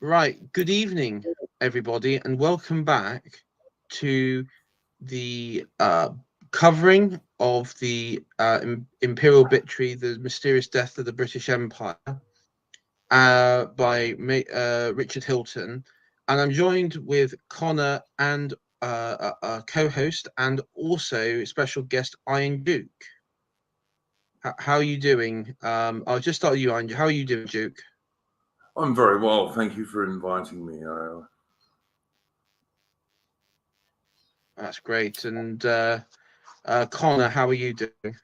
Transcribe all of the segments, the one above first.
Right. Good evening, everybody, and welcome back to the covering of the Imperial Obituary, the mysterious death of the British Empire, by Richard Hilton. And I'm joined with Connor and a co-host and also special guest Iron Duke. How are you doing? I'll just start with you, Iron. How are you doing, Duke? I'm very well. Thank you for inviting me. That's great. And Connor, how are you doing?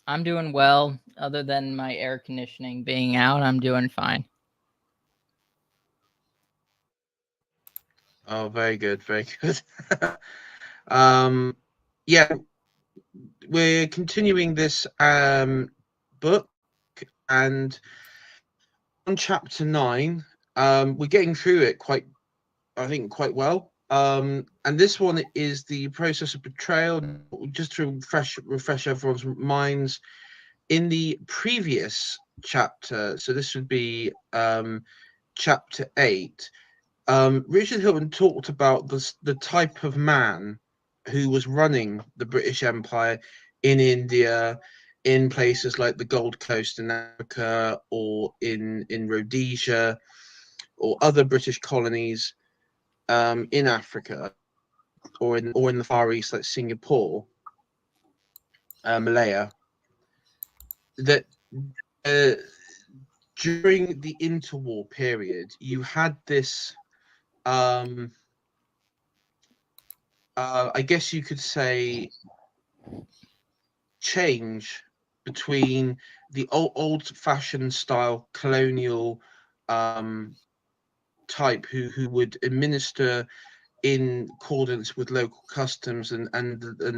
I'm doing well. Other than my air conditioning being out, I'm doing fine. Oh, very good, very good. um, yeah, we're continuing this book, and on chapter 9, we're getting through it I think, quite well. And this one is the process of betrayal. Just to refresh everyone's minds, in the previous chapter, so this would be chapter 8. Richard Hilton talked about the type of man who was running the British Empire in India, in places like the Gold Coast in Africa, or in Rhodesia, or other British colonies in Africa, or in the Far East, like Singapore, Malaya. That uh, during the interwar period, you had this. I guess you could say, change between the old-fashioned style colonial type who would administer in accordance with local customs and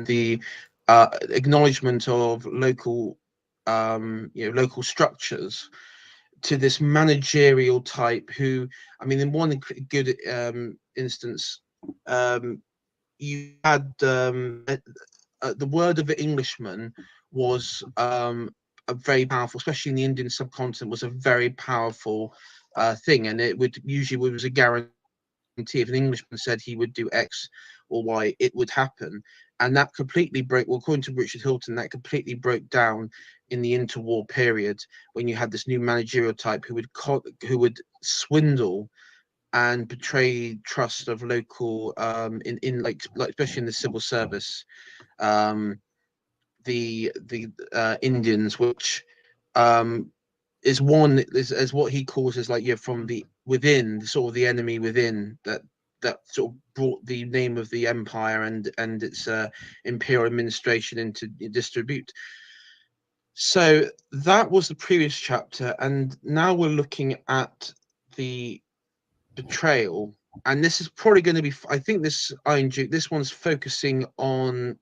the acknowledgement of local local structures, to this managerial type who, I mean, in one good instance, you had the word of the Englishman was a very powerful, especially in the Indian subcontinent, was a very powerful thing, and it would usually was a guarantee. If an Englishman said he would do X or Y, it would happen, and that completely broke. Well, according to Richard Hilton, that completely broke down in the interwar period when you had this new managerial type who would swindle and betray trust of local in like especially in the civil service, um the Indians, which um is what he calls as, like, from the within, sort of the enemy within, that sort of brought the name of the empire and its imperial administration into disrepute. So that was the previous chapter, and now we're looking at the betrayal. And this is probably going to be, I think, this one's focusing on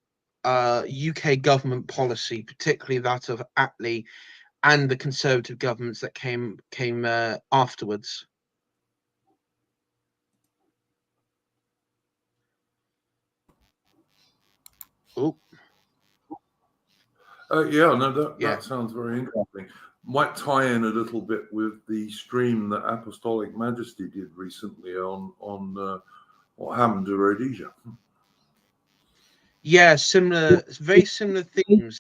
UK government policy, particularly that of Attlee and the Conservative governments that came afterwards. Oh, Yeah, no, that yeah. sounds very interesting. Might tie in a little bit with the stream that Apostolic Majesty did recently on what happened to Rhodesia. Yeah, very similar themes.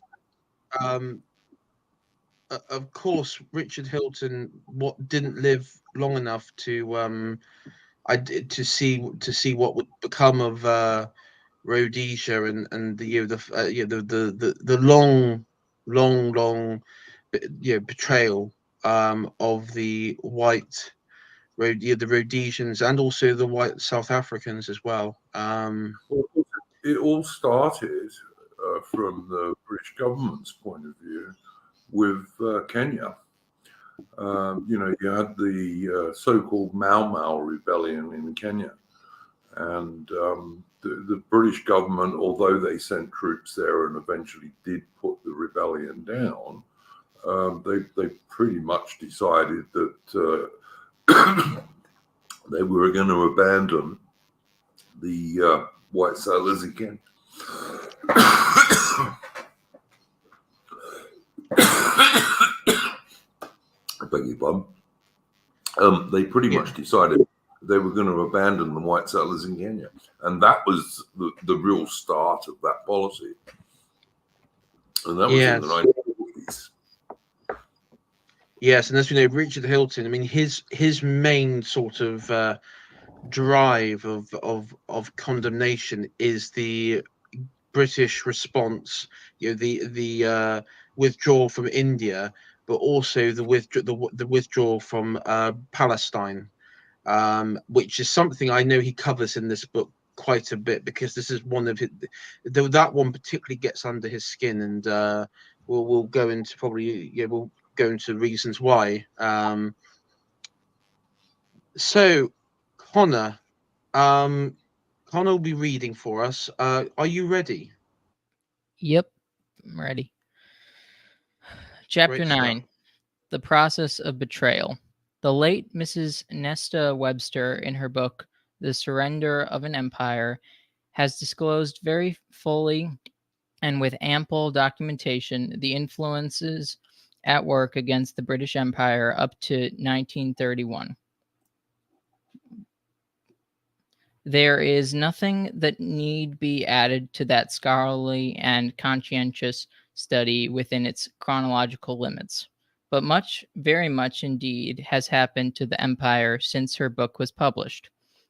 Of course, Richard Hilton didn't live long enough to see what would become of Rhodesia, and the long betrayal of the white the Rhodesians, and also the white South Africans as well. Well, it all started from the British government's point of view with Kenya. You had the so-called Mau Mau rebellion in Kenya, and the British government, although they sent troops there and eventually did put the rebellion down, they pretty much decided that they were going to abandon the white settlers again. I beg your pardon. they pretty much decided they were going to abandon the white settlers in Kenya. And that was the real start of that policy. And that was in the 1940s. Yes, and as we know, Richard Hilton, I mean, his main sort of drive of condemnation is the British response, the withdrawal from India, but also the withdrawal from Palestine, which is something I know he covers in this book quite a bit, because this is one of his, that one particularly gets under his skin, and we'll go into we'll go into reasons why. So Connor, Connor will be reading for us. Are you ready? Yep, I'm ready. Chapter 9, The Process of Betrayal. The late Mrs. Nesta Webster, in her book, The Surrender of an Empire, has disclosed very fully and with ample documentation the influences at work against the British Empire up to 1931. There is nothing that need be added to that scholarly and conscientious study within its chronological limits. But much, very much indeed, has happened to the empire since her book was published.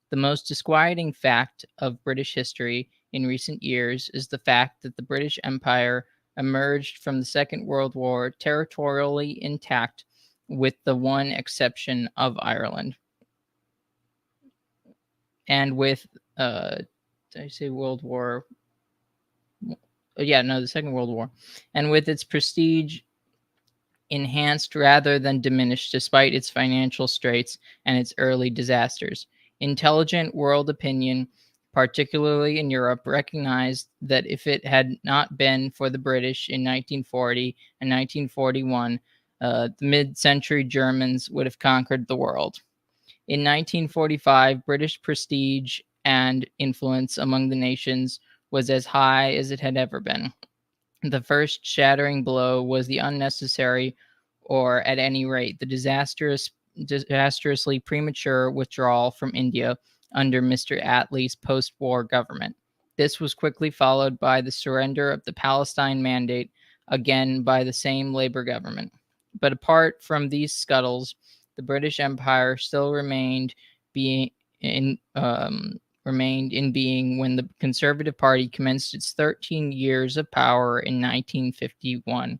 The most disquieting fact of British history in recent years is the fact that the British Empire emerged from the Second World War territorially intact, with the one exception of Ireland. And with, did I say World War? Yeah, no, the Second World War. And with its prestige enhanced rather than diminished despite its financial straits and its early disasters. Intelligent world opinion, particularly in Europe, recognized that if it had not been for the British in 1940 and 1941, the mid-century Germans would have conquered the world. In 1945, British prestige and influence among the nations was as high as it had ever been. The first shattering blow was the unnecessary, or at any rate, the disastrously premature withdrawal from India under Mr. Attlee's post-war government. This was quickly followed by the surrender of the Palestine Mandate, again by the same Labour government. But apart from these scuttles, the British Empire still remained in being when the Conservative Party commenced its 13 years of power in 1951.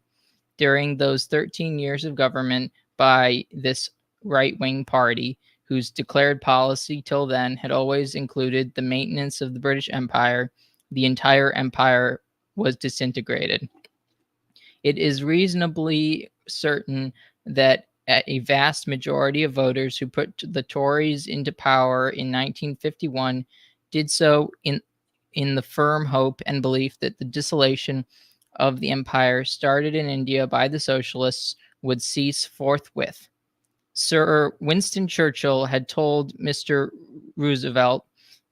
During those 13 years of government by this right-wing party, whose declared policy till then had always included the maintenance of the British Empire, the entire empire was disintegrated. It is reasonably certain that a vast majority of voters who put the Tories into power in 1951 did so in the firm hope and belief that the dissolution of the empire started in India by the socialists would cease forthwith. Sir Winston Churchill had told Mr. Roosevelt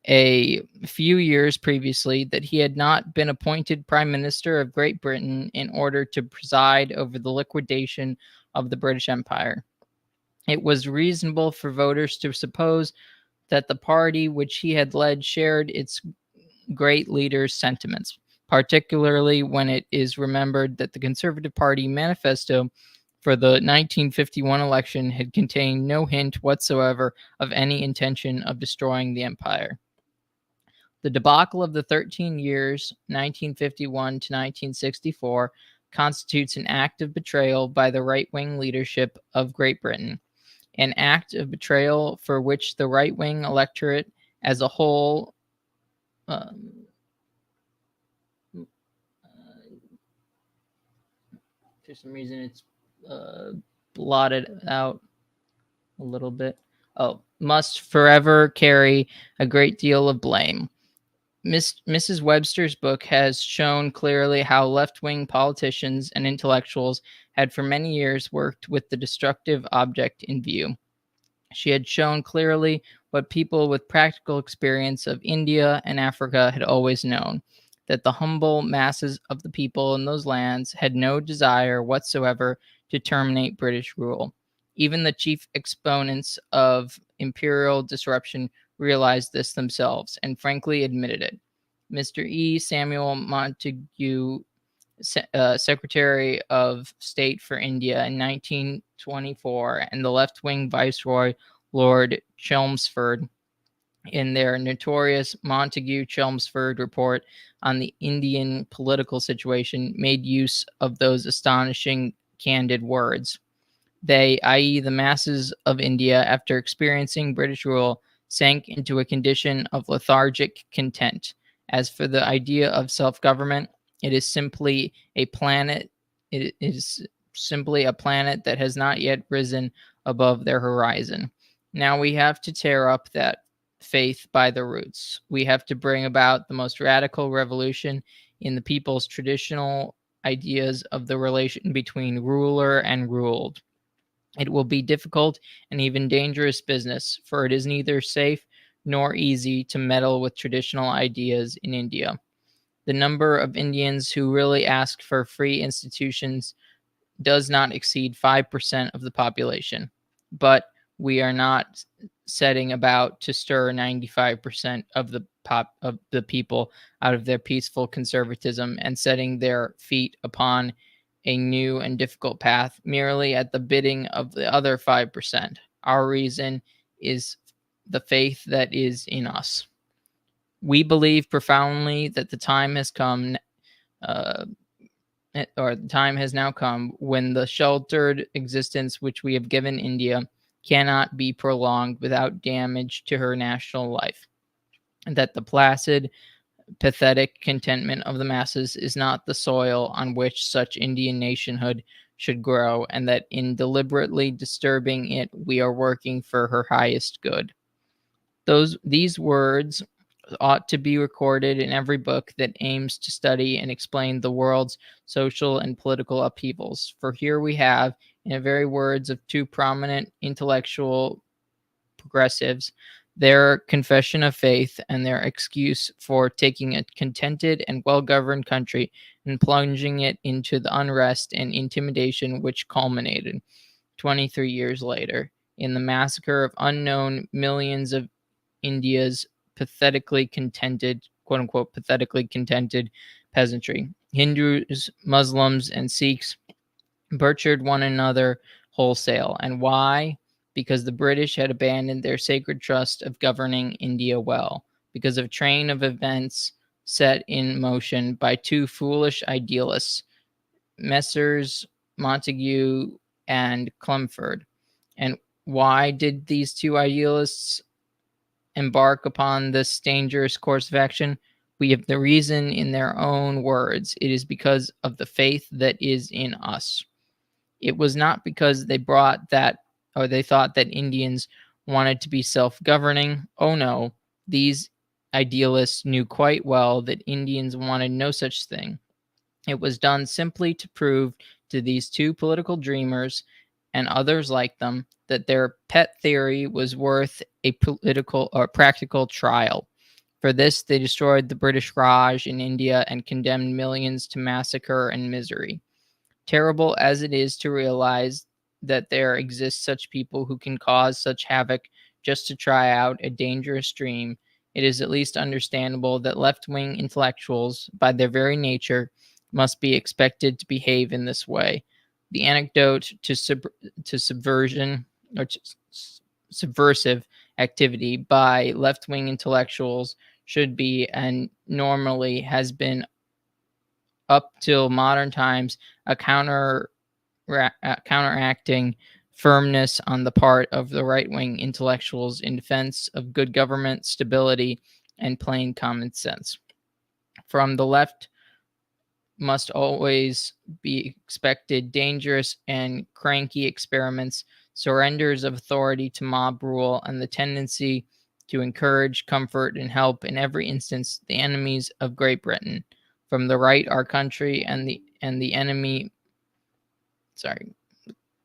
a few years previously that he had not been appointed Prime Minister of Great Britain in order to preside over the liquidation of the British Empire. It was reasonable for voters to suppose that the party which he had led shared its great leader's sentiments, particularly when it is remembered that the Conservative Party manifesto for the 1951 election had contained no hint whatsoever of any intention of destroying the empire. The debacle of the 13 years, 1951 to 1964, constitutes an act of betrayal by the right-wing leadership of Great Britain, an act of betrayal for which the right-wing electorate as a whole for some reason it's blotted out a little bit. Must forever carry a great deal of blame. Mrs. Webster's book has shown clearly how left-wing politicians and intellectuals had for many years worked with the destructive object in view. She had shown clearly what people with practical experience of India and Africa had always known, that the humble masses of the people in those lands had no desire whatsoever to terminate British rule. Even the chief exponents of imperial disruption realized this themselves and frankly admitted it. Mr. E. Samuel Montagu, Secretary of State for India in 1924, and the left-wing Viceroy Lord Chelmsford, in their notorious Montagu-Chelmsford report on the Indian political situation, made use of those astonishing, candid words. They, i.e., the masses of India, after experiencing British rule, sank into a condition of lethargic content. As for the idea of self-government, it is simply a planet. It is simply a planet that has not yet risen above their horizon. Now we have to tear up that faith by the roots. We have to bring about the most radical revolution in the people's traditional ideas of the relation between ruler and ruled. It will be difficult and even dangerous business, for it is neither safe nor easy to meddle with traditional ideas in India. The number of Indians who really ask for free institutions does not exceed 5% of the population, but we are not setting about to stir 95% of the people out of their peaceful conservatism and setting their feet upon a new and difficult path merely at the bidding of the other 5%. Our reason is the faith that is in us. We believe profoundly that the time has come, or the time has now come, when the sheltered existence which we have given India cannot be prolonged without damage to her national life, and that the placid, pathetic contentment of the masses is not the soil on which such Indian nationhood should grow, and that in deliberately disturbing it, we are working for her highest good. These words ought to be recorded in every book that aims to study and explain the world's social and political upheavals. For here we have, in the very words of two prominent intellectual progressives, their confession of faith and their excuse for taking a contented and well-governed country and plunging it into the unrest and intimidation which culminated 23 years later in the massacre of unknown millions of India's pathetically contented, quote unquote, pathetically contented peasantry. Hindus, Muslims, and Sikhs butchered one another wholesale. And why? Because the British had abandoned their sacred trust of governing India well, because of a train of events set in motion by two foolish idealists, Messrs. Montagu and Chelmsford. And why did these two idealists embark upon this dangerous course of action? We have the reason in their own words. It is because of the faith that is in us. It was not because they brought that, or they thought that Indians wanted to be self-governing. Oh no, these idealists knew quite well that Indians wanted no such thing. It was done simply to prove to these two political dreamers and others like them that their pet theory was worth a political or practical trial. For this, they destroyed the British Raj in India and condemned millions to massacre and misery. Terrible as it is to realize that there exist such people who can cause such havoc just to try out a dangerous dream, it is at least understandable that left-wing intellectuals, by their very nature, must be expected to behave in this way. The antidote to subversion or to subversive activity by left-wing intellectuals should be, and normally has been up till modern times, a counteracting firmness on the part of the right-wing intellectuals in defense of good government, stability, and plain common sense. From the left must always be expected dangerous and cranky experiments, surrenders of authority to mob rule, and the tendency to encourage, comfort, and help in every instance the enemies of Great Britain. From the right, our country and the enemy.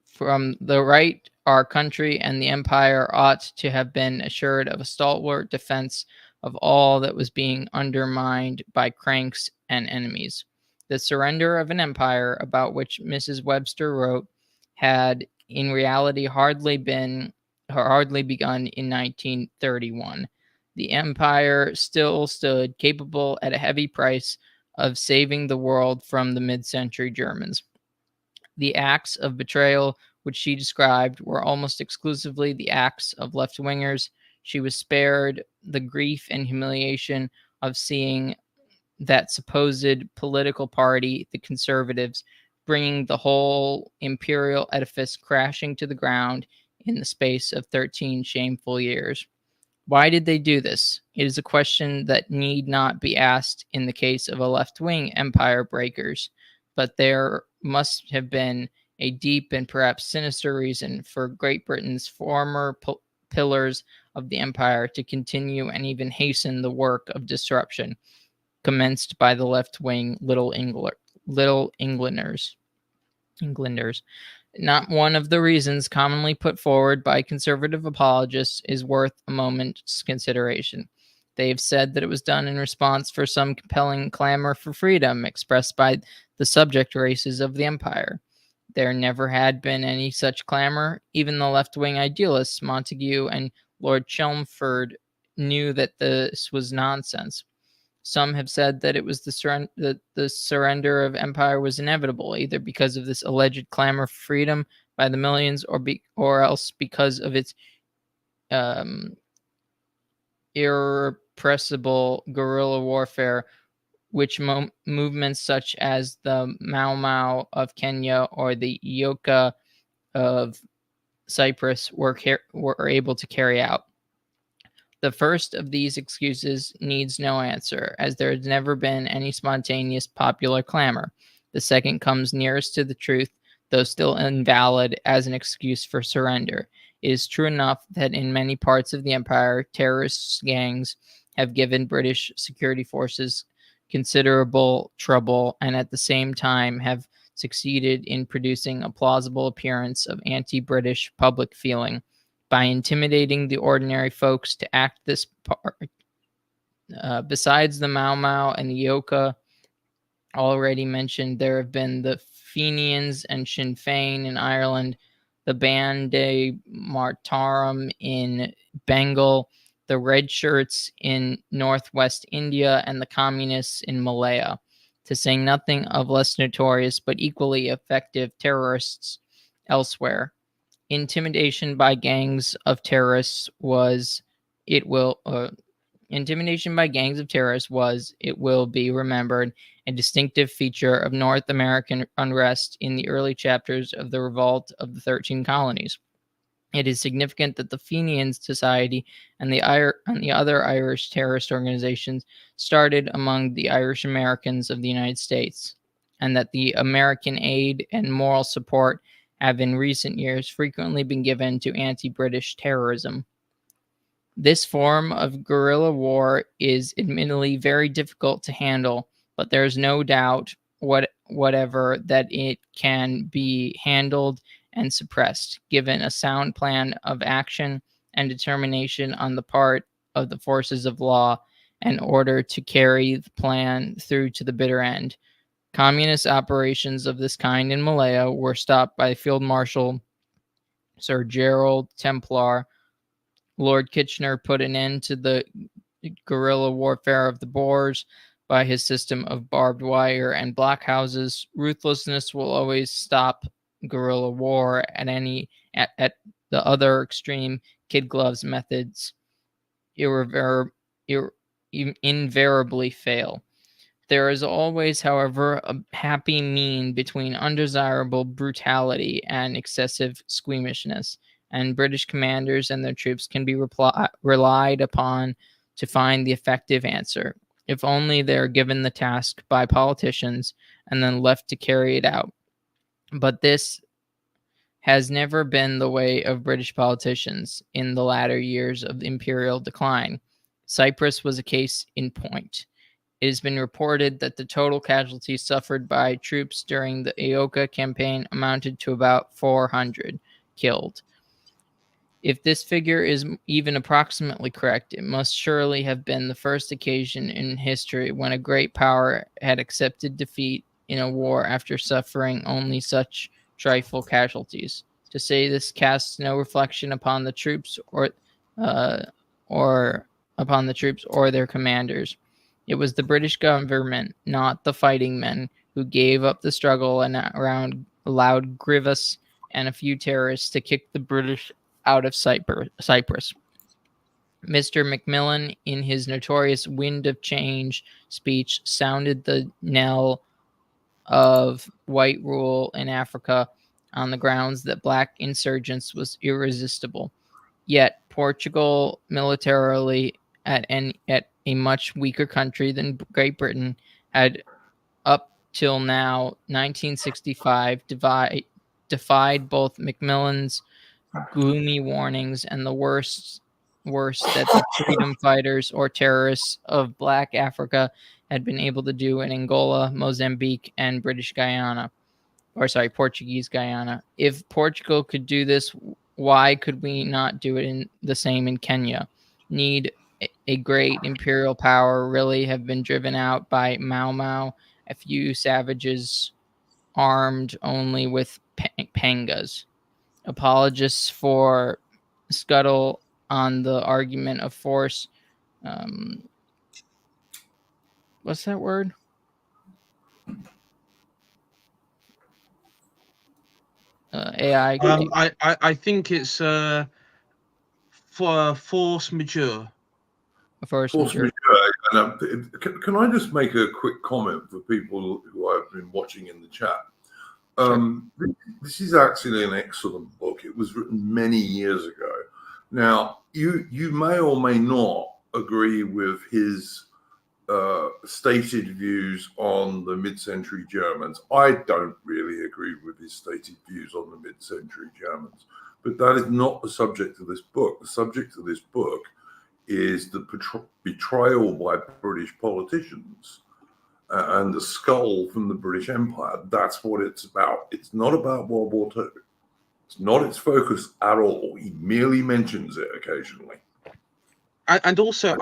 From the right, our country and the empire ought to have been assured of a stalwart defense of all that was being undermined by cranks and enemies. The surrender of an empire, about which Mrs. Webster wrote, had in reality hardly begun in 1931. The empire still stood capable at a heavy price of saving the world from the mid-century Germans. The acts of betrayal which she described were almost exclusively the acts of left-wingers. She was spared the grief and humiliation of seeing that supposed political party, the Conservatives, bringing the whole imperial edifice crashing to the ground in the space of 13 shameful years. Why did they do this? It is a question that need not be asked in the case of a left-wing empire breakers, but there must have been a deep and perhaps sinister reason for Great Britain's former pillars of the empire to continue and even hasten the work of disruption commenced by the left-wing Little Englanders. Not one of the reasons commonly put forward by conservative apologists is worth a moment's consideration. They have said that it was done in response for some compelling clamor for freedom expressed by the subject races of the empire. There never had been any such clamor. Even the left-wing idealists, Montague and Lord Chelmsford, knew that this was nonsense. Some have said that it was the surrender of empire was inevitable, either because of this alleged clamor for freedom by the millions, or else because of its irrepressible guerrilla warfare, which movements such as the Mau Mau of Kenya or the Yoka of Cyprus were able to carry out. The first of these excuses needs no answer, as there has never been any spontaneous popular clamor. The second comes nearest to the truth, though still invalid as an excuse for surrender. It is true enough that in many parts of the empire, terrorist gangs have given British security forces considerable trouble and at the same time have succeeded in producing a plausible appearance of anti-British public feeling by intimidating the ordinary folks to act this part. Besides the Mau Mau and the Yoka already mentioned, there have been the Fenians and Sinn Féin in Ireland, the Bande Martaram in Bengal, the Red Shirts in northwest India, and the Communists in Malaya, to say nothing of less notorious but equally effective terrorists elsewhere. Intimidation by gangs of terrorists was, it will be remembered, a distinctive feature of North American unrest in the early chapters of the revolt of the 13 colonies. It is significant that the Fenian Society and the other Irish terrorist organizations started among the Irish Americans of the United States, and that the American aid and moral support have in recent years frequently been given to anti-British terrorism. This form of guerrilla war is admittedly very difficult to handle, but there is no doubt whatever that it can be handled and suppressed, given a sound plan of action and determination on the part of the forces of law in order to carry the plan through to the bitter end. Communist operations of this kind in Malaya were stopped by Field Marshal Sir Gerald Templar. Lord Kitchener put an end to the guerrilla warfare of the Boers by his system of barbed wire and blockhouses. Ruthlessness will always stop guerrilla war at the other extreme. Kid gloves methods invariably fail. There is always, however, a happy mean between undesirable brutality and excessive squeamishness, and British commanders and their troops can be relied upon to find the effective answer, if only they are given the task by politicians and then left to carry it out. But this has never been the way of British politicians in the latter years of imperial decline. Cyprus was a case in point. It has been reported that the total casualties suffered by troops during the Aoka campaign amounted to about 400 killed. If this figure is even approximately correct, it must surely have been the first occasion in history when a great power had accepted defeat in a war after suffering only such trifle casualties. To say this casts no reflection upon the troops or upon the troops or their commanders. It was the British government, not the fighting men, who gave up the struggle and allowed Grievous and a few terrorists to kick the British out of Cyprus. Mr. Macmillan, in his notorious Wind of Change speech, sounded the knell of white rule in Africa on the grounds that black insurgents was irresistible. Yet Portugal, militarily at a much weaker country than Great Britain, had up till now, 1965, defied both Macmillan's gloomy warnings and the worst that the freedom fighters or terrorists of Black Africa had been able to do in Angola, Mozambique, and Portuguese Guyana. If Portugal could do this, why could we not do it in the same in Kenya? Need a great imperial power really have been driven out by Mau Mau, a few savages armed only with pangas. Apologists for scuttle on the argument of force. What's that word? AI. I think it's for force majeure. Force majeure. And, can I just make a quick comment for people who I've been watching in the chat? This is actually an excellent book. It was written many years ago. Now, you may or may not agree with his stated views on the mid-century Germans. I don't really agree with his stated views on the mid-century Germans, but that is not the subject of this book. The subject of this book is the betrayal by British politicians and the skull from the British Empire. That's what it's about. It's not about World War II. It's not its focus at all. He merely mentions it occasionally. And also,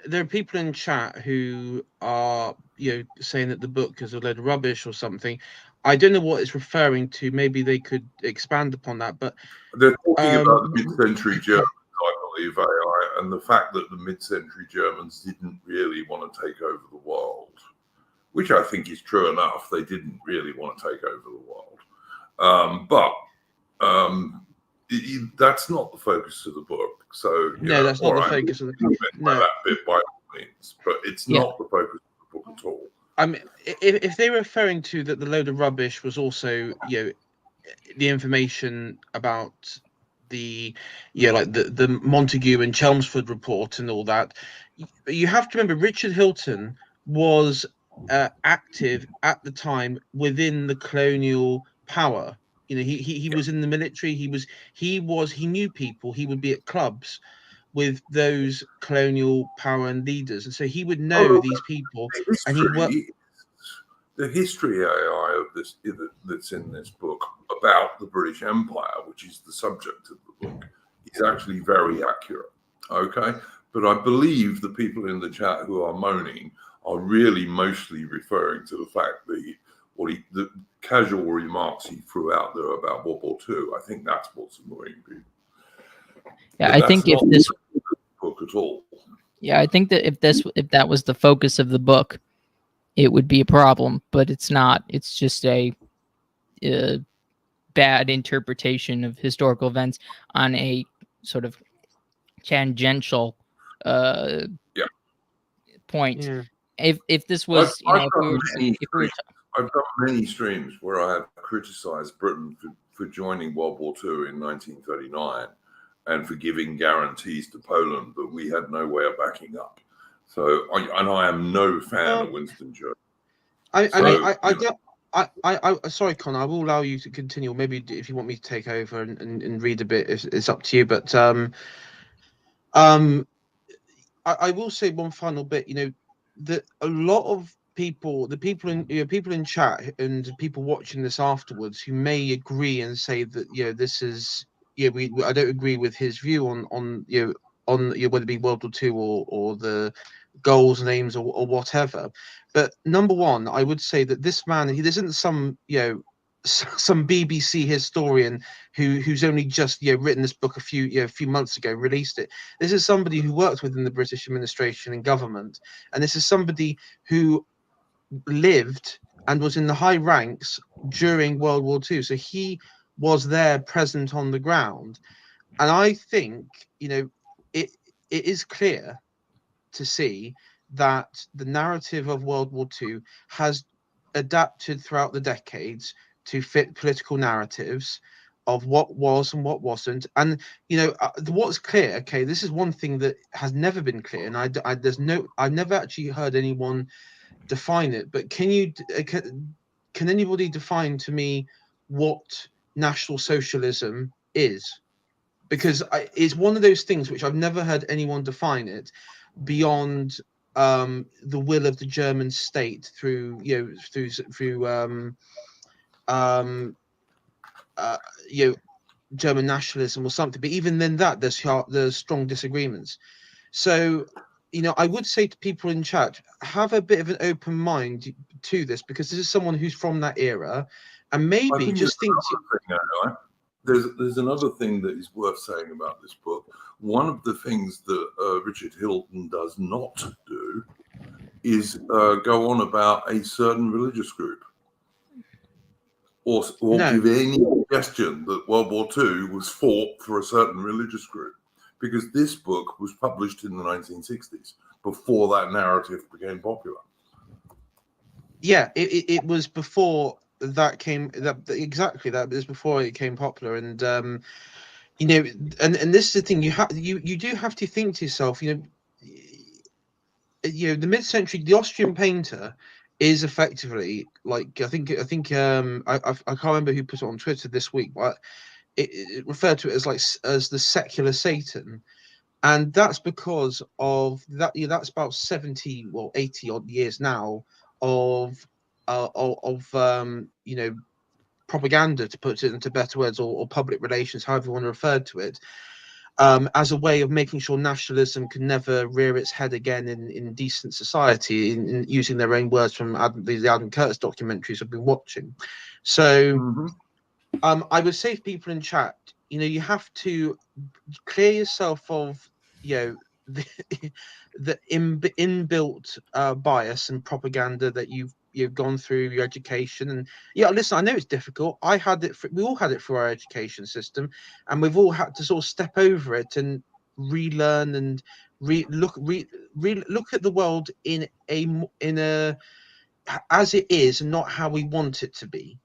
there are people in chat who are, saying that the book is a load of rubbish or something. I don't know what it's referring to. Maybe they could expand upon that. But they're talking about the mid-century Germans, I believe, AI, and the fact that the mid-century Germans didn't really want to take over the world, which I think is true enough. They didn't really want to take over the world, but that's not the focus of the book. So no, that's not the focus of the book. No, that bit by all means, but it's not the focus of the book at all. I mean, if they're referring to that, the load of rubbish was also, the information about the, like the Montague and Chelmsford report and all that. You have to remember, Richard Hilton was active at the time within the colonial power. He was in the military. He knew people. He would be at clubs with those colonial power and leaders, and so he would know these people. And the history AI of this that's in this book about the British Empire, which is the subject of the book, is actually very accurate. Okay, but I believe the people in the chat who are moaning are really mostly referring to the fact that the casual remarks he threw out there about World War II. I think that's what's annoying people. Yeah, I think if this book at all. Yeah, I think that if that was the focus of the book, it would be a problem. But it's not. It's just a bad interpretation of historical events on a sort of tangential point. Yeah. If this was, I've done many streams where I have criticized Britain for joining World War II in 1939 and for giving guarantees to Poland that we had no way of backing up. So, I am no fan of Winston Churchill. Sorry, Connor, I will allow you to continue. Maybe if you want me to take over and read a bit, it's up to you. But I will say one final bit. That a lot of people, people in chat and people watching this afterwards, who may agree and say that this is I don't agree with his view on whether it be World War II or the goals and aims or whatever. But number one, I would say that this man, he isn't some some BBC historian who's only just written this book a few months ago, released it. This is somebody who worked within the British administration and government, and this is somebody who lived and was in the high ranks during World War II. So he was there, present on the ground, and I think it is clear to see that the narrative of World War II has adapted throughout the decades to fit political narratives of what was and what wasn't. And what's clear, okay, this is one thing that has never been clear, and I've never actually heard anyone define it. But can anybody define to me what National Socialism is? Because it's one of those things which I've never heard anyone define it beyond the will of the German state through German nationalism or something. But even then, there's strong disagreements. So I would say to people in chat, have a bit of an open mind to this, because this is someone who's from that era, and maybe just think. There's another thing that is worth saying about this book. One of the things that Richard Hilton does not do is go on about a certain religious group, or give any suggestion that World War II was fought for a certain religious group, because this book was published in the 1960s, before that narrative became popular. Yeah, it was before that came. Exactly, that was before it became popular. And and this is the thing, you do have to think to yourself, the mid-century, the Austrian painter is effectively, like, I think I can't remember who put it on Twitter this week, but it referred to it as the secular Satan. And that's because of that. That's about 70, 80 odd years now of propaganda, to put it into better words, or public relations, however you want to refer to it, as a way of making sure nationalism can never rear its head again in decent society, in using their own words from the Adam Curtis documentaries I've been watching. So I would say to people in chat, you have to clear yourself of the inbuilt bias and propaganda that you've gone through your education. And listen, I know it's difficult. We all had it through our education system, and we've all had to sort of step over it and relearn and look at the world in a as it is, and not how we want it to be.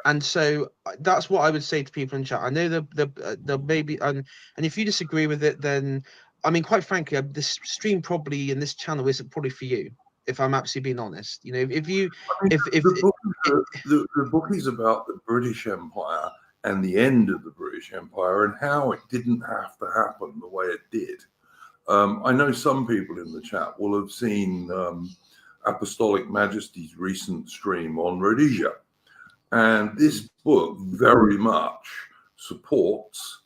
And so that's what I would say to people in chat. I know they'll maybe, and if you disagree with it, then I mean, quite frankly, this stream probably in this channel isn't probably for you. If I'm absolutely being honest, the book is about the British Empire and the end of the British Empire and how it didn't have to happen the way it did. I know some people in the chat will have seen Apostolic Majesty's recent stream on Rhodesia. And this book very much supports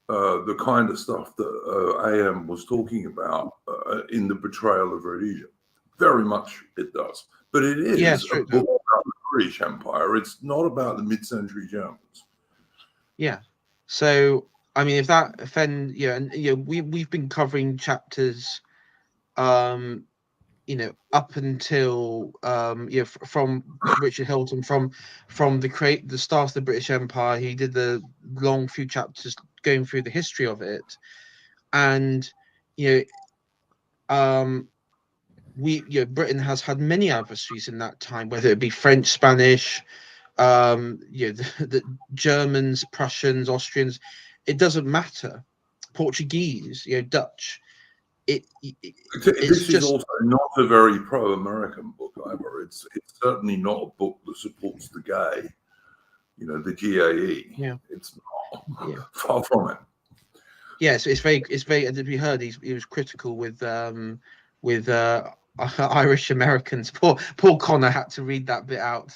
the kind of stuff that AM was talking about in the betrayal of Rhodesia. Very much it does. But it is a book about the British Empire. It's not about the mid-century Germans. Yeah. So, I mean, if that offend, and we've been covering chapters up until from Richard Hilton, from the start of the British Empire. He did the long few chapters going through the history of it, and Britain has had many adversaries in that time, whether it be French, Spanish, the Germans, Prussians, Austrians. It doesn't matter. Portuguese, Dutch. This is also not a very pro-American book either. It's certainly not a book that supports the gay, the GAE. Yeah, it's not. Far from it. Yes, it's very. As we heard, he was critical with Irish Americans. Poor Connor had to read that bit out.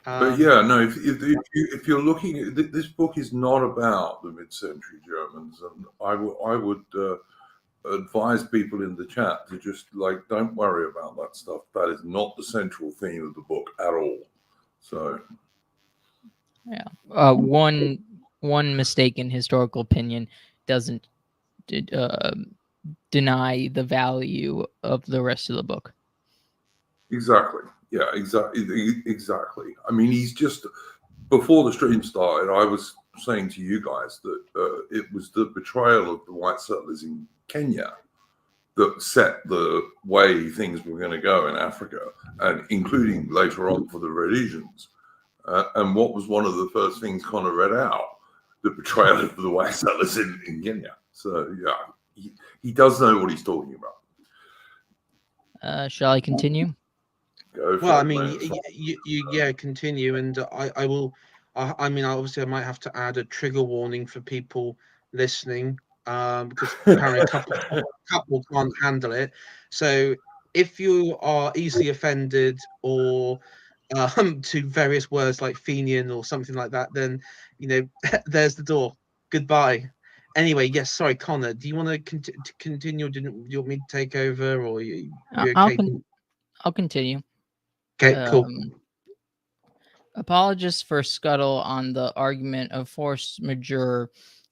But no. If you're looking at this book, is not about the mid-century Germans, and I would advise people in the chat to just don't worry about that stuff. That is not the central theme of the book at all. So yeah, one mistaken historical opinion doesn't deny the value of the rest of the book. Exactly. Yeah, exactly. I mean, he's just, before the stream started, I was saying to you guys that it was the betrayal of the white settlers in Kenya that set the way things were going to go in Africa, and including later on for the Rhodesians. And what was one of the first things Connor read out? The betrayal of the white settlers in Kenya. So, yeah, he does know what he's talking about. Shall I continue? Go for Well, it, I mean, man. yeah, continue, and I will. I mean, obviously, I might have to add a trigger warning for people listening, because apparently a couple can't handle it. So, if you are easily offended or to various words like Fenian or something like that, then there's the door. Goodbye. Anyway, yes, sorry, Connor. Do you want to continue? Do you want me to take over, or you okay? I'll continue. Okay, cool. Apologists for scuttle on the argument of force majeure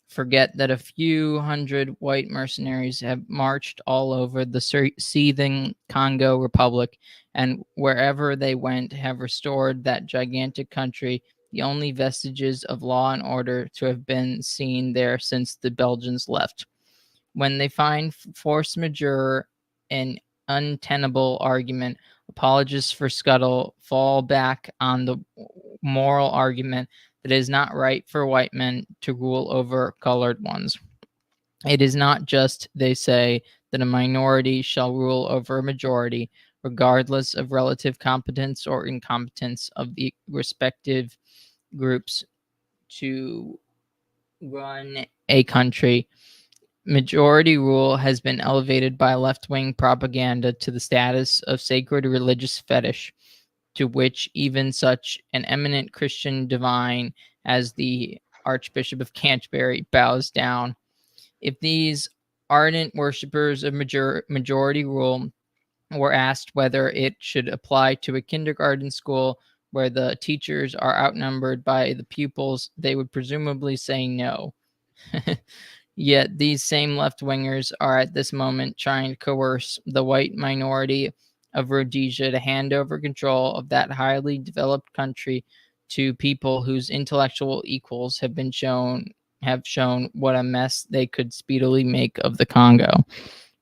forget that a few hundred white mercenaries have marched all over the seething Congo Republic, and wherever they went have restored that gigantic country, the only vestiges of law and order to have been seen there since the Belgians left. When they find force majeure an untenable argument, apologists for scuttle fall back on the moral argument that it is not right for white men to rule over colored ones. It is not just, they say, that a minority shall rule over a majority, regardless of relative competence or incompetence of the respective groups to run a country. Majority rule has been elevated by left-wing propaganda to the status of sacred religious fetish, to which even such an eminent Christian divine as the Archbishop of Canterbury bows down. If these ardent worshippers of majority rule were asked whether it should apply to a kindergarten school where the teachers are outnumbered by the pupils, they would presumably say no. Yet these same left-wingers are at this moment trying to coerce the white minority of Rhodesia to hand over control of that highly developed country to people whose intellectual equals have shown what a mess they could speedily make of the Congo.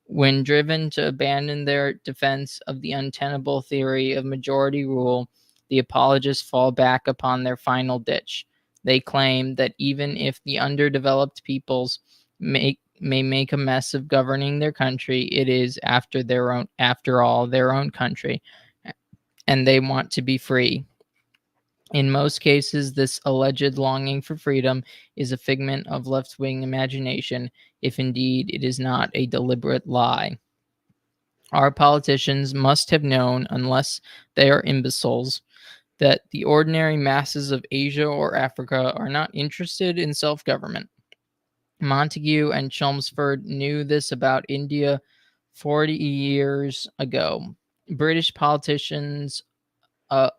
When driven to abandon their defense of the untenable theory of majority rule, the apologists fall back upon their final ditch. They claim that even if the underdeveloped peoples may make a mess of governing their country, it is after all their own country, and they want to be free. In most cases, this alleged longing for freedom is a figment of left-wing imagination, if indeed it is not a deliberate lie. Our politicians must have known, unless they are imbeciles, that the ordinary masses of Asia or Africa are not interested in self-government. Montague and Chelmsford knew this about India 40 years ago. British politicians of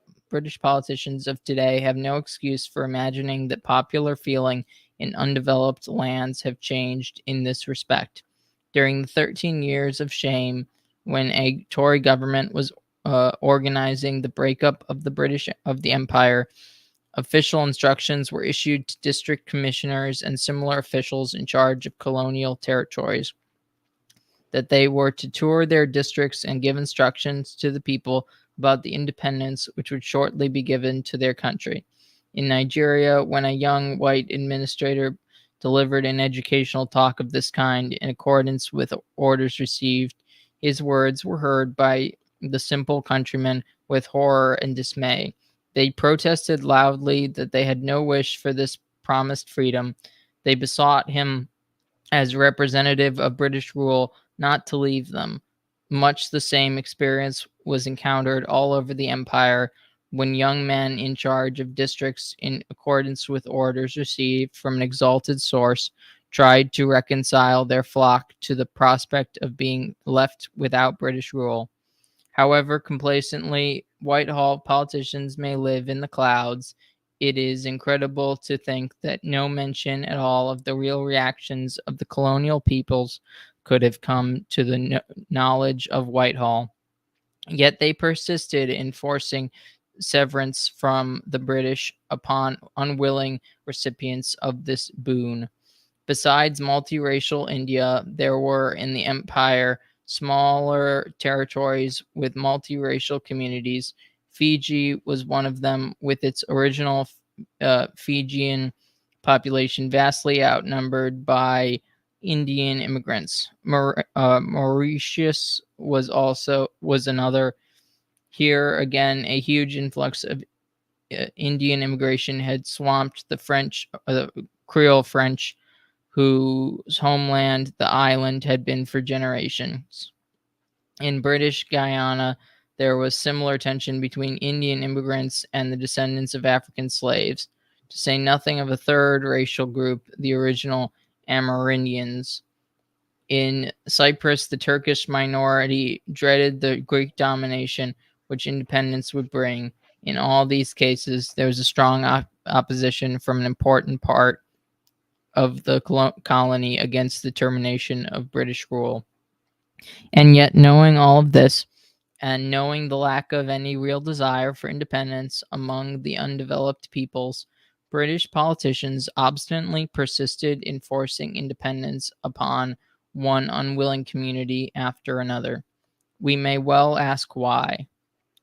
today have no excuse for imagining that popular feeling in undeveloped lands have changed in this respect. During the 13 years of shame, when a Tory government was organizing the breakup of the Empire, official instructions were issued to district commissioners and similar officials in charge of colonial territories that they were to tour their districts and give instructions to the people about the independence which would shortly be given to their country. In Nigeria, when a young white administrator delivered an educational talk of this kind in accordance with orders received, his words were heard by the simple countrymen with horror and dismay. They protested loudly that they had no wish for this promised freedom. They besought him, as representative of British rule, not to leave them. Much the same experience was encountered all over the empire when young men in charge of districts, in accordance with orders received from an exalted source, tried to reconcile their flock to the prospect of being left without British rule. However complacently Whitehall politicians may live in the clouds, it is incredible to think that no mention at all of the real reactions of the colonial peoples could have come to the knowledge of Whitehall. Yet they persisted in forcing severance from the British upon unwilling recipients of this boon. Besides multiracial India, there were in the empire smaller territories with multiracial communities. Fiji was one of them, with its original Fijian population vastly outnumbered by Indian immigrants. Mauritius was another. Here again, a huge influx of Indian immigration had swamped the Creole French, whose homeland the island had been for generations. In British Guiana, there was similar tension between Indian immigrants and the descendants of African slaves, to say nothing of a third racial group, the original Amerindians. In Cyprus, the Turkish minority dreaded the Greek domination which independence would bring. In all these cases, there was a strong opposition from an important part of the colony against the termination of British rule. And yet, knowing all of this, and knowing the lack of any real desire for independence among the undeveloped peoples, British politicians obstinately persisted in forcing independence upon one unwilling community after another. We may well ask why.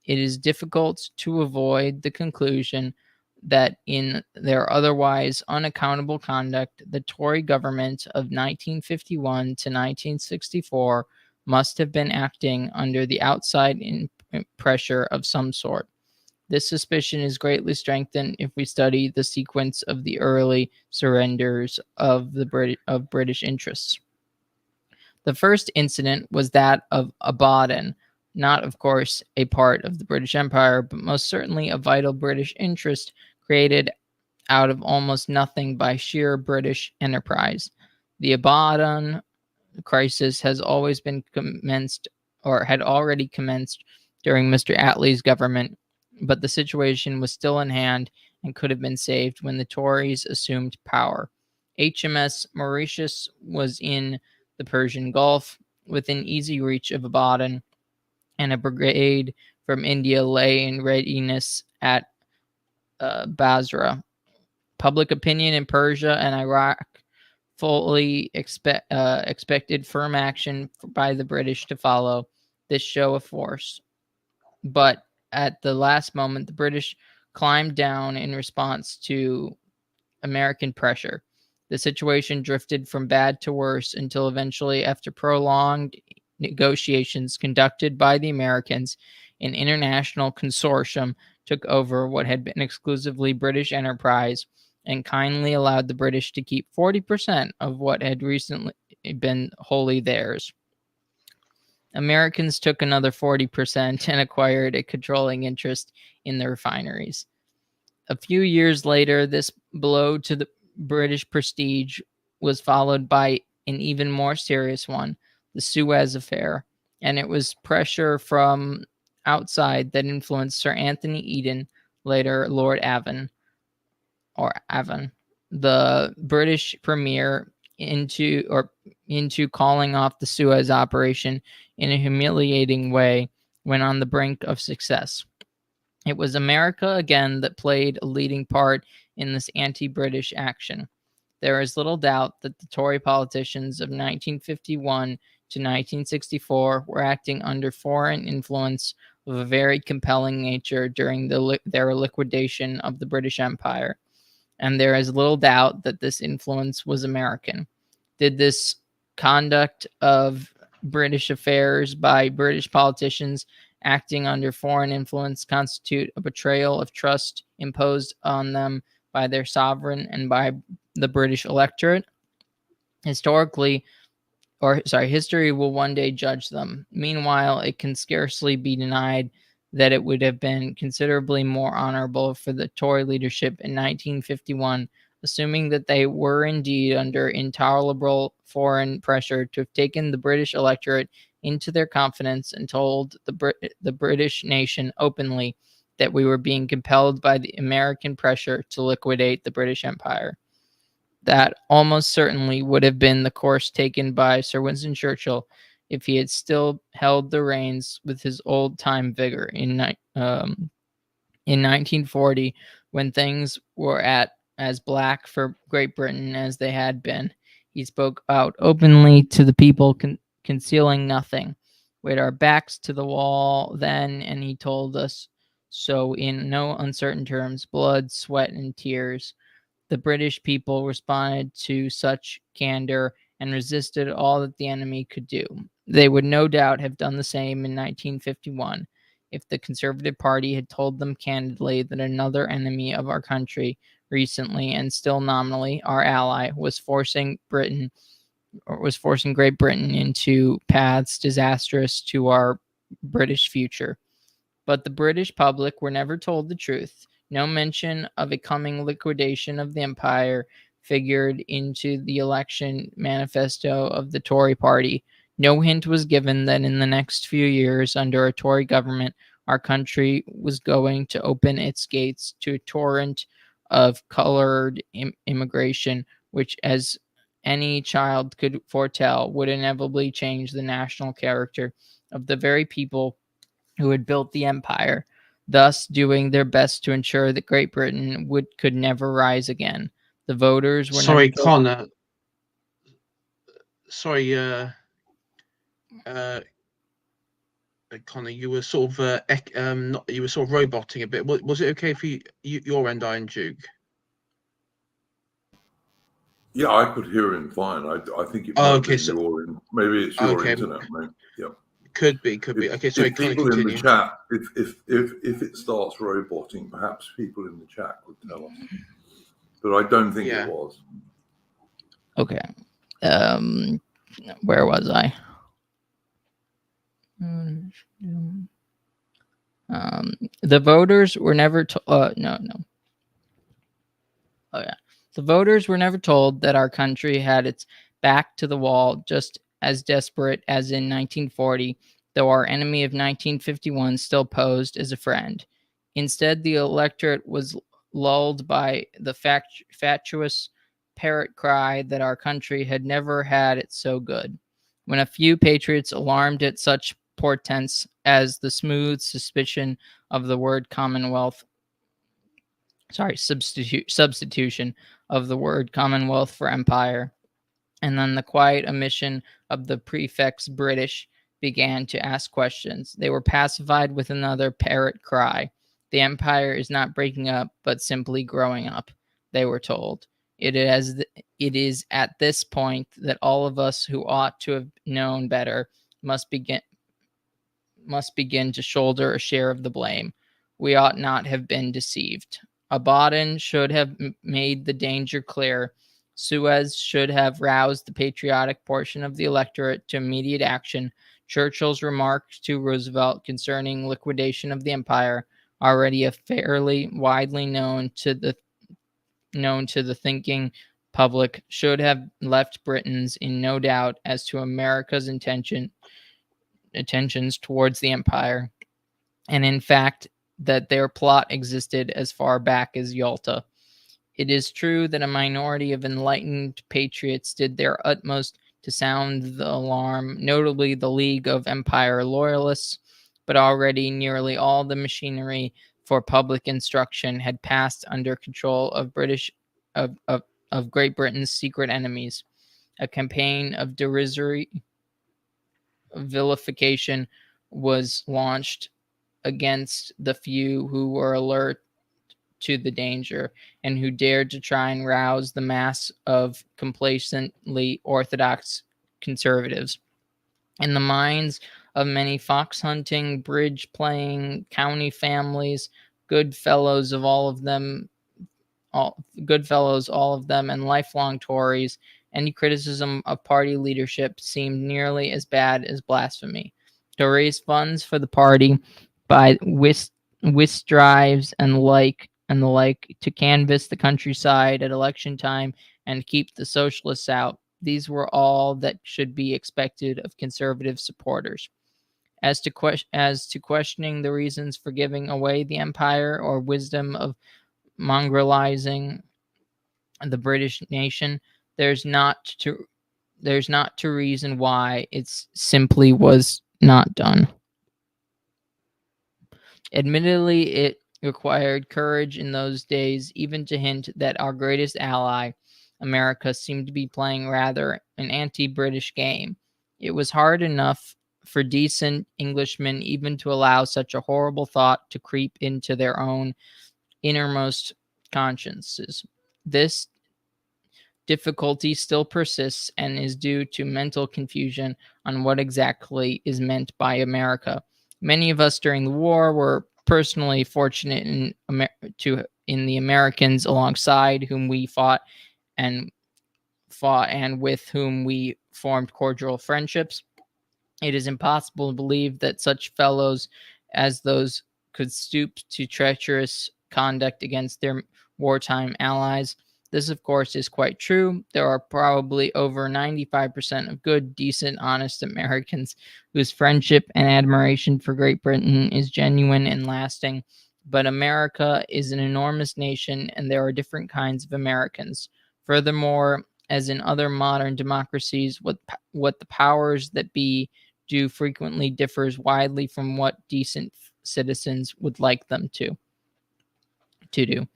It is difficult to avoid the conclusion that in their otherwise unaccountable conduct, the Tory government of 1951 to 1964 must have been acting under the outside pressure of some sort. This suspicion is greatly strengthened if we study the sequence of the early surrenders of British interests. The first incident was that of Abaddon, not, of course, a part of the British Empire, but most certainly a vital British interest created out of almost nothing by sheer British enterprise. The Abaddon crisis has always been commenced, or had already commenced, during Mr. Attlee's government, but the situation was still in hand and could have been saved when the Tories assumed power. HMS Mauritius was in the Persian Gulf, within easy reach of Abaddon, and a brigade from India lay in readiness at Basra. Public opinion in Persia and Iraq fully expected firm action by the British to follow this show of force. But at the last moment, the British climbed down in response to American pressure. The situation drifted from bad to worse until eventually, after prolonged negotiations conducted by the Americans, an international consortium took over what had been exclusively British enterprise and kindly allowed the British to keep 40% of what had recently been wholly theirs. Americans took another 40% and acquired a controlling interest in the refineries. A few years later, this blow to the British prestige was followed by an even more serious one, the Suez Affair, and it was pressure from outside that influenced Sir Anthony Eden, later Lord Avon, the British premier, into calling off the Suez operation in a humiliating way when on the brink of success. It was America again that played a leading part in this anti-British action. There is little doubt that the Tory politicians of 1951 to 1964 were acting under foreign influence of a very compelling nature during their liquidation of the British Empire. And there is little doubt that this influence was American. Did this conduct of British affairs by British politicians acting under foreign influence constitute a betrayal of trust imposed on them by their sovereign and by the British electorate? History will one day judge them. Meanwhile, it can scarcely be denied that it would have been considerably more honorable for the Tory leadership in 1951 assuming that they were indeed under intolerable foreign pressure to have taken the British electorate into their confidence and told the British nation openly that we were being compelled by the American pressure to liquidate the British Empire. That almost certainly would have been the course taken by Sir Winston Churchill if he had still held the reins with his old-time vigor in 1940, when things were as black for Great Britain as they had been. He spoke out openly to the people, concealing nothing. We had our backs to the wall then, and he told us so in no uncertain terms: blood, sweat, and tears. The British people responded to such candor and resisted all that the enemy could do. They would no doubt have done the same in 1951 if the Conservative Party had told them candidly that another enemy of our country, recently and still nominally our ally, was forcing Great Britain into paths disastrous to our British future. But the British public were never told the truth. No mention of a coming liquidation of the empire figured into the election manifesto of the Tory party. No hint was given that in the next few years, under a Tory government, our country was going to open its gates to a torrent of colored immigration, which, as any child could foretell, would inevitably change the national character of the very people who had built the empire, thus doing their best to ensure that Great Britain could never rise again. The voters were Sorry, never told. Connor. Sorry, Connor, you were sort of you were sort of roboting a bit. Was it okay for your end, Iron Duke? Yeah, I could hear him fine. I think it might Oh, okay, be maybe it's your okay. internet, mate. Yeah. Could be. Okay, sorry, If Connor, people in continue. the chat, if it starts roboting, perhaps people in the chat could tell us. But I don't think it was. Okay. Where was I? The voters were never told. No. Oh yeah. The voters were never told that our country had its back to the wall, just as desperate as in 1940, though our enemy of 1951 still posed as a friend. Instead, the electorate was lulled by the fatuous parrot cry that our country had never had it so good. When a few patriots, alarmed at such portents as the smooth suspicion of the word Commonwealth, substitution of the word Commonwealth for Empire, and then the quiet omission of the prefix British, began to ask questions, they were pacified with another parrot cry. The empire is not breaking up, but simply growing up, they were told. It is at this point that all of us who ought to have known better must begin to shoulder a share of the blame. We ought not have been deceived. Abaddon should have made the danger clear. Suez should have roused the patriotic portion of the electorate to immediate action. Churchill's remarks to Roosevelt concerning liquidation of the empire, already a fairly widely known to the thinking public, should have left Britons in no doubt as to America's intentions towards the empire, and in fact that their plot existed as far back as Yalta. It is true that a minority of enlightened patriots did their utmost to sound the alarm, notably the League of Empire Loyalists, but already nearly all the machinery for public instruction had passed under control of Great Britain's secret enemies. A campaign of derisory vilification was launched against the few who were alert to the danger and who dared to try and rouse the mass of complacently orthodox conservatives. In the minds of many fox hunting, bridge playing county families, good fellows, all of them, and lifelong Tories, any criticism of party leadership seemed nearly as bad as blasphemy. To raise funds for the party by whist drives and like and the like to canvass the countryside at election time and keep the socialists out. These were all that should be expected of conservative supporters. As to questioning the reasons for giving away the empire or wisdom of mongrelizing the British nation, there's not to reason why it simply was not done. Admittedly, it required courage in those days, even to hint that our greatest ally, America, seemed to be playing rather an anti-British game. It was hard enough for decent Englishmen even to allow such a horrible thought to creep into their own innermost consciences. This difficulty still persists and is due to mental confusion on what exactly is meant by America. Many of us during the war were personally fortunate in the Americans alongside whom we fought and with whom we formed cordial friendships. It is impossible to believe that such fellows as those could stoop to treacherous conduct against their wartime allies. This, of course, is quite true. There are probably over 95% of good, decent, honest Americans whose friendship and admiration for Great Britain is genuine and lasting. But America is an enormous nation, and there are different kinds of Americans. Furthermore, as in other modern democracies, what the powers that be do frequently differs widely from what decent citizens would like them to do.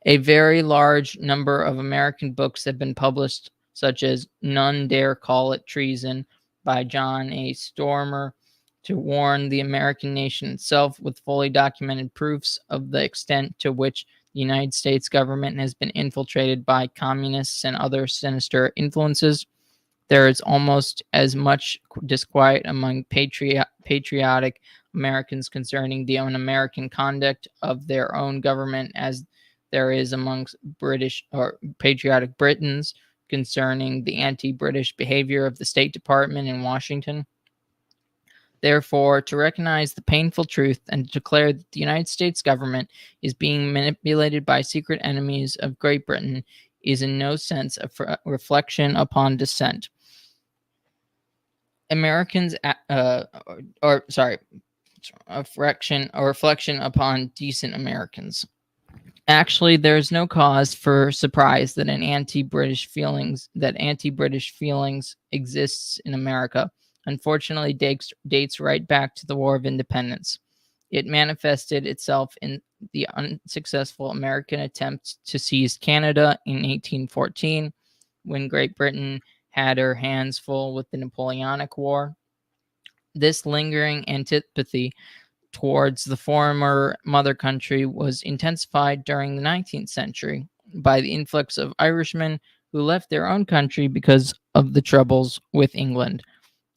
A very large number of American books have been published, such as None Dare Call It Treason by John A. Stormer, to warn the American nation itself, with fully documented proofs of the extent to which the United States government has been infiltrated by communists and other sinister influences. There is almost as much disquiet among patriotic Americans concerning the un-American conduct of their own government as there is amongst British or patriotic Britons concerning the anti-British behavior of the State Department in Washington. Therefore, to recognize the painful truth and declare that the United States government is being manipulated by secret enemies of Great Britain is in no sense a reflection upon dissent. Americans, a reflection upon decent Americans. Actually, there is no cause for surprise that anti-British feelings exists in America. Unfortunately, dates right back to the War of Independence. It manifested itself in the unsuccessful American attempt to seize Canada in 1814, when Great Britain had her hands full with the Napoleonic War. This lingering antipathy towards the former mother country was intensified during the 19th century by the influx of Irishmen who left their own country because of the troubles with England.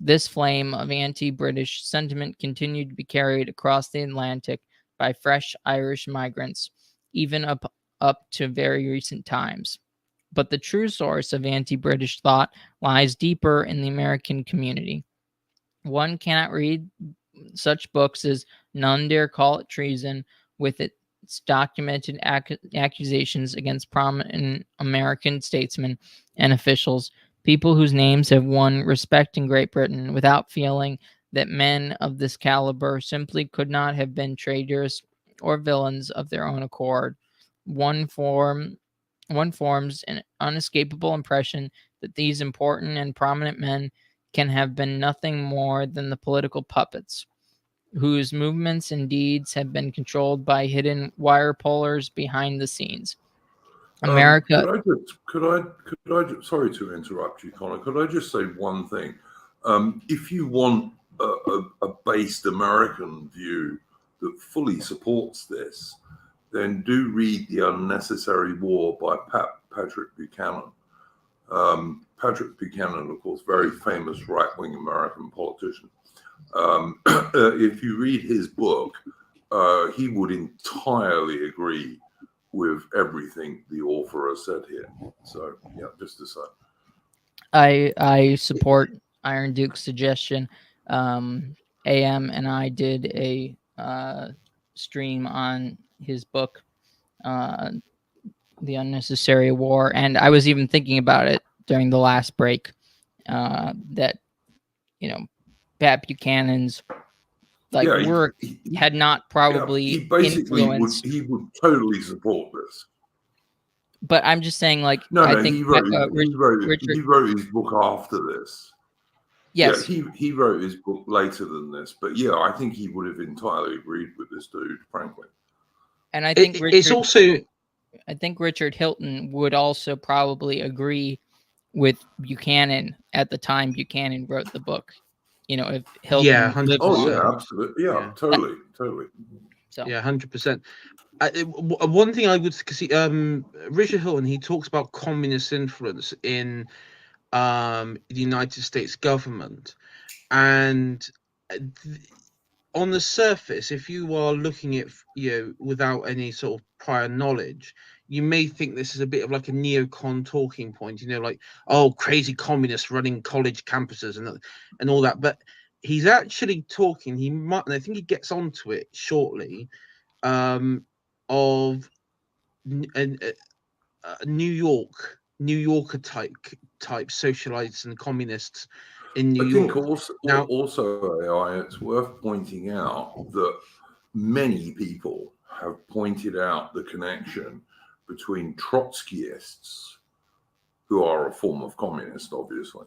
This flame of anti-British sentiment continued to be carried across the Atlantic by fresh Irish migrants, even up to very recent times. But the true source of anti-British thought lies deeper in the American community. One cannot read such books as None Dare Call It Treason, with its documented accusations against prominent American statesmen and officials, people whose names have won respect in Great Britain, without feeling that men of this caliber simply could not have been traitors or villains of their own accord. One forms an unescapable impression that these important and prominent men can have been nothing more than the political puppets, whose movements and deeds have been controlled by hidden wire pullers behind the scenes. America. Sorry to interrupt you, Connor. Could I just say one thing? If you want a based American view that fully supports this, then do read The Unnecessary War by Patrick Buchanan. Patrick Buchanan, of course, very famous right-wing American politician. If you read his book, he would entirely agree with everything the author has said here. So, yeah, just to say. I support Iron Duke's suggestion. AM and I did a stream on his book the unnecessary war. And I was even thinking about it during the last break, that, Pat Buchanan's Yeah, work had not probably he basically influenced. he would totally support this. But I'm just saying, I think he wrote Richard. he wrote his book after this. Yes. Yeah, he wrote his book later than this, but yeah, I think he would have entirely agreed with this dude, frankly. And I think it's also. I think Richard Hilton would also probably agree with Buchanan at the time Buchanan wrote the book. If Hilton Yeah, lived 100%. Oh longer. yeah, absolutely. Yeah, totally. So Yeah, 100%. One thing I would, because Richard Hilton, he talks about communist influence in the United States government, and on the surface, if you are looking at without any sort of prior knowledge, you may think this is a bit of like a neocon talking point, like, oh, crazy communists running college campuses and all that. But he's actually talking. He might, and I think he gets onto it shortly, of New Yorker type socialites and communists in New I think York. Now, also AI, it's worth pointing out that many people have pointed out the connection between Trotskyists, who are a form of communist, obviously,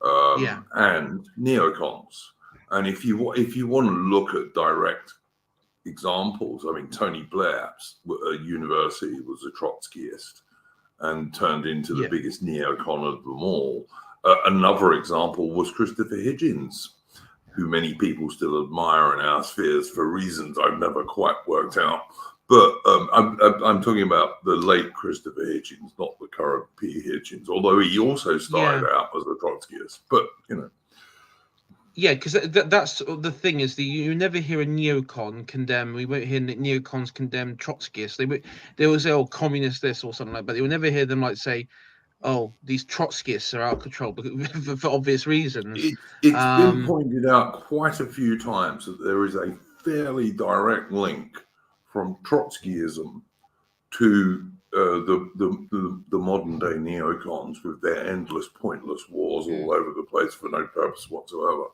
yeah, and neocons. And if you want to look at direct examples, I mean, Tony Blair at university was a Trotskyist and turned into the biggest neocon of them all. Another example was Christopher Hitchens, who many people still admire in our spheres for reasons I've never quite worked out. But I'm talking about the late Christopher Hitchens, not the current P. Hitchens, although he also started out as a Trotskyist. But, Yeah, because that's the thing is you never hear a neocon condemn. We won't hear neocons condemn Trotskyists. They will say, "Oh, communist this" or something like that. But they will never hear them say, "Oh, these Trotskyists are out of control," for obvious reasons. It's been pointed out quite a few times that there is a fairly direct link from Trotskyism to the modern day neocons with their endless, pointless wars all over the place for no purpose whatsoever.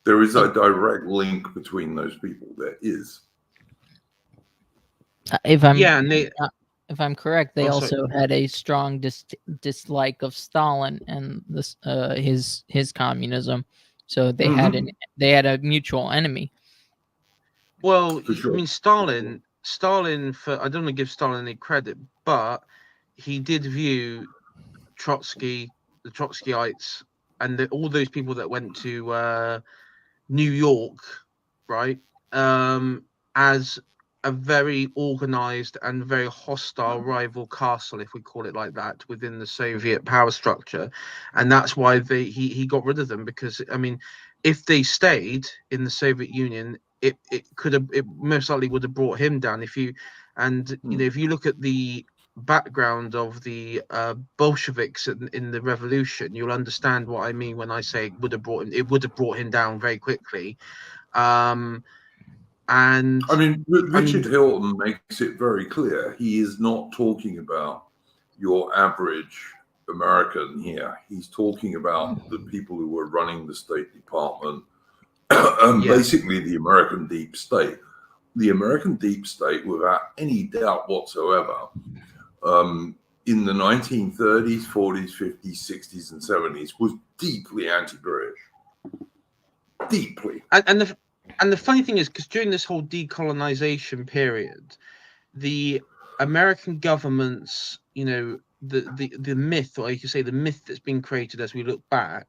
There is a direct link between those people. There is. If I'm correct, they also had a strong dislike of Stalin and this his communism. So they had a mutual enemy. Well, sure. I mean, Stalin, I don't want to give Stalin any credit, but he did view Trotsky, the Trotskyites, and all those people that went to New York, right, as a very organized and very hostile rival castle, if we call it like that, within the Soviet power structure. And that's why he got rid of them, because, I mean, if they stayed in the Soviet Union, it most likely would have brought him down. If you look at the background of the Bolsheviks in the revolution, you'll understand what I mean when I say it would have brought him down very quickly. And I mean, Richard Hilton makes it very clear he is not talking about your average American here. He's talking about the people who were running the State Department and basically the American deep state. The American deep state, without any doubt whatsoever, in the 1930s, 40s, 50s, 60s, and 70s, was deeply anti-British. Deeply. And the funny thing is, because during this whole decolonization period, the American government's, the myth, or you could say the myth that's been created as we look back,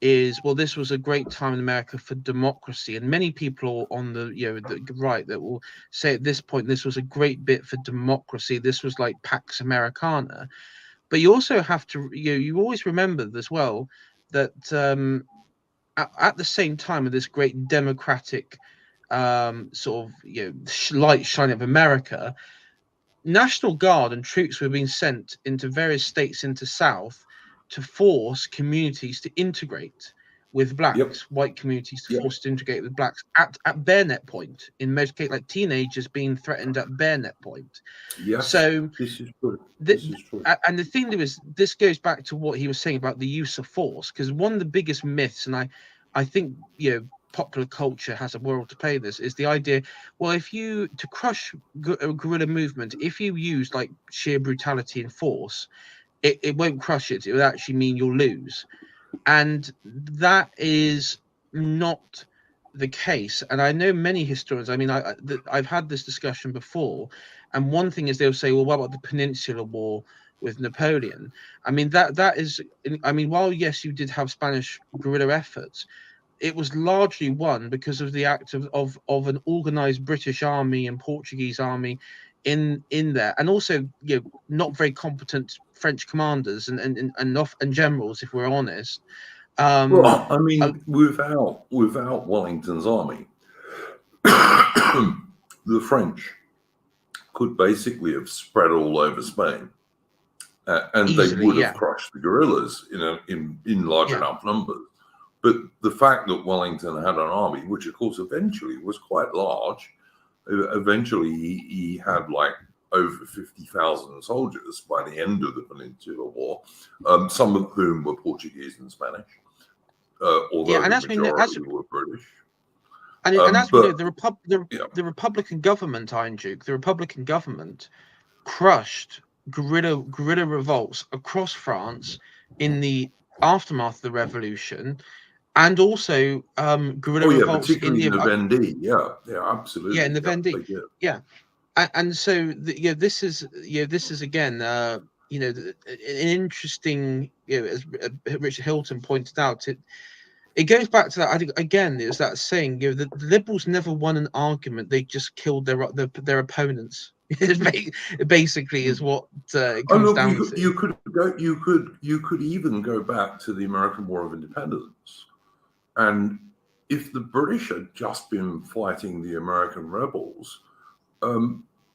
is, well, this was a great time in America for democracy, and many people on the the right that will say at this point this was a great bit for democracy. This was like Pax Americana. But you also have to you always remember as well that at the same time of this great democratic sort of light shining of America, National Guard and troops were being sent into various states into South to force communities to integrate, with blacks, white communities forced to integrate with blacks at bayonet point. In most cases, like teenagers being threatened at bayonet point. Yes, so this is true. This is true. And the thing is, this goes back to what he was saying about the use of force, because one of the biggest myths, and I think, you know, popular culture has a role to play this, is the idea, well, if you, to crush a guerrilla movement, if you use like sheer brutality and force, it won't crush it. It will actually mean you'll lose. And that is not the case. And I know many historians, I mean, I've had this discussion before, and one thing is they'll say, well, what about the Peninsular War with Napoleon? I mean, that is, I mean, while yes, you did have Spanish guerrilla efforts, it was largely won because of the act of an organized British army and Portuguese army in there, and also, you know, not very competent French commanders and generals, if we're honest. Well, I mean, without Wellington's army, the French could basically have spread all over Spain, and easily, they would have crushed the guerrillas in large enough numbers. But the fact that Wellington had an army, which of course eventually was quite large, eventually he had like over 50,000 soldiers by the end of the Peninsular War, some of whom were Portuguese and Spanish, although the majority were British. And as we know, the Republican government, Iron Duke, the Republican government crushed guerrilla revolts across France in the aftermath of the revolution, and also guerrilla revolts particularly in the Vendée. Yeah, absolutely. Yeah, in the Vendée. Yeah, and so this is again, you know, an interesting, you know, as Richard Hilton pointed out, it goes back to that. I think again, it's that saying, you know, the liberals never won an argument; they just killed their opponents. Basically, is what it comes down to. You could even go back to the American War of Independence, and if the British had just been fighting the American rebels,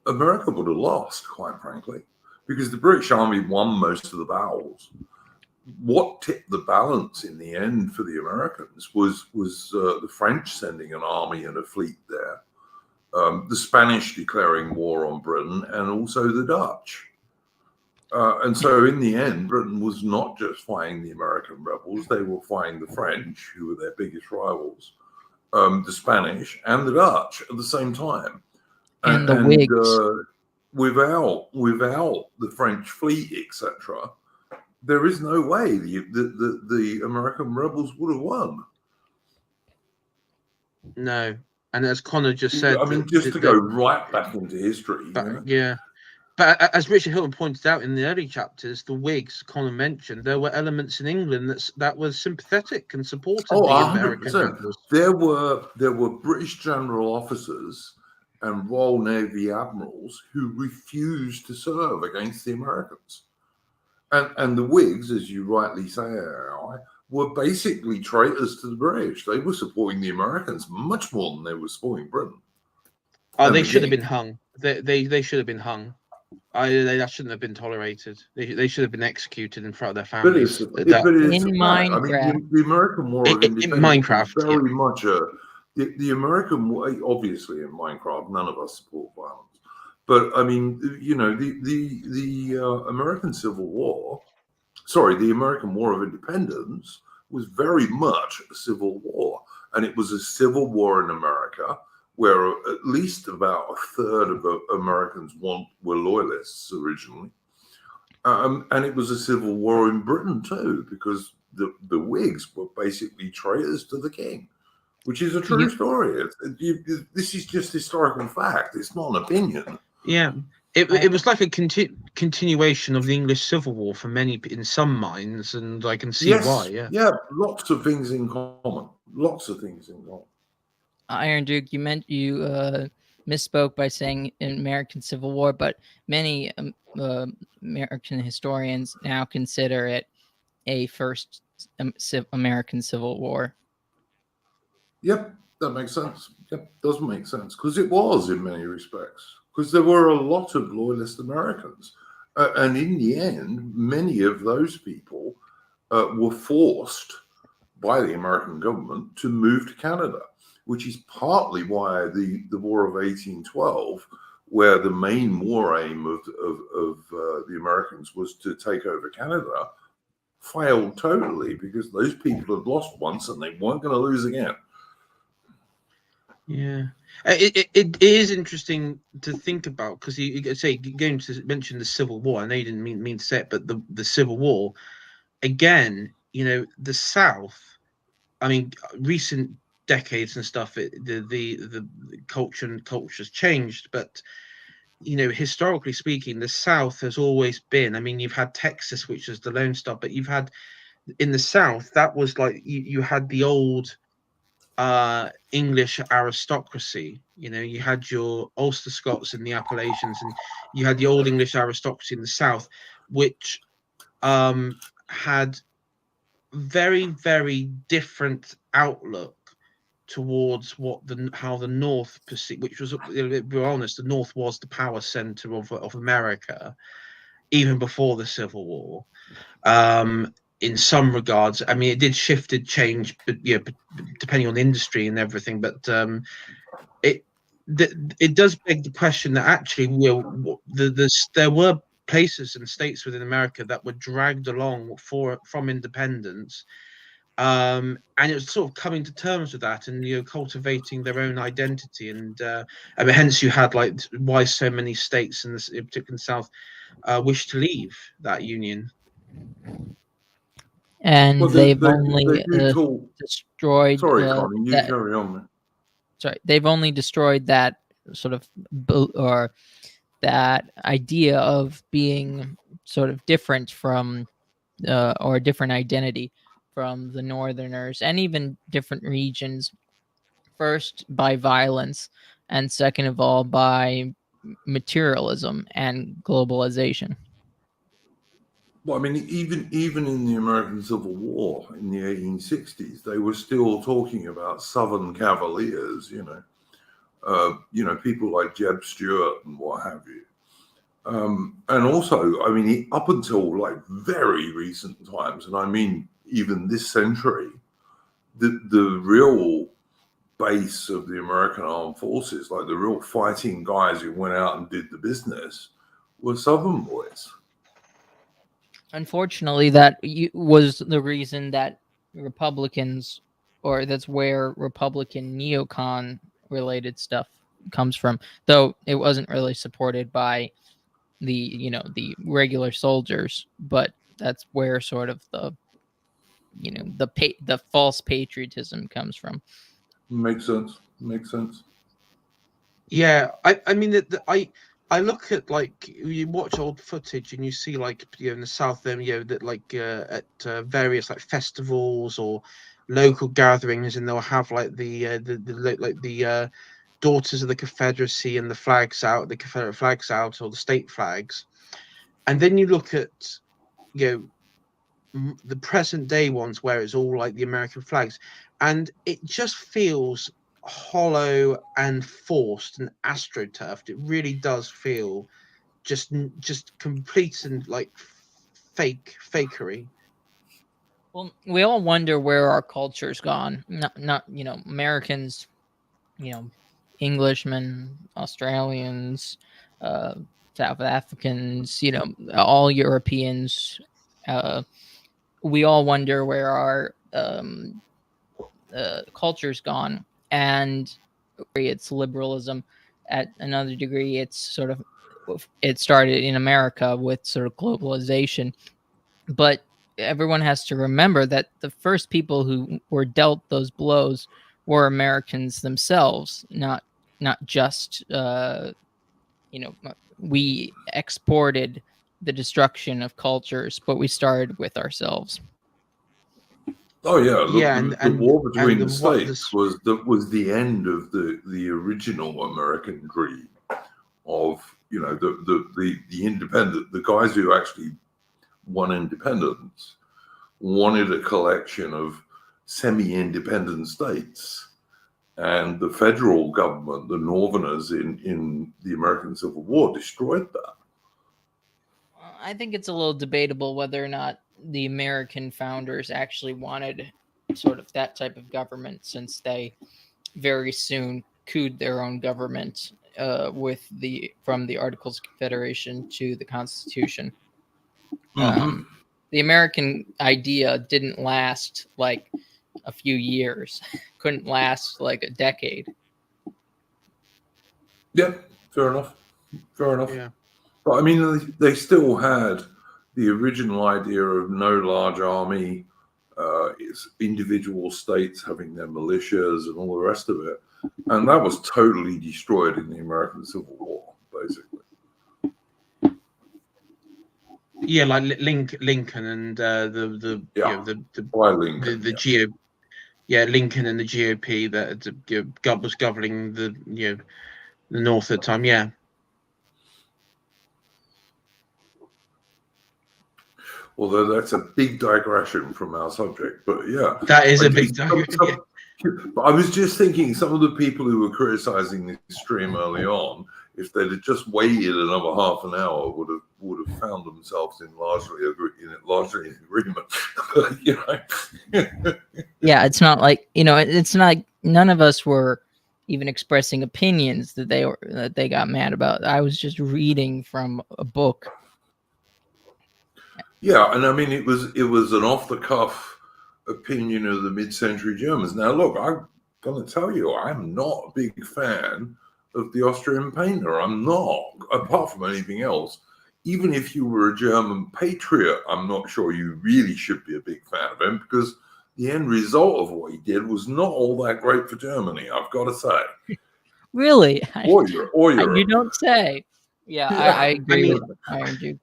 America would have lost, quite frankly, because the British Army won most of the battles. What tipped the balance in the end for the Americans was the French sending an army and a fleet there, the Spanish declaring war on Britain, and also the Dutch. And so in the end, Britain was not just fighting the American rebels, they were fighting the French, who were their biggest rivals, the Spanish and the Dutch at the same time. And the Whigs. Without the French fleet, etc., there is no way the American rebels would have won. No, and as Connor just said, I mean, just to go right back into history. Yeah, but as Richard Hilton pointed out in the early chapters, the Whigs Connor mentioned, there were elements in England that was sympathetic and supported the American rebels. There were British general officers and Royal Navy admirals who refused to serve against the Americans. And the Whigs, as you rightly say, were basically traitors to the British. They were supporting the Americans much more than they were supporting Britain. Oh, they should have been hung. They should have been hung. That shouldn't have been tolerated. They should have been executed in front of their families. In Minecraft. I mean, the American War of Independence in Minecraft, very much the American War. Obviously, in Minecraft, none of us support violence. But I mean, you know, the American Civil War, the American War of Independence was very much a civil war. And it was a civil war in America where at least about a third of Americans were loyalists originally. And it was a civil war in Britain too, because the Whigs were basically traitors to the king, which is a true story. This is just historical fact. It's not an opinion. Yeah, it was like a continuation of the English Civil War for many in some minds, and I can see why. Yeah, lots of things in common. Iron Duke, you misspoke by saying American Civil War, but many American historians now consider it a first American Civil War. Yep, that makes sense. Yep, does make sense, because it was in many respects. Because there were a lot of loyalist Americans. And in the end, many of those people were forced by the American government to move to Canada, which is partly why the War of 1812, where the main war aim of the Americans was to take over Canada, failed totally, because those people had lost once and they weren't going to lose again. Yeah, it is interesting to think about, because you say, going to mention the Civil War. I know you didn't mean to say it, but the Civil War again. The South. I mean, recent decades and stuff. The culture's changed, but historically speaking, the South has always been. I mean, you've had Texas, which is the Lone Star, but you've had in the South, that was like you had the old English aristocracy. You had your Ulster Scots and the Appalachians, and you had the old English aristocracy in the South, which had very, very different outlook towards how the North perceived, which was, to be honest, the North was the power center of America even before the Civil War. In some regards, I mean, it did change, but depending on the industry and everything. But it does beg the question that actually, there were places and states within America that were dragged along from independence, and it was sort of coming to terms with that, and cultivating their own identity, and I mean, hence you had like why so many states in particular in the South wish to leave that union. And Well, they've they only do talk. destroyed. Sorry, Connie, you carry on, man. Sorry, they've only destroyed that sort of or that idea of being sort of different from or a different identity from the Northerners, and even different regions. First, by violence, and second of all, by materialism and globalization. Well, I mean, even in the American Civil War in the 1860s, they were still talking about Southern Cavaliers, people like Jeb Stuart and what have you. And also, I mean, up until like very recent times, and I mean even this century, the real base of the American armed forces, like the real fighting guys who went out and did the business, were Southern boys. Unfortunately, that was the reason that Republicans, or that's where Republican neocon related stuff comes from, though it wasn't really supported by the regular soldiers, but that's where sort of the false patriotism comes from. Makes sense. Yeah, I mean I look at, like, you watch old footage and you see, like, in the South, then that like at various like festivals or local gatherings, and they'll have like the daughters of the Confederacy and the Confederate flags out, or the state flags, and then you look at the present day ones where it's all like the American flags, and it just feels hollow and forced and astroturfed. It really does feel just complete and like fakery. Well, we all wonder where our culture's gone. Not Americans, Englishmen, Australians, South Africans, all Europeans. We all wonder where our culture's gone, and it's liberalism. At another degree, it started in America with sort of globalization, but everyone has to remember that the first people who were dealt those blows were Americans themselves, not just we exported the destruction of cultures, but we started with ourselves. Oh yeah, Yeah, the war between the what states was the end of the original American dream of the independent, the guys who actually won independence wanted a collection of semi-independent states, and the federal government, the Northerners in the American Civil War, destroyed that. I think it's a little debatable whether or not the American founders actually wanted sort of that type of government, since they very soon couped their own government from the Articles of Confederation to the Constitution. Mhm. The American idea didn't last like a few years, couldn't last like a decade. Yeah, fair enough. Fair enough. Yeah. But I mean, they still had the original idea of no large army, it's individual states having their militias and all the rest of it. And that was totally destroyed in the American Civil War, basically. Yeah, like Lincoln and the Yeah. you know, the By Lincoln. the Yeah. Lincoln and the GOP that was governing the the North at the time. Yeah. Although that's a big digression from our subject, but yeah, That is I a do- big digression. But I was just thinking, some of the people who were criticizing this stream early on, if they'd have just waited another half an hour, would have found themselves in largely agreement. You know? Yeah, it's not like, it's not like none of us were even expressing opinions that they got mad about. I was just reading from a book. Yeah, and I mean, it was an off the cuff opinion of the mid-century Germans. Now, look, I'm going to tell you, I'm not a big fan of the Austrian painter. I'm not, apart from anything else. Even if you were a German patriot, I'm not sure you really should be a big fan of him, because the end result of what he did was not all that great for Germany, I've got to say. Really? Or Europe. You don't say. Yeah, Yeah. I agree mean- with Iron Duke.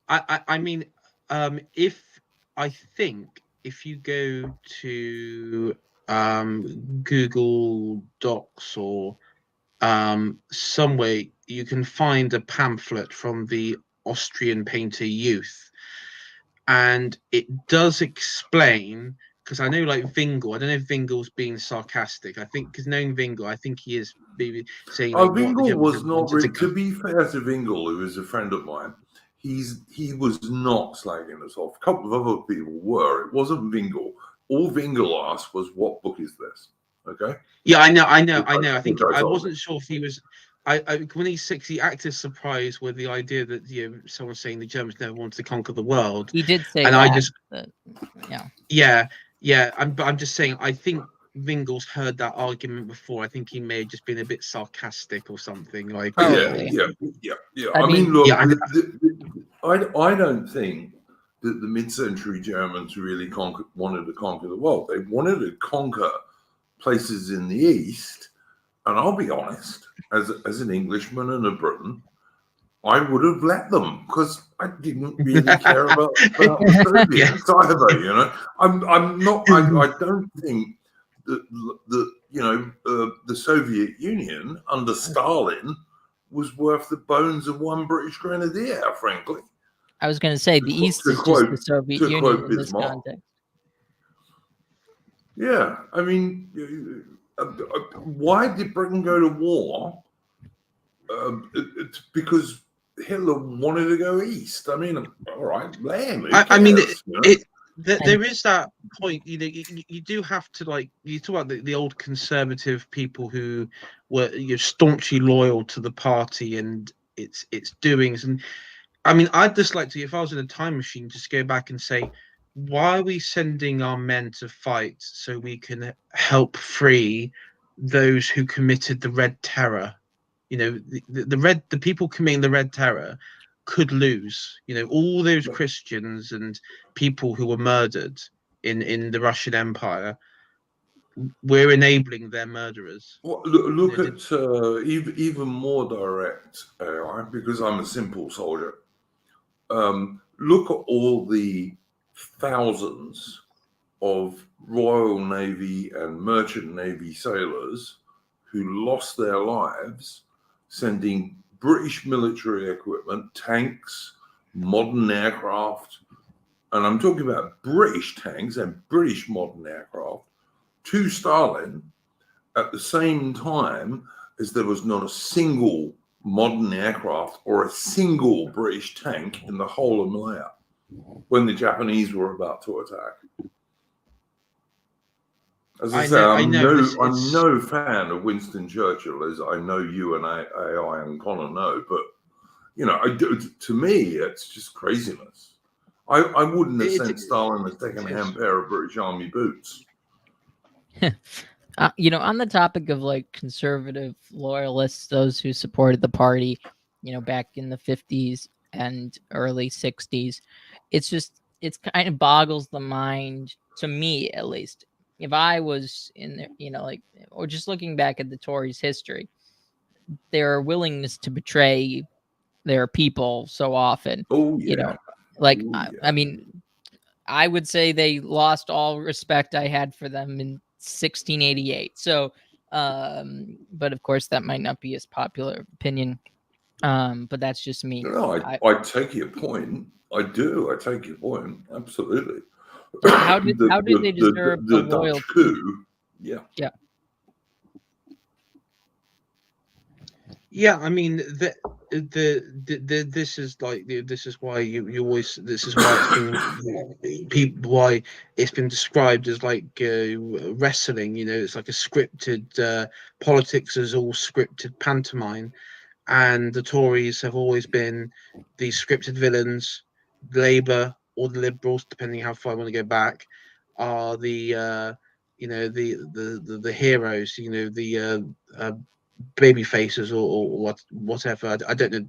I mean, I think if you go to Google Docs or somewhere, you can find a pamphlet from the Austrian painter Youth, and it does explain, because I know like Vingel, I don't know if Vingel's being sarcastic. I think, because knowing Vingel, I think he is maybe saying like, what the Vingel Germans was not wanted to be fair to Vingel, who is a friend of mine. He was not slagging us off. A couple of other people were. It wasn't Vingel. All Vingel asked was, "What book is this?" Okay. Yeah, I know. I think Which I I told wasn't sure if he was. When he's 60, he acted surprised with the idea that someone saying the Germans never wanted to conquer the world. He did say And that. I just yeah. yeah. I'm just saying. I think Vingel's heard that argument before. I think he may have just been a bit sarcastic or something. Like Probably. Yeah. I I mean, mean, look, yeah, I don't think that the mid-century Germans really wanted to conquer the world. They wanted to conquer places in the East, and I'll be honest, as an Englishman and a Briton, I would have let them, because I didn't really care about the Soviets either. You know, I'm not. I don't think that the Soviet Union under Stalin was worth the bones of one British grenadier, frankly. I was going to say the East is just the Soviet Union in this context. Yeah, I mean, why did Britain go to war? It's because Hitler wanted to go east. I mean, all right, blame him. I mean, there is that point. You do have to, like, you talk about the old conservative people who were staunchly loyal to the party and its doings. And I mean, I'd just like to, if I was in a time machine, just go back and say, why are we sending our men to fight so we can help free those who committed the Red Terror? The people committing the Red Terror could lose. All those Christians and people who were murdered in the Russian Empire. We're enabling their murderers. Well, look at even more direct AI, because I'm a simple soldier. Look at all the thousands of Royal Navy and Merchant Navy sailors who lost their lives sending British military equipment, tanks, modern aircraft, and I'm talking about British tanks and British modern aircraft, to Stalin at the same time as there was not a single modern aircraft or a single British tank in the whole of Malaya when the Japanese were about to attack. As I say, I'm it's no fan of Winston Churchill, as I know you and AI and Connor know. But you know, to me, it's just craziness. I wouldn't have sent Stalin a second-hand pair of British Army boots. You know, on the topic of like conservative loyalists, those who supported the party, you know, back in the 50s and early 60s, it's kind of boggles the mind, to me at least. If I was in there, you know, like, or just looking back at the Tories' history, their willingness to betray their people so often. Oh yeah. You know, like, Oh, yeah. I mean, I would say they lost all respect I had for them in 1688. So, but of course, that might not be as popular opinion. But that's just me. No, I take your point. I do. I take your point. Absolutely. How did they deserve the the Dutch loyalty? coup? Yeah. Yeah. Yeah, I mean, this is like this is why you always this is why it's been why it's been described as like wrestling. You know, it's like a scripted politics is all scripted pantomime, and the Tories have always been these scripted villains. Labour or the Liberals, depending how far I want to go back, are the you know the heroes. You know baby faces or whatever. I don't know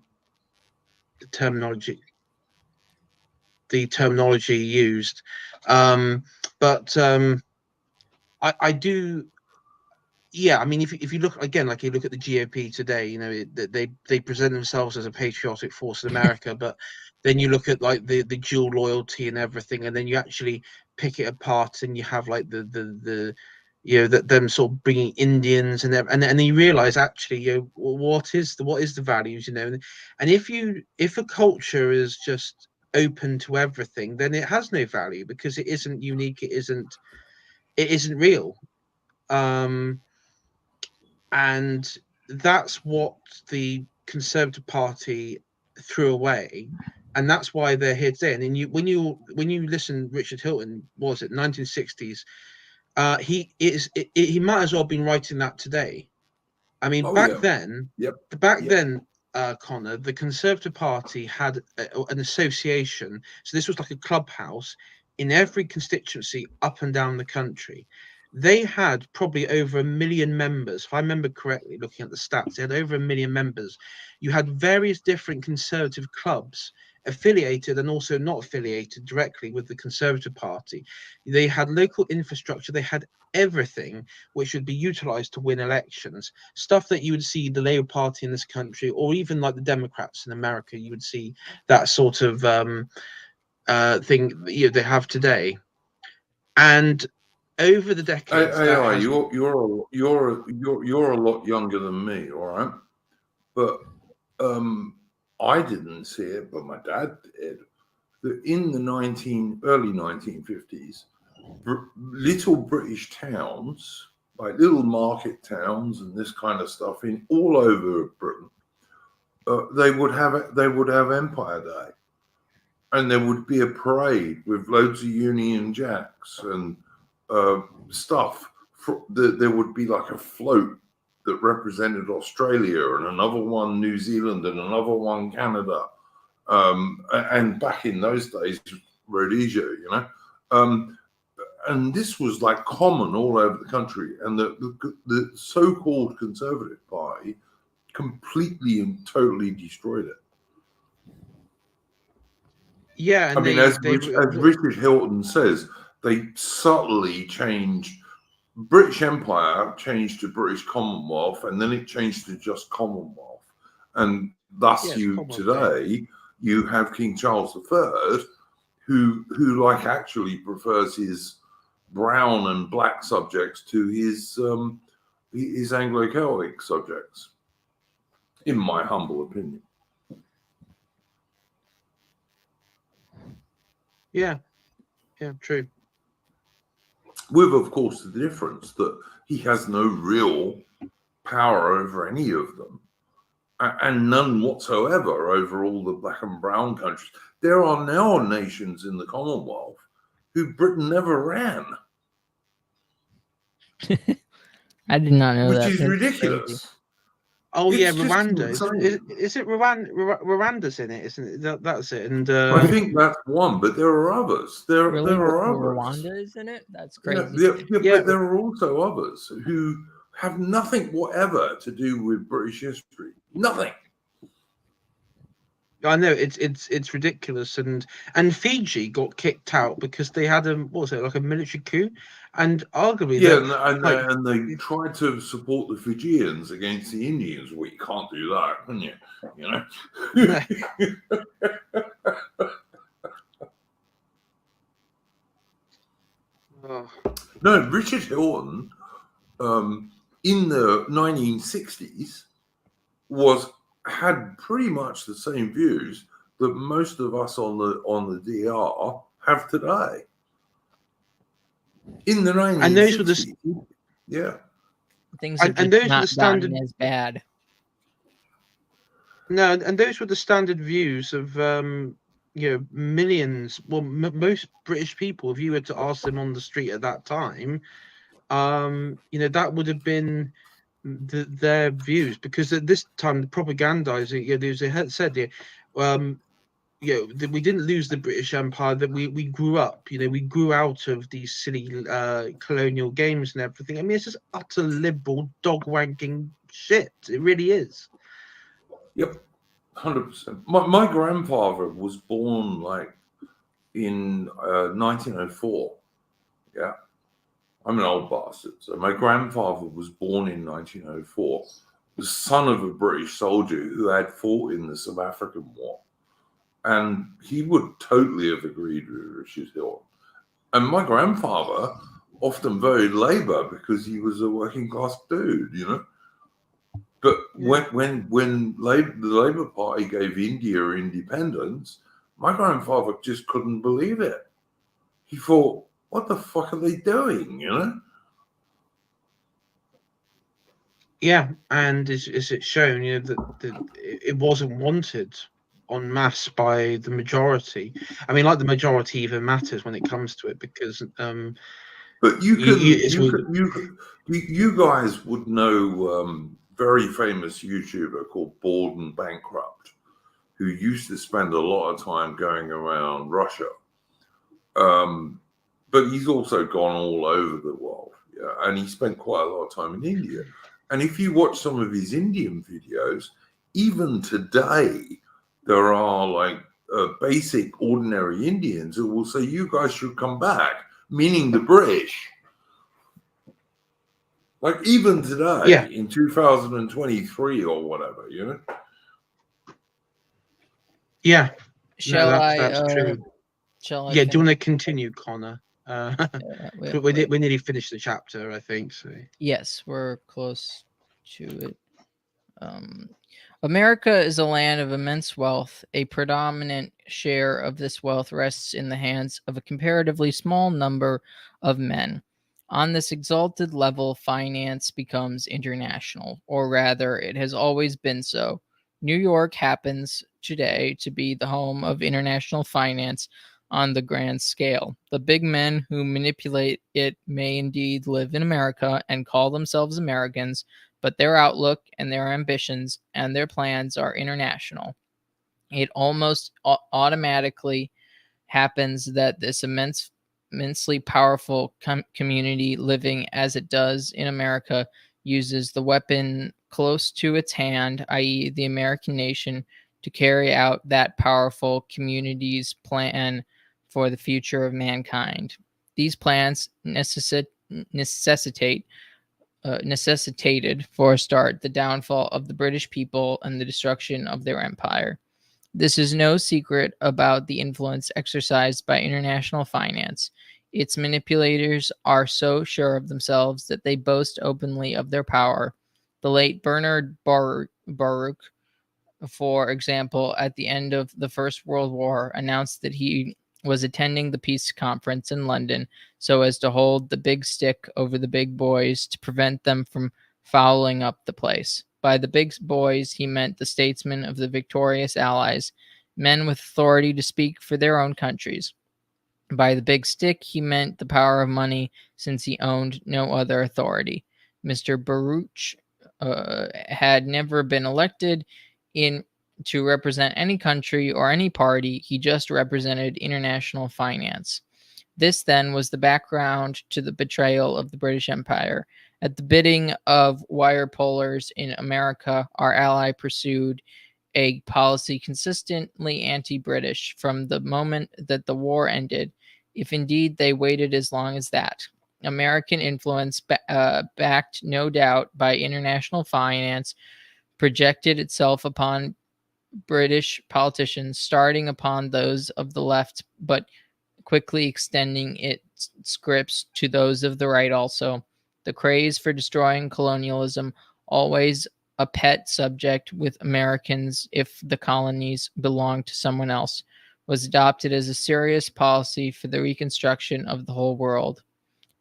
the terminology used, but I do. Yeah, I mean, if you look again, like you look at the GOP today, you know, they present themselves as a patriotic force in America, but then you look at like the dual loyalty and everything, and then you actually pick it apart, and you have like the you know that them sort of bringing Indians and you realize actually you know what is the values, you know, and if a culture is just open to everything, then it has no value because it isn't unique, it isn't real. Um, and that's what the Conservative Party threw away, and that's why they're here today. And then when you listen, Richard Hilton, what was it 1960s? He might as well have been writing that today. I mean, Oh back yeah. then, Yep. back Yep. then, Connor, the Conservative Party had an association. So this was like a clubhouse in every constituency up and down the country. They had probably over 1 million members. If I remember correctly, looking at the stats, they had over 1 million members. You had various different Conservative clubs affiliated and also not affiliated directly with the Conservative Party. They had local infrastructure. They had everything which would be utilized to win elections, stuff that you would see the Labour Party in this country or even like the Democrats in America, you would see that sort of thing they have today. And over the decades that AI, has you're a lot younger than me, all right? But I didn't see it, but my dad did. That in the early 1950s, little British towns, like little market towns and this kind of stuff, in all over Britain, they would have Empire Day, and there would be a parade with loads of Union Jacks and stuff. There would be like a float that represented Australia, and another one New Zealand, and another one Canada. And back in those days, Rhodesia, you know. And this was like common all over the country. And the so-called Conservative Party completely and totally destroyed it. Yeah, and I mean, as Richard Hilton says, they subtly changed. British Empire changed to British Commonwealth, and then it changed to just Commonwealth. And thus, today you have King Charles III, who like actually prefers his brown and black subjects to his Anglo-Celtic subjects, in my humble opinion. Yeah, true. With, of course, the difference that he has no real power over any of them, and none whatsoever over all the black and brown countries. There are now nations in the Commonwealth who Britain never ran. I did not know which that. is That's ridiculous. crazy. Oh yeah, It's just Rwanda. insane. Is it Rwanda's in it? Isn't it? That's it. And I think that's one, but there are others. There Really? are others. Rwanda is in it? That's Yeah, crazy. Yeah. but there are also others who have nothing whatever to do with British history. Nothing. I know it's ridiculous, and Fiji got kicked out because they had what was it, like a military coup, and arguably Yeah, like and they tried to support the Fijians against the Indians. Well, you can't do that, can you? You know. oh, No, Richard Hilton, in the 1960s, had pretty much the same views that most of us on the DR have today. In the 1960s, and those were the yeah, Things have and just those were the not standard. gotten as bad. No, and those were the standard views of millions. Well, most British people, if you were to ask them on the street at that time, that would have been their views, because at this time the propagandizing, said that we didn't lose the British Empire, that we grew up, we grew out of these silly colonial games and everything. I mean, it's just utter liberal dog wanking shit. It really is. yep, 100%. My grandfather was born like in 1904. Yeah, I'm an old bastard. So my grandfather was born in 1904, the son of a British soldier who had fought in the South African War. And he would totally have agreed with Richard Hill. And my grandfather often voted Labour because he was a working class dude, But when the Labour Party gave India independence, my grandfather just couldn't believe it. He thought, what the fuck are they doing, Yeah, and is it shown, that it wasn't wanted en masse by the majority. I mean, like, the majority even matters when it comes to it, because But you you guys would know very famous YouTuber called Bored and Bankrupt, who used to spend a lot of time going around Russia. But he's also gone all over the world, and he spent quite a lot of time in India. And if you watch some of his Indian videos, even today, there are like basic ordinary Indians who will say, you guys should come back, meaning the British. Like even today, in 2023 or whatever, Yeah. That's true. Shall I? Yeah, do you want to continue, Connor? We wait. nearly finished the chapter, I think. So Yes, we're close to it. America is a land of immense wealth. A predominant share of this wealth rests in the hands of a comparatively small number of men. On this exalted level, finance becomes international, or rather, it has always been so. New York happens today to be the home of international finance on the grand scale. The big men who manipulate it may indeed live in America and call themselves Americans, but their outlook and their ambitions and their plans are international. It almost automatically happens that this immensely powerful community living as it does in America uses the weapon close to its hand, i.e., the American nation, to carry out that powerful community's plan for the future of mankind. These plans necessitated, for a start, the downfall of the British people and the destruction of their empire. This is no secret about the influence exercised by international finance. Its manipulators are so sure of themselves that they boast openly of their power. The late Bernard Baruch, for example, at the end of the First World War, announced that he was attending the peace conference in London so as to hold the big stick over the big boys to prevent them from fouling up the place. By the big boys, he meant the statesmen of the victorious Allies, men with authority to speak for their own countries. By the big stick, he meant the power of money, since he owned no other authority. Mr. Baruch had never been elected in to represent any country or any party. He just represented international finance. This then was the background to the betrayal of the British Empire. At the bidding of wire pullers in America, our ally pursued a policy consistently anti-British from the moment that the war ended, if indeed they waited as long as that. American influence, backed no doubt by international finance, projected itself upon British politicians, starting upon those of the left, but quickly extending its scripts to those of the right also. The craze for destroying colonialism, always a pet subject with Americans if the colonies belonged to someone else, was adopted as a serious policy for the reconstruction of the whole world.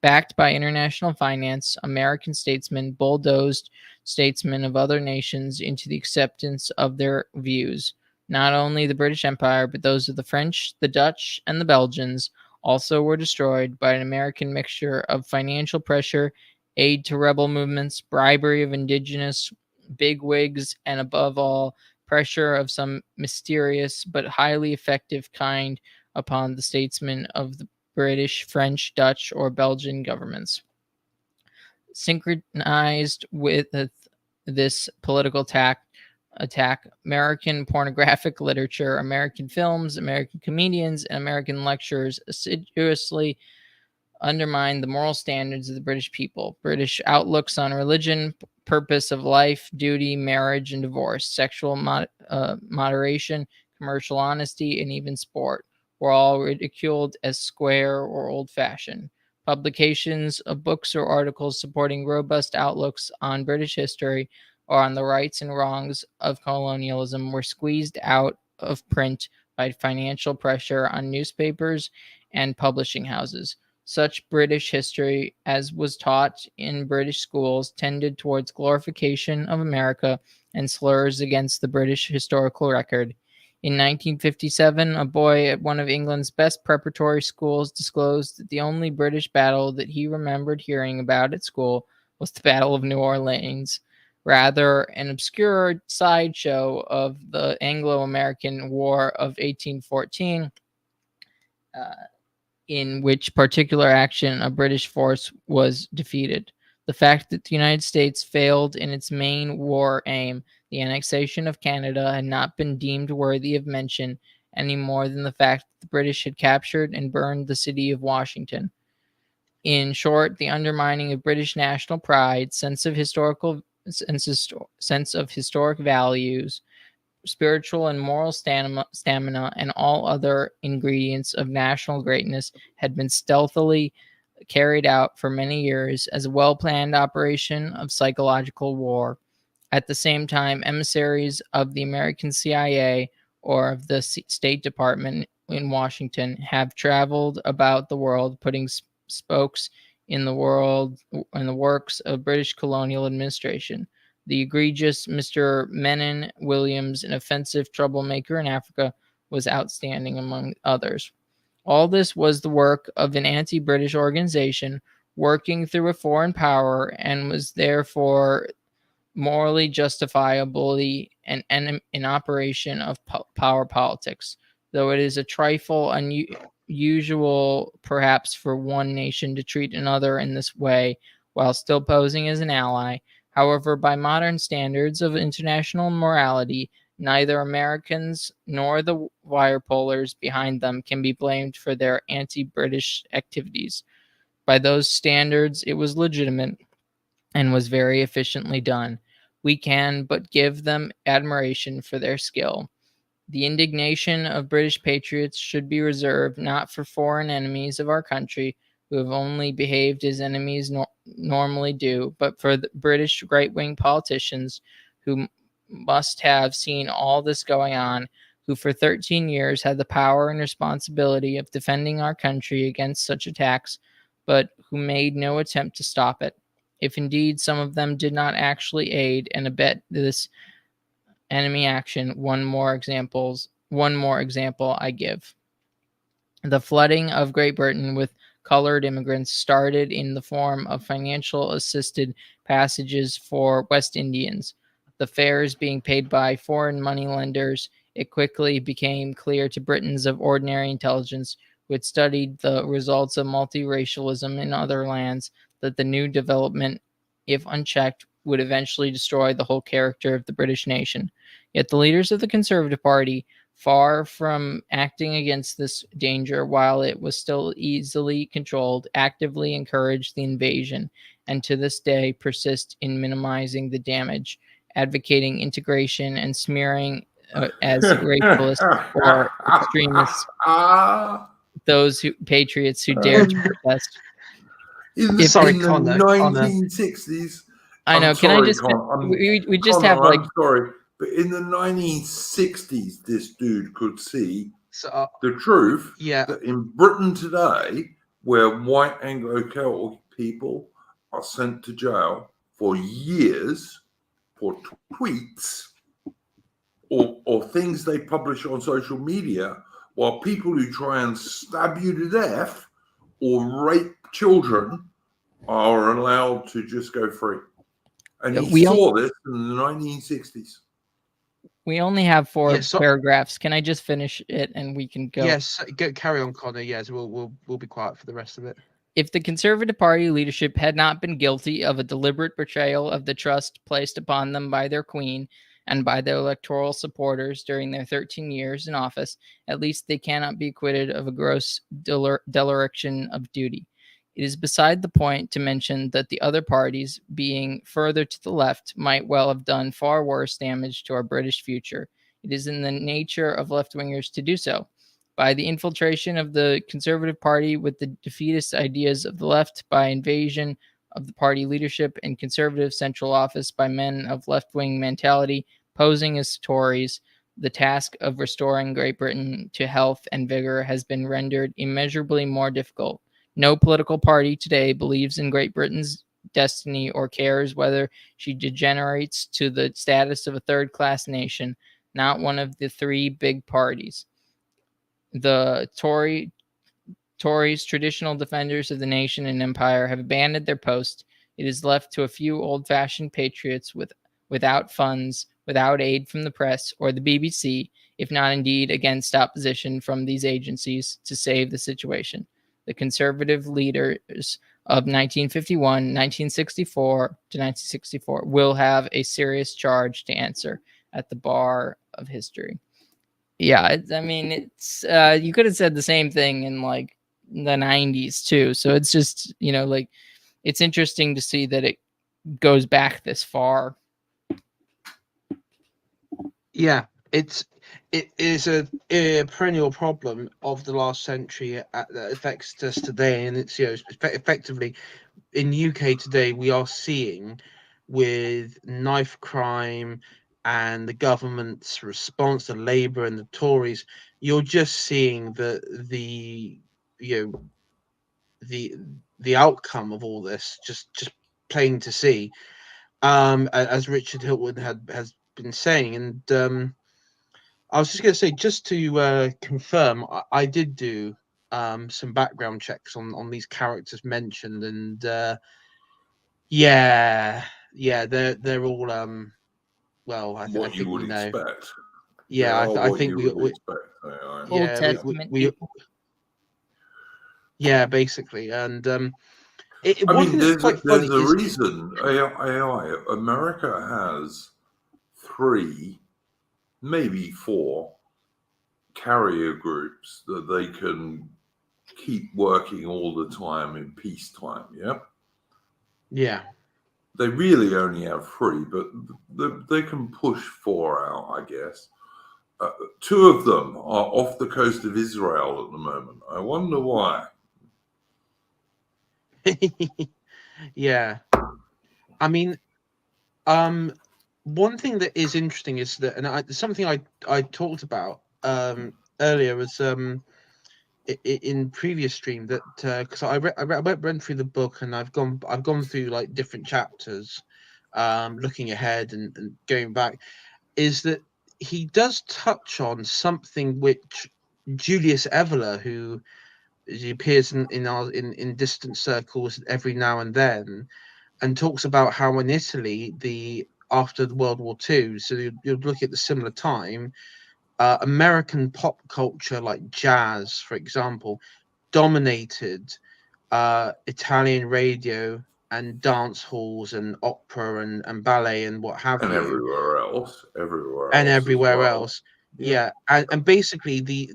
Backed by international finance, American statesmen bulldozed statesmen of other nations into the acceptance of their views. Not only the British Empire, but those of the French, the Dutch, and the Belgians also were destroyed by an American mixture of financial pressure, aid to rebel movements, bribery of indigenous bigwigs, and above all, pressure of some mysterious but highly effective kind upon the statesmen of the British, French, Dutch, or Belgian governments. Synchronized with this political attack, American pornographic literature, American films, American comedians, and American lecturers assiduously undermined the moral standards of the British people. British outlooks on religion, purpose of life, duty, marriage, and divorce, sexual moderation, commercial honesty, and even sport were all ridiculed as square or old-fashioned. Publications of books or articles supporting robust outlooks on British history or on the rights and wrongs of colonialism were squeezed out of print by financial pressure on newspapers and publishing houses. Such British history as was taught in British schools tended towards glorification of America and slurs against the British historical record. In 1957, a boy at one of England's best preparatory schools disclosed that the only British battle that he remembered hearing about at school was the Battle of New Orleans, rather an obscure sideshow of the Anglo-American War of 1814, in which particular action a British force was defeated. The fact that the United States failed in its main war aim, the annexation of Canada, had not been deemed worthy of mention any more than the fact that the British had captured and burned the city of Washington. In short, the undermining of British national pride, sense of historic values, spiritual and moral stamina, and all other ingredients of national greatness had been stealthily carried out for many years as a well-planned operation of psychological war. At the same time, emissaries of the American CIA or of the State Department in Washington have traveled about the world, putting spokes in the works of British colonial administration. The egregious Mr. Menon Williams, an offensive troublemaker in Africa, was outstanding among others. All this was the work of an anti-British organization working through a foreign power and was therefore morally justifiably an operation of power politics, though it is a trifle unusual perhaps for one nation to treat another in this way while still posing as an ally. However, by modern standards of international morality, neither Americans nor the wire pullers behind them can be blamed for their anti-British activities. By those standards, it was legitimate and was very efficiently done. We can but give them admiration for their skill. The indignation of British patriots should be reserved not for foreign enemies of our country who have only behaved as enemies normally do, but for the British right-wing politicians who must have seen all this going on, who for 13 years had the power and responsibility of defending our country against such attacks, but who made no attempt to stop it. If indeed some of them did not actually aid and abet this enemy action, one more example I give. The flooding of Great Britain with colored immigrants started in the form of financial assisted passages for West Indians, the fares being paid by foreign moneylenders. It quickly became clear to Britons of ordinary intelligence who had studied the results of multiracialism in other lands that the new development, if unchecked, would eventually destroy the whole character of the British nation. Yet the leaders of the Conservative Party, far from acting against this danger while it was still easily controlled, actively encouraged the invasion, and to this day persist in minimizing the damage, advocating integration and smearing as racialists or extremists those patriots who dare to protest. In the Sorry, in the Connor. 1960s, I know. I'm Can I sorry, just? Con, We just Connor, have like. I'm sorry, but in the 1960s, this dude could see the truth Yeah. that in Britain today, where white Anglo-Celtic people are sent to jail for years for tweets or things they publish on social media, while people who try and stab you to death or rape children are allowed to just go free. And he saw this in the 1960s. We only have four paragraphs. Can I just finish it and we can go? Yes, carry on, Connor. Yes, we'll be quiet for the rest of it. If the Conservative Party leadership had not been guilty of a deliberate betrayal of the trust placed upon them by their queen and by their electoral supporters during their 13 years in office, at least they cannot be acquitted of a gross dereliction of duty. It is beside the point to mention that the other parties, being further to the left, might well have done far worse damage to our British future. It is in the nature of left-wingers to do so. By the infiltration of the Conservative Party with the defeatist ideas of the left, by invasion of the party leadership and Conservative central office by men of left-wing mentality posing as Tories, the task of restoring Great Britain to health and vigor has been rendered immeasurably more difficult. No political party today believes in Great Britain's destiny or cares whether she degenerates to the status of a third-class nation, not one of the three big parties. The Tories, traditional defenders of the nation and empire, have abandoned their post. It is left to a few old-fashioned patriots without funds, without aid from the press or the BBC, if not indeed against opposition from these agencies, to save the situation. The Conservative leaders of 1951, 1964 to 1964 will have a serious charge to answer at the bar of history. Yeah, I mean, it's you could have said the same thing in like the 90s too. So it's just, like it's interesting to see that it goes back this far. Yeah, it is a perennial problem of the last century that affects us today, and it's effectively in UK today we are seeing with knife crime and the government's response to Labour and the Tories. You're just seeing the outcome of all this, just plain to see, as Richard Hilton has been saying. And I was just going to say, just to confirm, I did do some background checks on these characters mentioned, and yeah, they're all well, I think we know. Expect. Yeah, I think we expect. Old Testament people. Yeah, basically, and there's a reason AI America has 3, maybe 4 carrier groups that they can keep working all the time in peacetime. Yeah. They really only have 3, but they can push 4 out, I guess. 2 of them are off the coast of Israel at the moment. I wonder why. Yeah. I mean, one thing that is interesting is that, and something I talked about earlier was in previous stream, that because I went through the book and I've gone through like different chapters, looking ahead and going back, is that he does touch on something which Julius Evola, who he appears in distant circles every now and then, and talks about how in Italy, after the World War II, so you'll look at the similar time, American pop culture like jazz, for example, dominated Italian radio and dance halls and opera and ballet and what have And you, everywhere and else as everywhere well. else. Yeah, and basically the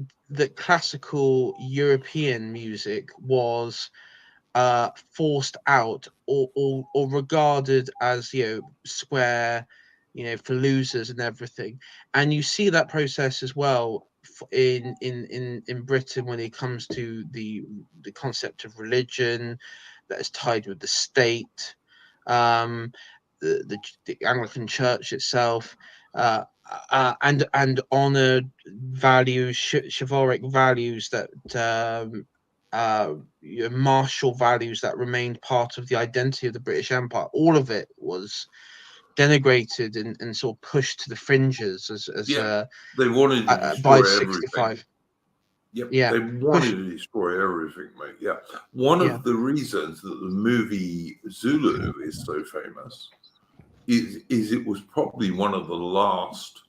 classical European music was forced out or regarded as square, for losers and everything. And you see that process as well in Britain when it comes to the concept of religion that is tied with the state, um the Anglican Church itself, and honored values, chivalric values that martial values that remained part of the identity of the British Empire. All of it was denigrated and sort of pushed to the fringes They wanted to by destroy everything. 65. Yep, Yeah, they wanted to destroy everything, mate. Yeah. One yeah, of the reasons that the movie Zulu is so famous is it was probably one of the last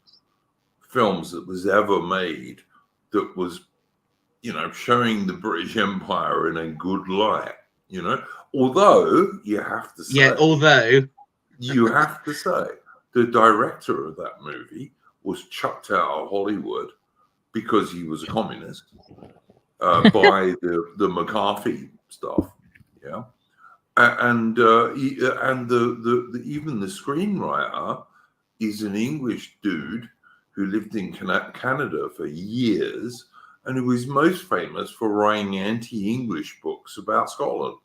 films that was ever made that was, showing the British Empire in a good light, Although you have to say, the director of that movie was chucked out of Hollywood because he was a communist by the McCarthy stuff, yeah, and even the screenwriter is an English dude who lived in Canada for years and who is most famous for writing anti-English books about Scotland,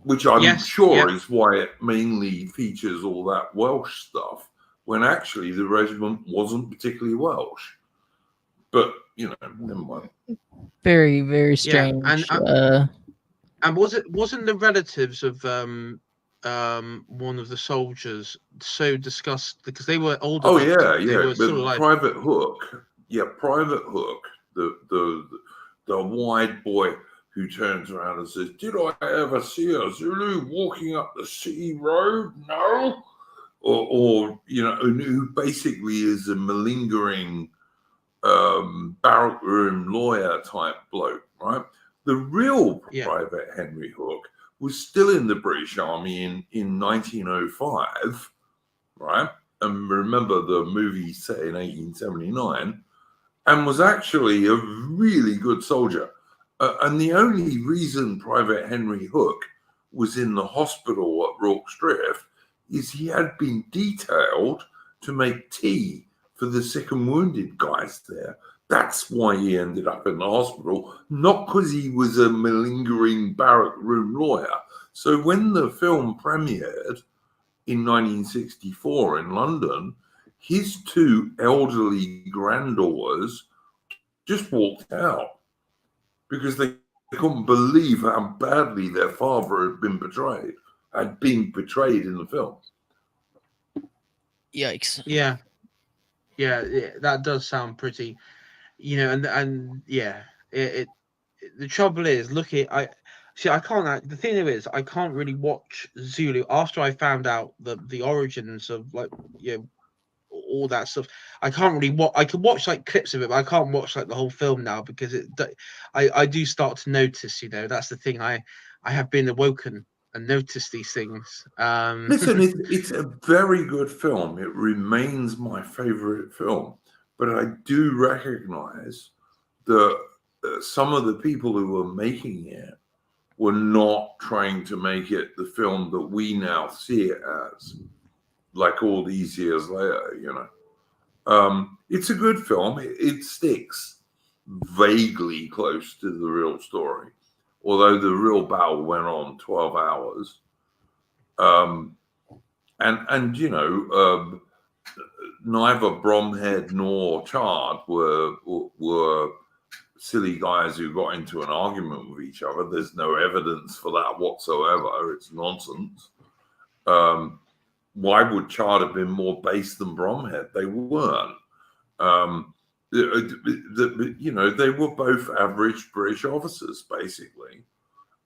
which I'm sure is why it mainly features all that Welsh stuff when actually the regiment wasn't particularly Welsh. But, never mind. Very, very strange. And wasn't the relatives of one of the soldiers so disgusted because they were older? Oh victims. yeah. They were still alive. Private Hook. Yeah, Private Hook, the wide boy who turns around and says, "Did I ever see a Zulu walking up the city road? No." Or who basically is a malingering barrack room lawyer type bloke, right? The real Private Henry Hook was still in the British Army in 1905, right? And remember, the movie set in 1879, and was actually a really good soldier. And the only reason Private Henry Hook was in the hospital at Rorke's Drift is he had been detailed to make tea for the sick and wounded guys there. That's why he ended up in the hospital, not because he was a malingering barrack room lawyer. So when the film premiered in 1964 in London, his two elderly granddaughters just walked out because they couldn't believe how badly their father had been portrayed in the film. Yikes. Yeah, that does sound pretty, and yeah, the trouble is, I can't. The thing is, I can't really watch Zulu after I found out the origins of all that stuff. I can't really watch. I can watch like clips of it, but I can't watch like the whole film now because I do start to notice. That's the thing. I have been awoken and noticed these things. Listen, it's a very good film. It remains my favorite film, but I do recognize that some of the people who were making it were not trying to make it the film that we now see it as, like all these years later, It's a good film. It sticks vaguely close to the real story, although the real battle went on 12 hours. Neither Bromhead nor Chard were silly guys who got into an argument with each other. There's no evidence for that whatsoever. It's nonsense. Why would Chard have been more based than Bromhead? They weren't. You know, they were both average British officers, basically.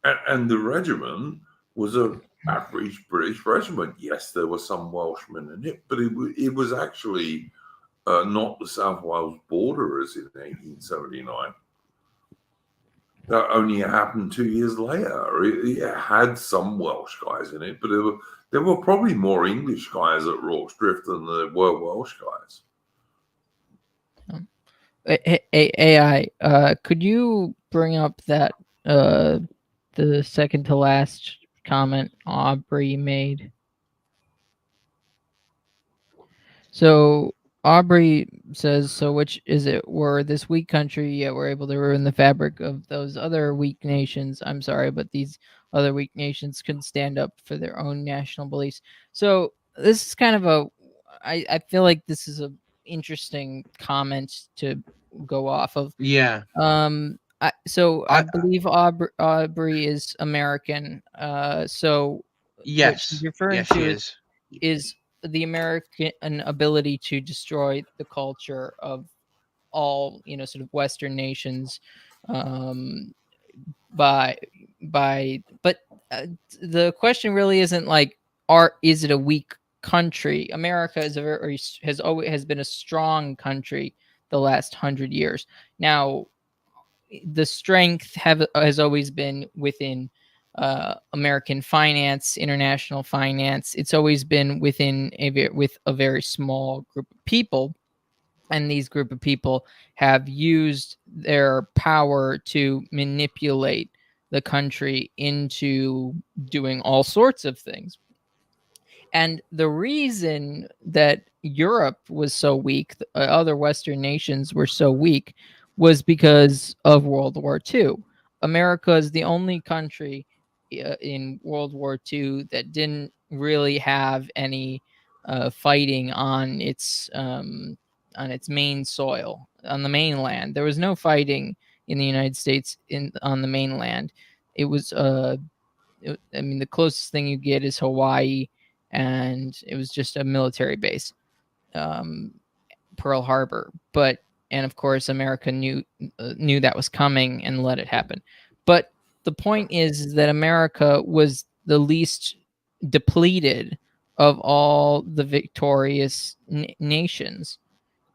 And the regiment was a average British regiment. Yes, there were some Welshmen in it, but it was actually not the South Wales Borderers in 1879. That only happened 2 years later. It had some Welsh guys in it, but there were probably more English guys at Rorke's Drift than there were Welsh guys. AI, could you bring up that the second to last comment Aubrey made? So Aubrey says, so which is it? We're this weak country, yet we're able to ruin the fabric of those other weak nations. I'm sorry, but these other weak nations couldn't stand up for their own national beliefs. So this is kind of I feel like this is a interesting comment to go off of. Yeah. I believe Aubrey is American. So what she's Yes. referring Yes, she to is. is the American ability to destroy the culture of all, you know, sort of Western nations, by but the question really isn't like, is it a weak country? America is has been a strong country the last 100 years. Now, the strength has always been within American finance, international finance. It's always been within with a very small group of people, and these group of people have used their power to manipulate the country into doing all sorts of things. And the reason that Europe was so weak, other Western nations were so weak, was because of World War II. America is the only country in World War II that didn't really have any fighting on its main soil, on the mainland. There was no fighting in the United States on the mainland. It was I mean, the closest thing you get is Hawaii, and it was just a military base, Pearl Harbor. And of course, America knew that was coming and let it happen. But the point is that America was the least depleted of all the victorious nations,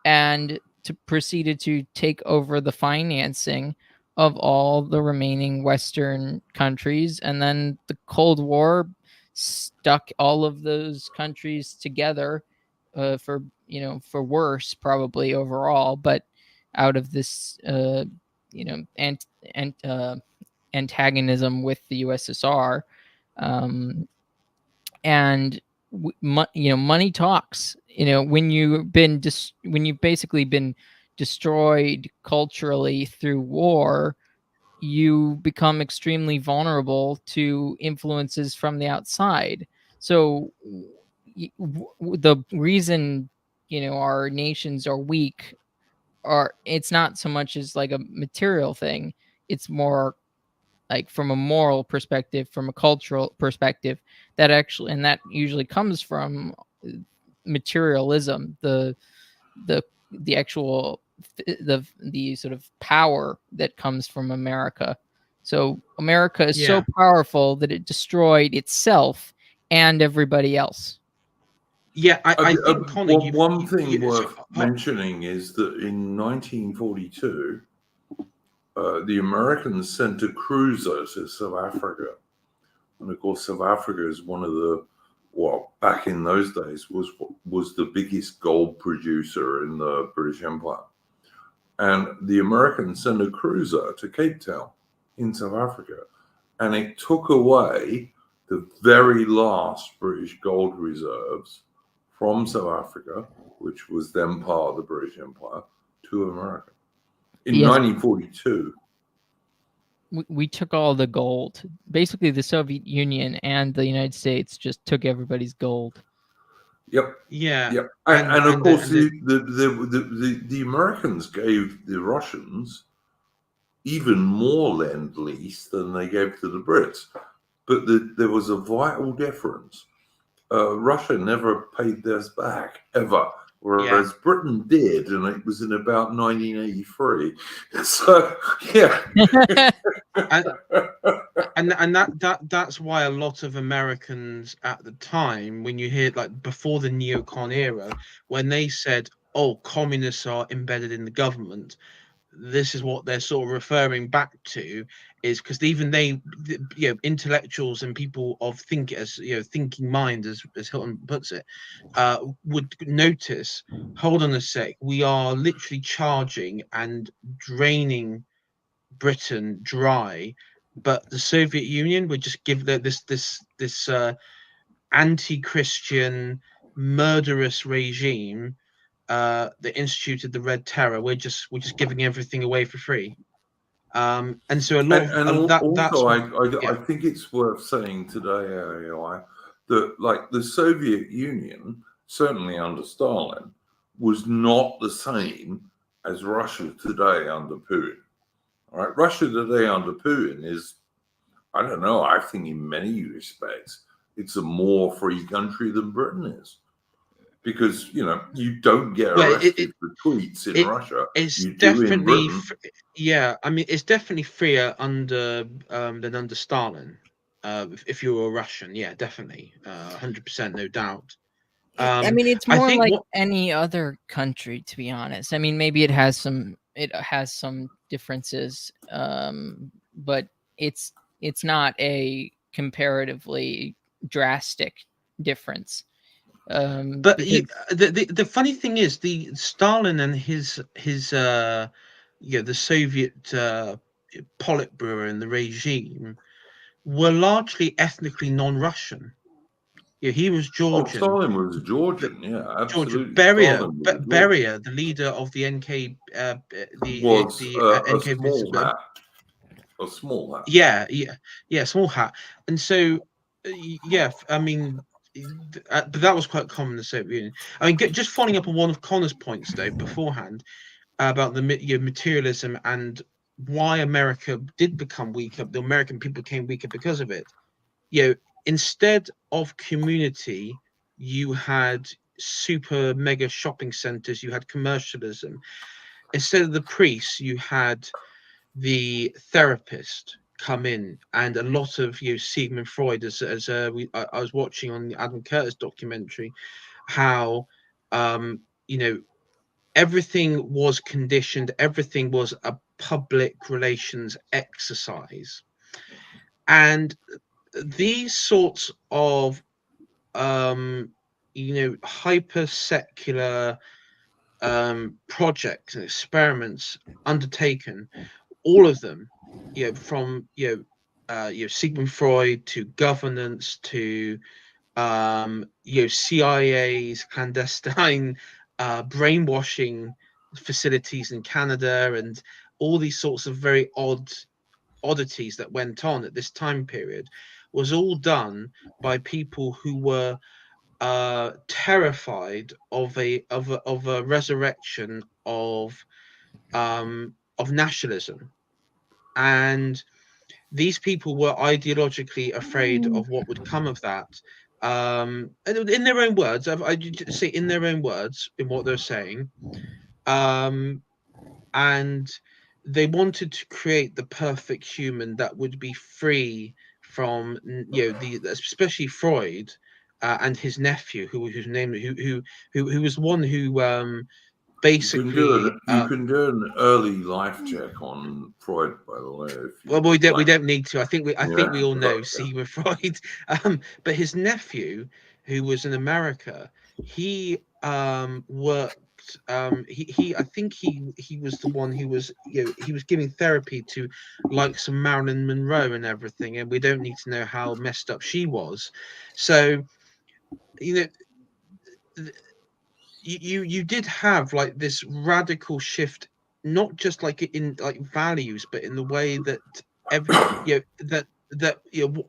and proceeded to take over the financing of all the remaining Western countries. And then the Cold War stuck all of those countries together, for worse probably overall, but out of this antagonism with the USSR. And money talks. When you've basically been destroyed culturally through war, you become extremely vulnerable to influences from the outside. So the reason our nations are weak, it's not so much as like a material thing. It's more like from a moral perspective, from a cultural perspective, that usually comes from materialism, the actual the sort of power that comes from America. So America is so powerful that it destroyed itself and everybody else. Yeah, I think, Connor, one thing worth mentioning is that in 1942, the Americans sent a cruiser to South Africa. And of course, South Africa is one of the, back in those days, was the biggest gold producer in the British Empire. And the Americans sent a cruiser to Cape Town in South Africa. And it took away the very last British gold reserves from South Africa, which was then part of the British Empire, to America. In 1942. We took all the gold. Basically, the Soviet Union and the United States just took everybody's gold. Yep. Yeah. Yep. And of course, the Americans gave the Russians even more lend-lease than they gave to the Brits. But there was a vital difference. Russia never paid theirs back, ever. whereas Britain did, and it was in about 1983. So yeah, and that's why a lot of Americans at the time, when you hear like before the neocon era, when they said, "Oh, communists are embedded in the government," this is what they're sort of referring back to, is because even they, intellectuals and people of thinking mind, as Hilton puts it, would notice, hold on a sec, we are literally charging and draining Britain dry, but the Soviet Union would just give this anti-Christian murderous regime that instituted the Red Terror. We're just giving everything away for free. And so a lot of that's also, yeah. I think it's worth saying today, AI, that like the Soviet Union, certainly under Stalin, was not the same as Russia today under Putin. All right, Russia today under Putin is, I don't know, I think in many respects it's a more free country than Britain is. Because you don't get arrested for tweets in Russia. It's you do in definitely Britain. I mean, it's definitely freer under than under Stalin. If you were a Russian, yeah, definitely, 100%, no doubt. I mean, it's more like any other country, to be honest. I mean, maybe it has some differences, but it's not a comparatively drastic difference. But the funny thing is, the Stalin and his the Soviet Politburo and the regime were largely ethnically non-Russian. Yeah, he was Georgian. Stalin was Georgian, yeah, absolutely. Beria, the leader of the NK, was a small hat. Yeah, small hat. And so, yeah, I mean, but that was quite common in the Soviet Union. I mean, just following up on one of Connor's points though beforehand about the materialism and why America did become weaker. The American people became weaker because of it. Instead of community, you had super mega shopping centers, you had commercialism. Instead of the priests, you had the therapist come in, and a lot of Sigmund Freud, I was watching on the Adam Curtis documentary, how everything was conditioned, everything was a public relations exercise, and these sorts of hyper secular projects and experiments undertaken, all of them, from Sigmund Freud to governance to CIA's clandestine brainwashing facilities in Canada, and all these sorts of very oddities that went on at this time period, was all done by people who were terrified of a resurrection of nationalism, and these people were ideologically afraid of what would come of that. And in their own words, I say in their own words, in what they're saying, and they wanted to create the perfect human that would be free from especially Freud and his nephew, whose name who was one who basically you can do an early life check on Freud, by the way. We don't need to. I think we all know Sigmund Freud. But his nephew, who was in America, he worked. I think he was the one who was he was giving therapy to like some Marilyn Monroe and everything, and we don't need to know how messed up she was. So you did have like this radical shift, not just like in like values, but in the way that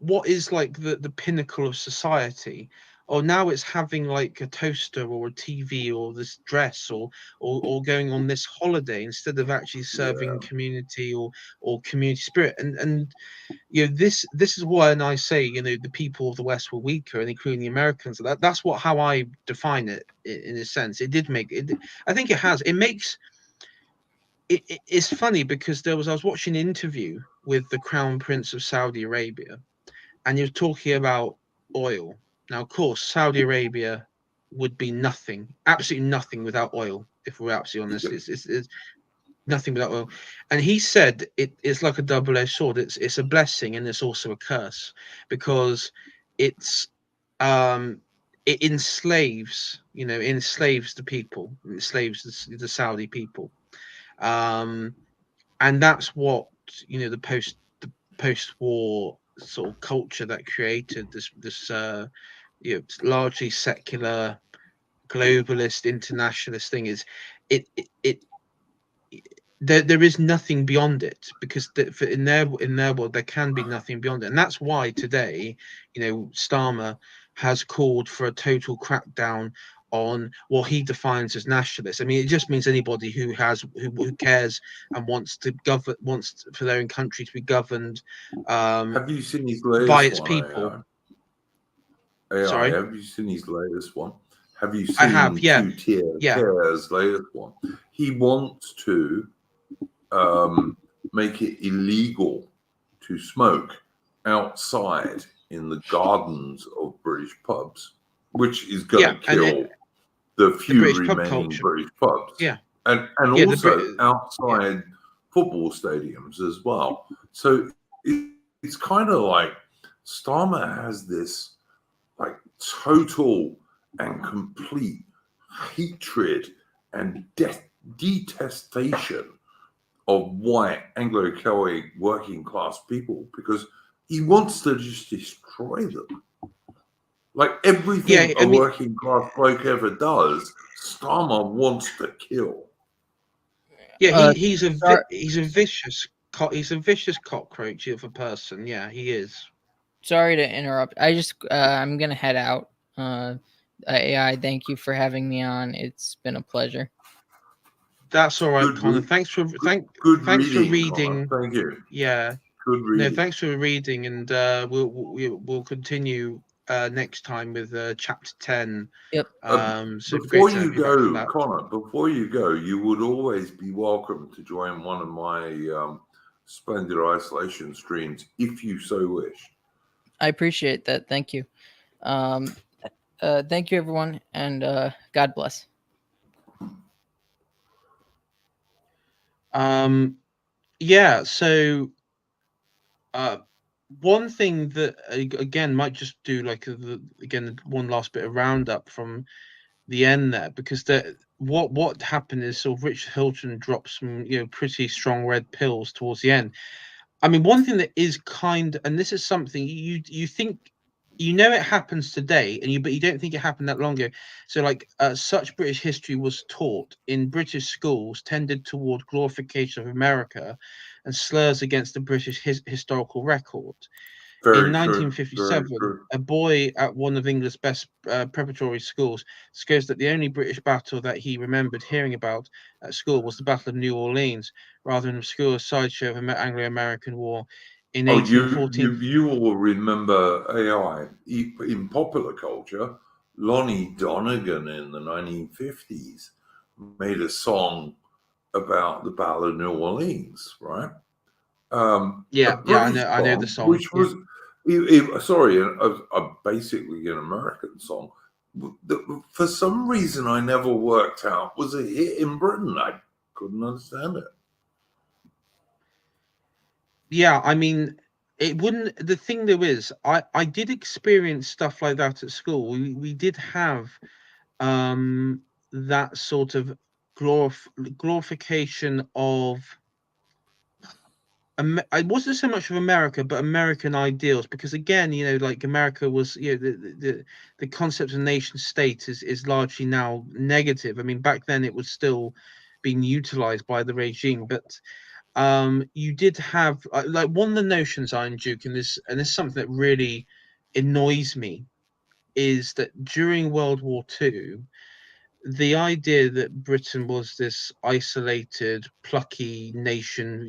what is like the pinnacle of society or now it's having like a toaster or a TV or this dress or going on this holiday instead of actually serving community or community spirit. And this is why, and I say, the people of the West were weaker, and including the Americans. That's how I define it in a sense. It did make it. I think it makes. It's funny because I was watching an interview with the Crown Prince of Saudi Arabia, and he was talking about oil. Now, of course, Saudi Arabia would be nothing, absolutely nothing without oil. If we're absolutely honest, it's nothing without oil. And he said it's like a double-edged sword. It's a blessing and it's also a curse, because it's it enslaves the people, it enslaves the Saudi people. And that's what the post-war sort of culture that created this largely secular, globalist, internationalist thing is it there is nothing beyond it, because in their world there can be nothing beyond it. And that's why today Starmer has called for a total crackdown on what he defines as nationalists. I mean, it just means anybody who cares and wants for their own country to be governed Have you seen his by latest its one, people. AI? Sorry, Have you seen his latest one? Have you I have, seen yeah. Care's latest one? He wants to make it illegal to smoke outside in the gardens of British pubs, which is going to kill the few British pub remaining culture. British pubs. Yeah. And also outside football stadiums as well. So it's kind of like Starmer has this like total and complete hatred and detestation of white Anglo-Celtic working class people, because he wants to just destroy them. Like everything a working class bloke ever does, Starmer wants to kill. Yeah, he's a vicious cockroach of a person. Yeah, he is. Sorry to interrupt. I'm gonna head out. AI, thank you for having me on. It's been a pleasure. That's all right, Connor. Thanks for reading. Connor. Thank you. Yeah. Good reading. No, thanks for reading, and we'll continue next time with chapter 10. Yep. Before you go, Connor, before you go, you would always be welcome to join one of my Splendid Isolation streams if you so wish. I appreciate that. Thank you. Thank you, everyone, and God bless. Yeah, so one thing that again might just do like one last bit of roundup from the end there, because what happened is sort of Richard Hilton dropped some pretty strong red pills towards the end. I mean, one thing that is and this is something you think it happens today, but you don't think it happened that long ago. So like such British history was taught in British schools tended toward glorification of America and slurs against the British historical record. In 1957, a boy at one of England's best preparatory schools disclosed that the only British battle that he remembered hearing about at school was the Battle of New Orleans, rather than an obscure sideshow of the Anglo-American War in 1814. You will remember AI in popular culture. Lonnie Donegan in the 1950s made a song about the Battle of New Orleans, right? I know the song, which was basically an American song. For some reason, I never worked out was a hit in Britain. I couldn't understand it. Yeah, I mean, it wouldn't. The thing though is, I did experience stuff like that at school. We did have that sort of glorification of. It wasn't so much of America, but American ideals, because again, like America was, the concept of nation state is largely now negative. I mean, back then it was still being utilized by the regime, but you did have like one of the notions, Iron Duke, and this is something that really annoys me, is that during World War II, the idea that Britain was this isolated, plucky nation,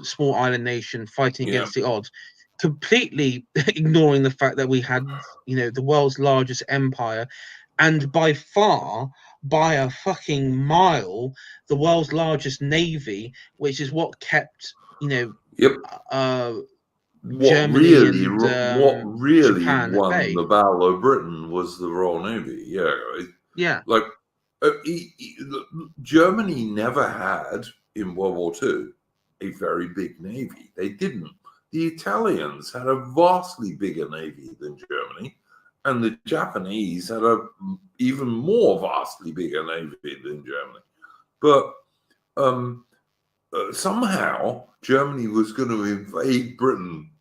small island nation fighting Yeah. against the odds, completely ignoring the fact that we had, the world's largest empire, and by far, by a fucking mile, the world's largest navy, which is what kept, Yep. Germany and What really Japan at won bay. the Battle of Britain was the Royal Navy. Yeah. Yeah. Like Germany never had in World War II a very big navy. They didn't. The Italians had a vastly bigger navy than Germany, and the Japanese had a even more vastly bigger navy than Germany. But somehow Germany was going to invade Britain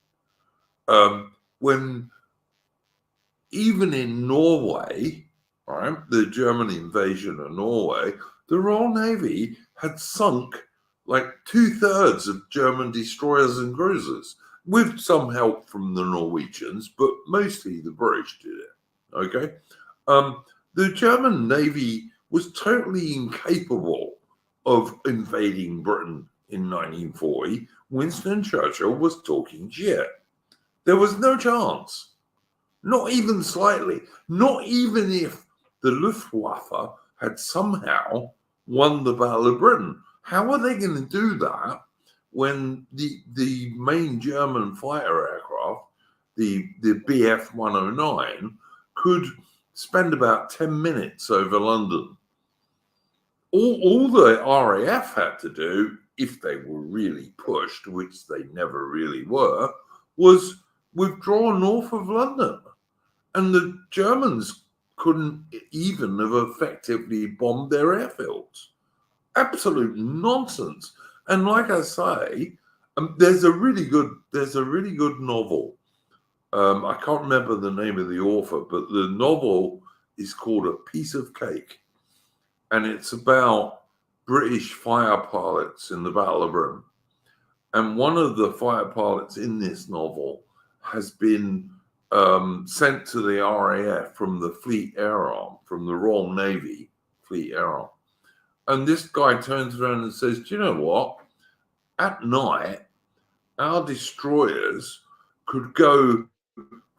when even in Norway, right, the German invasion of Norway, the Royal Navy had sunk like 2/3 of German destroyers and cruisers, with some help from the Norwegians, but mostly the British did it. Okay, the German Navy was totally incapable of invading Britain in 1940. Winston Churchill was talking shit. There was no chance. Not even slightly. Not even if the Luftwaffe had somehow won the Battle of Britain. How are they going to do that when the main German fighter aircraft, the Bf 109, could spend about 10 minutes over London? All the RAF had to do, if they were really pushed, which they never really were, was withdraw north of London. And the Germans couldn't even have effectively bombed their airfields. Absolute nonsense. And like I say, there's a really good novel. I can't remember the name of the author, but the novel is called A Piece of Cake, and it's about British fighter pilots in the Battle of Britain. And one of the fighter pilots in this novel has been sent to the RAF from the Fleet Air Arm, from the Royal Navy Fleet Air Arm. And this guy turns around and says, do you know what? At night, our destroyers could go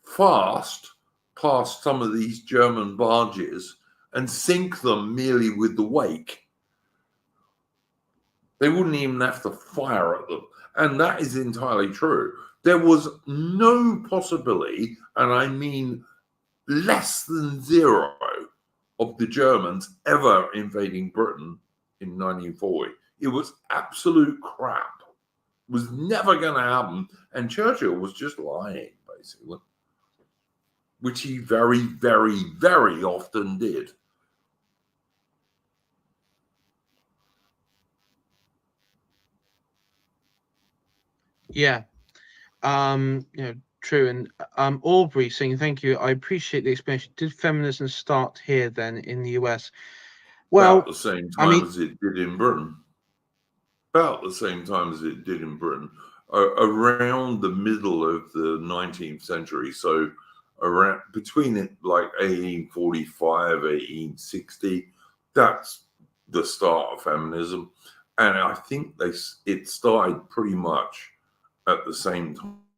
fast past some of these German barges and sink them merely with the wake. They wouldn't even have to fire at them. And that is entirely true. There was no possibility, and I mean less than zero, of the Germans ever invading Britain in 1940. It was absolute crap. It was never going to happen. And Churchill was just lying, basically, which he very, very, very often did. Yeah. True. And Aubrey saying, thank you. I appreciate the explanation. Did feminism start here then in the US? Well, about the same time as it did in Britain. About the same time as it did in Britain. Around the middle of the 19th century. So around between it like 1845, 1860, that's the start of feminism. And I think it started pretty much at the same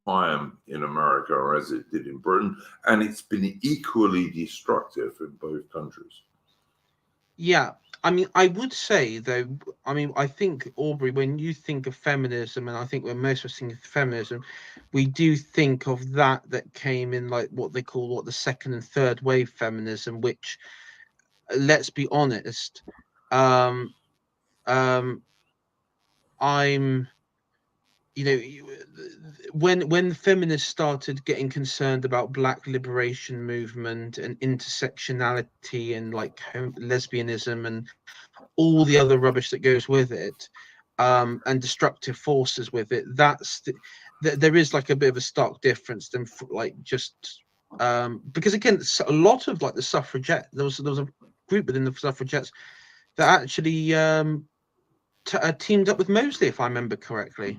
time in America as it did in Britain, and it's been equally destructive in both countries. Yeah, I mean, I would say though, I think, Aubrey, when you think of feminism, and I think when most of us think of feminism, we do think of that came in like what they call the second and third wave feminism, which, let's be honest, I'm when feminists started getting concerned about Black liberation movement and intersectionality and like lesbianism and all the other rubbish that goes with it, and destructive forces with it, there is like a bit of a stark difference than like just because again, a lot of like the suffragette, there was a group within the suffragettes that actually teamed up with Mosley, if I remember correctly.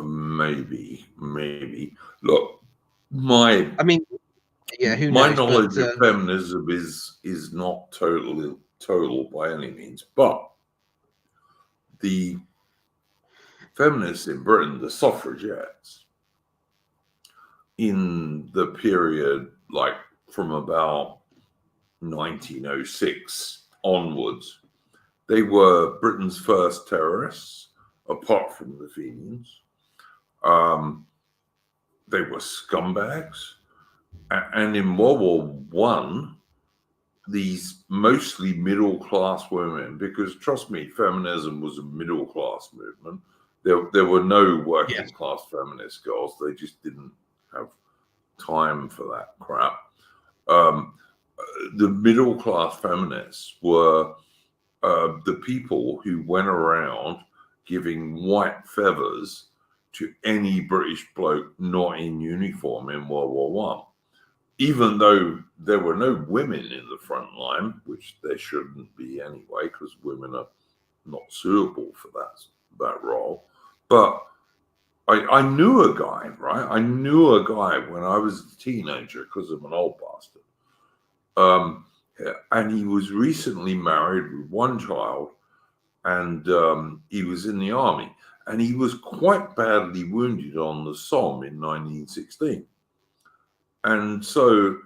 Maybe. Look, my yeah, who My knows? knowledge But of feminism is not total by any means, but the feminists in Britain, the suffragettes, in the period like from about 1906 onwards, they were Britain's first terrorists, apart from the Fenians. They were scumbags. And in World War One, these mostly middle-class women, because trust me, feminism was a middle-class movement. There were no working-class feminist girls. They just didn't have time for that crap. The middle-class feminists were the people who went around giving white feathers to any British bloke not in uniform in World War One, even though there were no women in the front line, which there shouldn't be anyway, because women are not suitable for that role. But I knew a guy, right? I knew a guy when I was a teenager because I'm an old bastard. And he was recently married with one child, and he was in the army, and he was quite badly wounded on the Somme in 1916. And so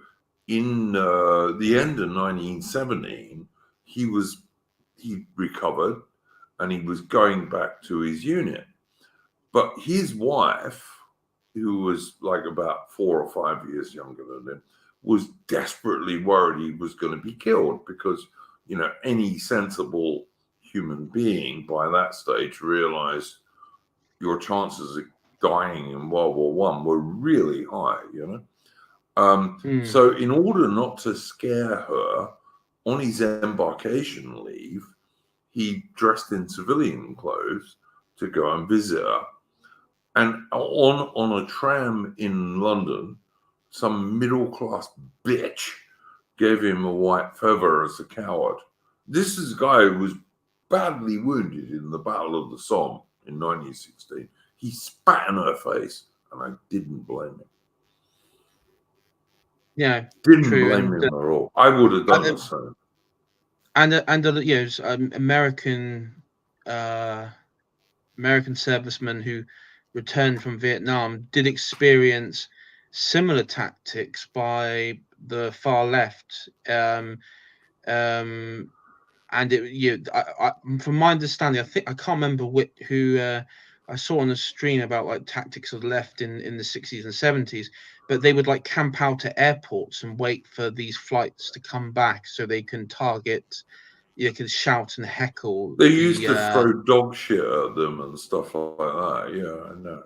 in the end of 1917, he recovered and he was going back to his unit. But his wife, who was like about 4 or 5 years younger than him, was desperately worried he was going to be killed because, you know, any sensible human being by that stage realized your chances of dying in World War One were really high, you know. So in order not to scare her, on his embarkation leave, he dressed in civilian clothes to go and visit her. And on a tram in London, some middle-class bitch gave him a white feather as a coward. This is a guy who was badly wounded in the Battle of the Somme in 1916. He spat in her face, and I didn't blame him. yeah, Didn't true. blame him at all. I would have done the same. And you know, American servicemen who returned from Vietnam did experience similar tactics by the far left. And from my understanding, I can't remember who I saw on the stream about like tactics of the left in the 60s and 70s, but they would like camp out at airports and wait for these flights to come back so they can target. You could shout and heckle. They used to throw dog shit at them and stuff like that. Yeah, I know.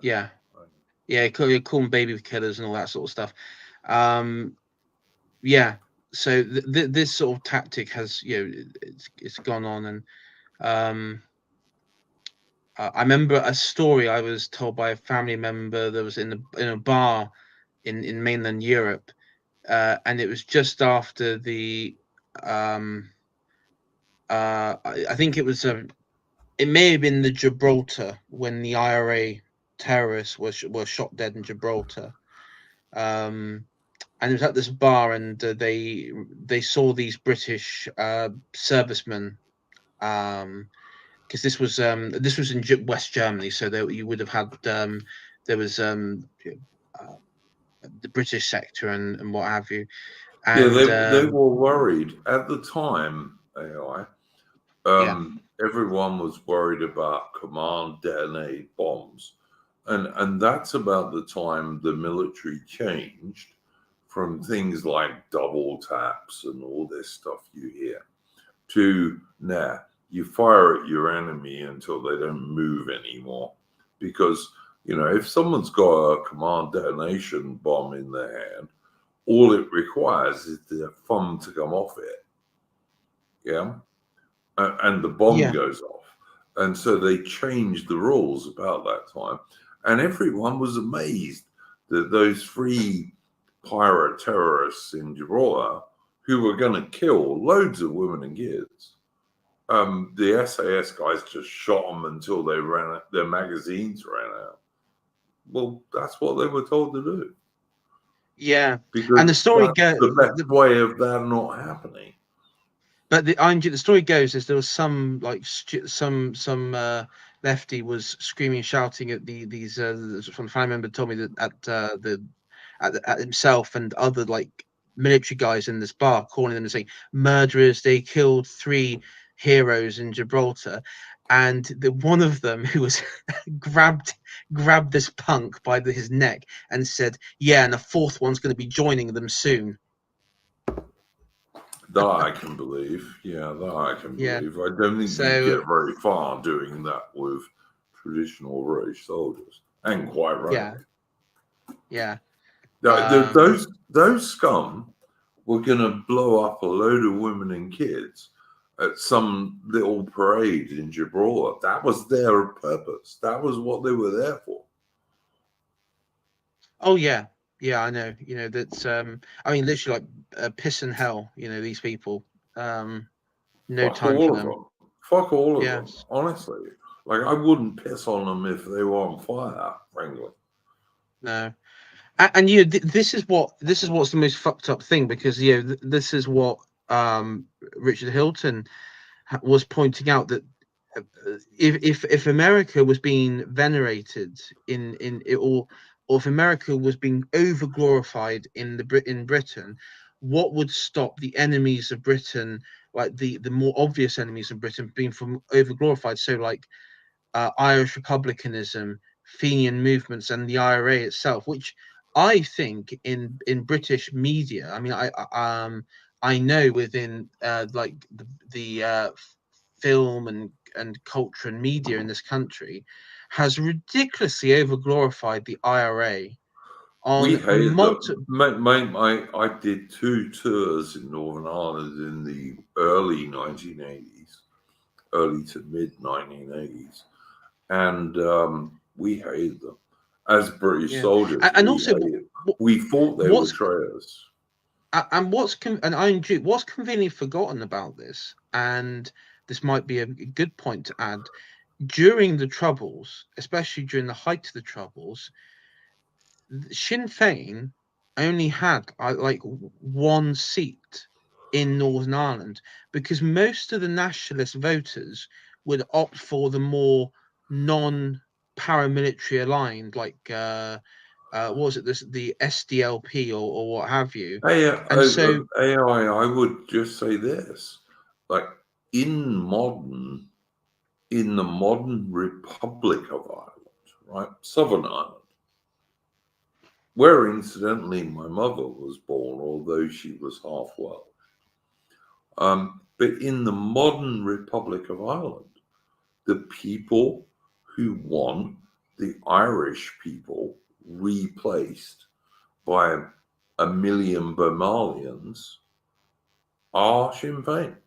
Yeah, call them baby killers and all that sort of stuff. Yeah, so this sort of tactic has, you know, it's gone on, and I remember a story I was told by a family member that was in a bar in mainland Europe, and it was just after the I think it was it may have been the Gibraltar when the IRA terrorists were shot dead in Gibraltar. And it was at this bar, and they saw these British servicemen, because this was in West Germany, so you would have had there was the British sector and what have you, and they were worried at the time. AI, everyone was worried about command detonated bombs, and that's about the time the military changed from things like double taps and all this stuff you hear to you fire at your enemy until they don't move anymore. Because, you know, if someone's got a command detonation bomb in their hand, all it requires is the thumb to come off it. Yeah. And the bomb goes off. And so they changed the rules about that time. And everyone was amazed that those 3 pirate terrorists in Gibraltar, who were going to kill loads of women and kids, the SAS guys just shot them until their magazines ran out. Well, that's what they were told to do. Yeah, because and the story that's goes. the best way of that not happening. But the story goes is there was some like some lefty was screaming, shouting at these from family member told me that at himself and other like military guys in this bar, calling them and saying murderers. They killed 3 heroes in Gibraltar, and the one of them who was grabbed this punk by his neck and said, "Yeah, and the 4th one's going to be joining them soon." That I can believe. Yeah, that I can Yeah. believe. I don't think you So get very far doing that with traditional British soldiers, and quite yeah, rightly. yeah. Those scum were going to blow up a load of women and kids at some little parade in Gibraltar. That was their purpose. That was what they were there for. Oh yeah, yeah. I know. You know that's. I mean, literally like piss and hell. You know these people. No Fuck time all for of them. them. Fuck all of them. Yes. Honestly, like I wouldn't piss on them if they were on fire. Frankly. No. And you know, this is what's the most fucked up thing, because you know this is what Richard Hilton was pointing out, that if America was being venerated in it, or if America was being over glorified in Britain, what would stop the enemies of Britain, like the more obvious enemies of Britain, being from over glorified? So like Irish republicanism, Fenian movements, and the IRA itself, which I think in British media, I mean, I know within like the film and culture and media in this country, has ridiculously over glorified the IRA We on hated them. multiple. I did 2 tours in Northern Ireland in the early 1980s, early to mid 1980s, and we hated them. As British Yeah, soldiers, and we also hated. We thought they were what's traitors. and what's conveniently forgotten about this, and this might be a good point to add. During the Troubles, especially during the height of the Troubles, Sinn Féin only had like 1 seat in Northern Ireland, because most of the nationalist voters would opt for the more non-paramilitary aligned, like what was it, the SDLP or what have you, and so AI, I would just say this: like in the modern Republic of Ireland, right, Southern Ireland, where incidentally my mother was born, although she was half Welsh. But in the modern Republic of Ireland, the people who want the Irish people replaced by 1 million Somalians are Sinn Féin.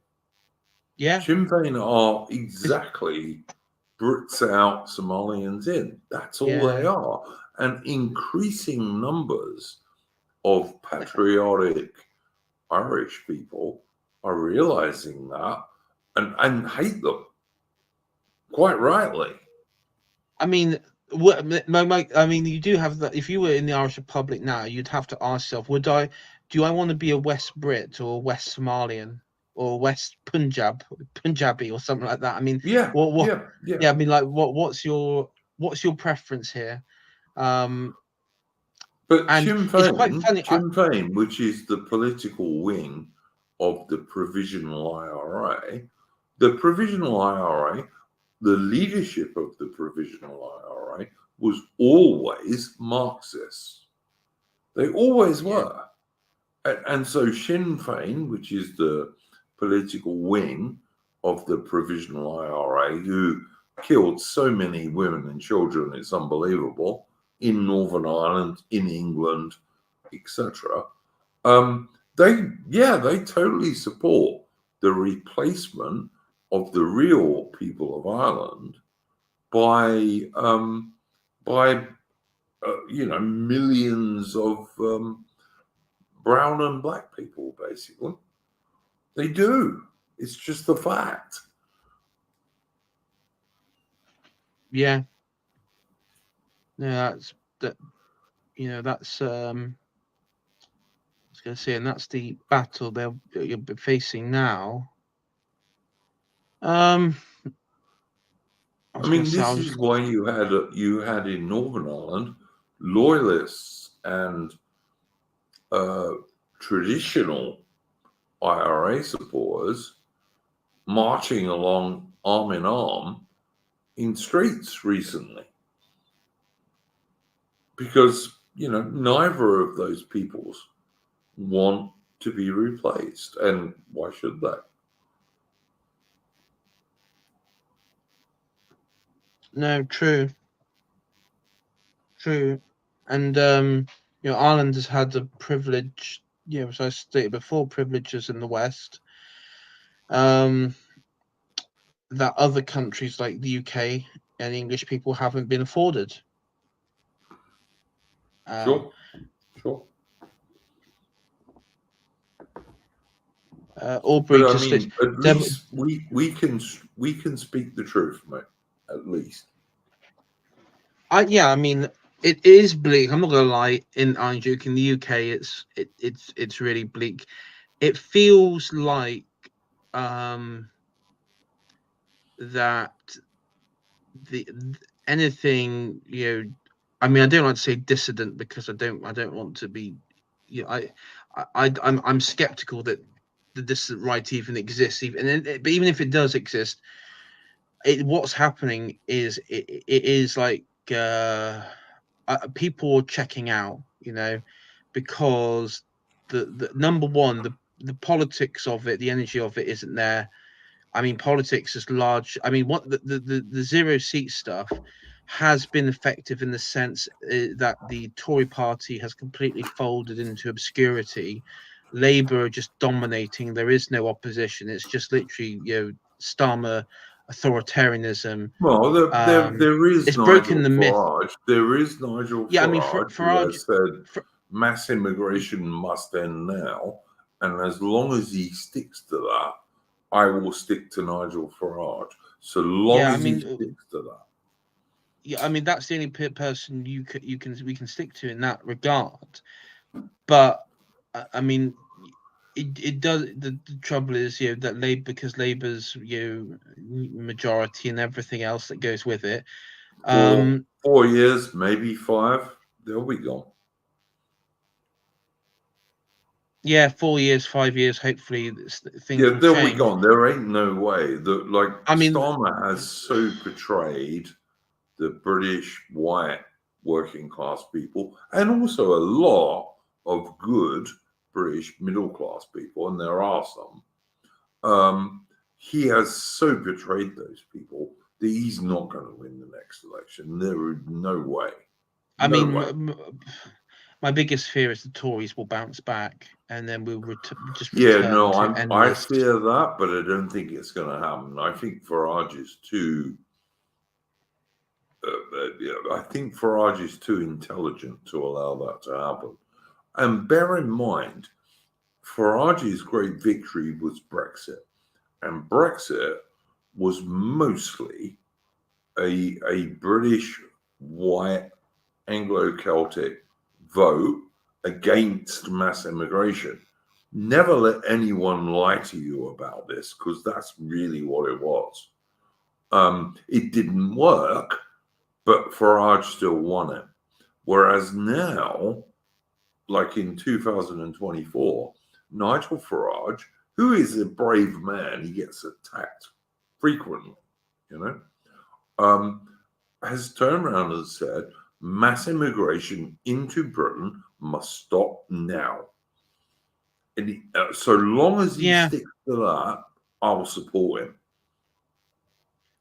yeah, Sinn Féin are exactly Brits out, Somalians in. That's all they yeah. are. And increasing numbers of patriotic Irish people are realizing that and hate them, quite rightly. I mean, I mean, you do have that. If you were in the Irish Republic now, you'd have to ask yourself, do I want to be a West Brit or a West Somalian or West Punjabi or something like that? I mean, Yeah, what, yeah, yeah. yeah, I mean, like, what's your preference here? Um, But and it's quite funny. Sinn Féin, which is the political wing of the Provisional IRA, the Provisional IRA, the leadership of the Provisional IRA was always Marxists. They always Yeah, were. And so Sinn Féin, which is the political wing of the Provisional IRA, who killed so many women and children, it's unbelievable, in Northern Ireland, in England, etc. They totally support the replacement of the real people of Ireland by millions of brown and black people, basically. They do. It's just the fact. yeah. No, that's that. You know, that's going to say, and that's the battle you'll be facing now. I mean, this is why you had in Northern Ireland loyalists and traditional IRA supporters marching along arm in arm in streets recently, because neither of those peoples want to be replaced, and why should they? No, true, and Ireland has had the privilege, as I stated before, privileges in the West, that other countries like the UK and English people haven't been afforded. Sure. Aubrey, but I mean, at least we can speak the truth, mate. At least. Yeah, I mean, it is bleak. I'm not gonna lie. In the UK, it's really bleak. It feels like that anything, I mean, I don't like to say dissident because I don't want to be, I'm skeptical that the dissident right even exists, but even if it does exist, what's happening is it is like people are checking out, because the number one, the politics of it, the energy of it isn't there. I mean, politics is large. I mean, what the zero seat stuff has been effective in the sense that the Tory party has completely folded into obscurity. Labour are just dominating. There is no opposition. It's just literally, Starmer authoritarianism. Well, there is It's Nigel broken the myth. Farage. There is Nigel Yeah, I mean, Farage who has said mass immigration must end now, and as long as he sticks to that, I will stick to Nigel Farage. So long as he sticks to that. Yeah, I mean, that's the only person we can stick to in that regard. But I mean, it does. The trouble is, that because Labour's majority and everything else that goes with it. 4 years, maybe 5, they'll be gone. Yeah, 4 years, 5 years. Hopefully, things will they'll change. be gone. There ain't no way that. I mean, Starmer has so portrayed the British white working class people, and also a lot of good British middle class people, and there are some. He has so betrayed those people that he's not going to win the next election. There is no way. I mean, my biggest fear is the Tories will bounce back, and then we'll just return to endless. I fear that, but I don't think it's going to happen. I think Farage is too. I think Farage is too intelligent to allow that to happen. And bear in mind, Farage's great victory was Brexit, and Brexit was mostly a British white Anglo-Celtic vote against mass immigration. Never let anyone lie to you about this, because that's really what it was. It didn't work, but Farage still won it. Whereas now, like in 2024, Nigel Farage, who is a brave man, he gets attacked frequently, has turned around and said, mass immigration into Britain must stop now. And so long as he sticks to that, I'll support him.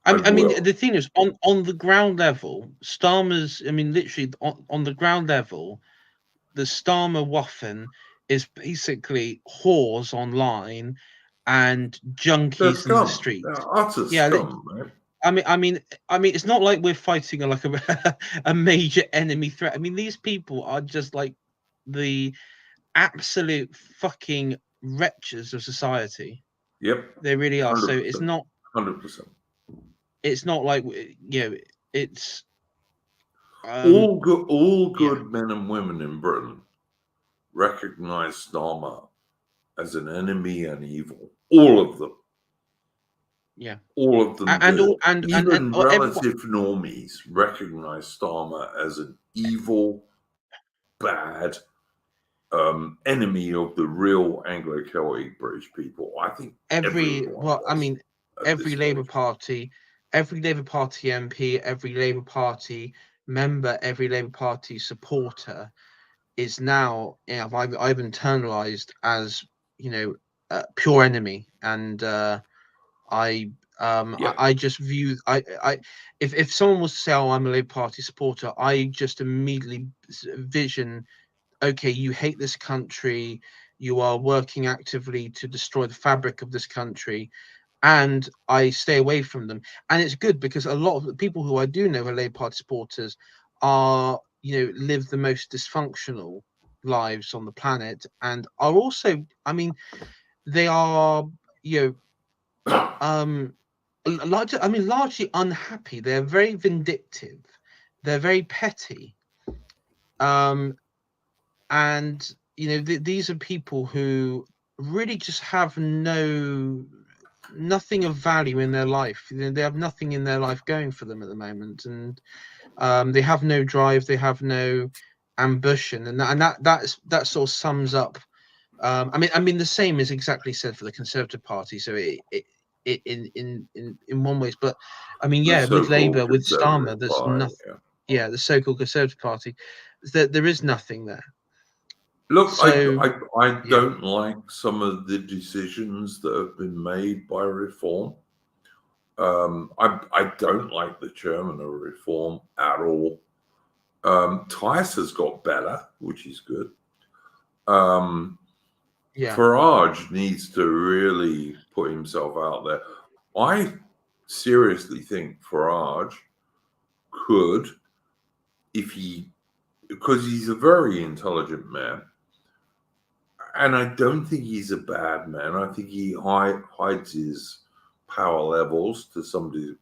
I mean, the thing is, on the ground level, Starmer's, I mean, literally on the ground level, the Starmer Waffen is basically whores online and junkies in the streets. They're utter scum, man. I mean, it's not like we're fighting like a major enemy threat. I mean, these people are just like the absolute fucking wretches of society. Yep, they really are. So it's not 100%. It's not like it's all good men and women in Britain recognize Starmer as an enemy and evil. All of them. Yeah. All of them And do. all and Even everyone. relative normies recognize Starmer as an evil, bad enemy of the real Anglo-Celtic British people. I think everyone does every Labour Party, every Labour Party MP, every Labour Party member, every Labour Party supporter is now, I've internalized as, pure enemy, and I just view, if someone was to say, oh, I'm a Labour Party supporter, I just immediately vision, okay, you hate this country, you are working actively to destroy the fabric of this country, and I stay away from them. And it's good, because a lot of the people who I do know are Labour Party supporters are, live the most dysfunctional lives on the planet, and are also, they are, um largely unhappy. They're very vindictive, they're very petty, and these are people who really just have nothing of value in their life. They have nothing in their life going for them at the moment, and they have no drive, they have no ambition, and that sort of sums up. The same is exactly said for the Conservative Party. So it in one ways, but the with so-called Labour, with Starmer, Conservative there's Party. nothing. Yeah, the so-called Conservative Party, there is nothing there. Look, So, I don't like some of the decisions that have been made by Reform. I don't like the chairman of Reform at all. Tice has got better, which is good. Farage needs to really put himself out there. I seriously think Farage could, because he's a very intelligent man, and I don't think he's a bad man. I think he hides his power levels to some degree.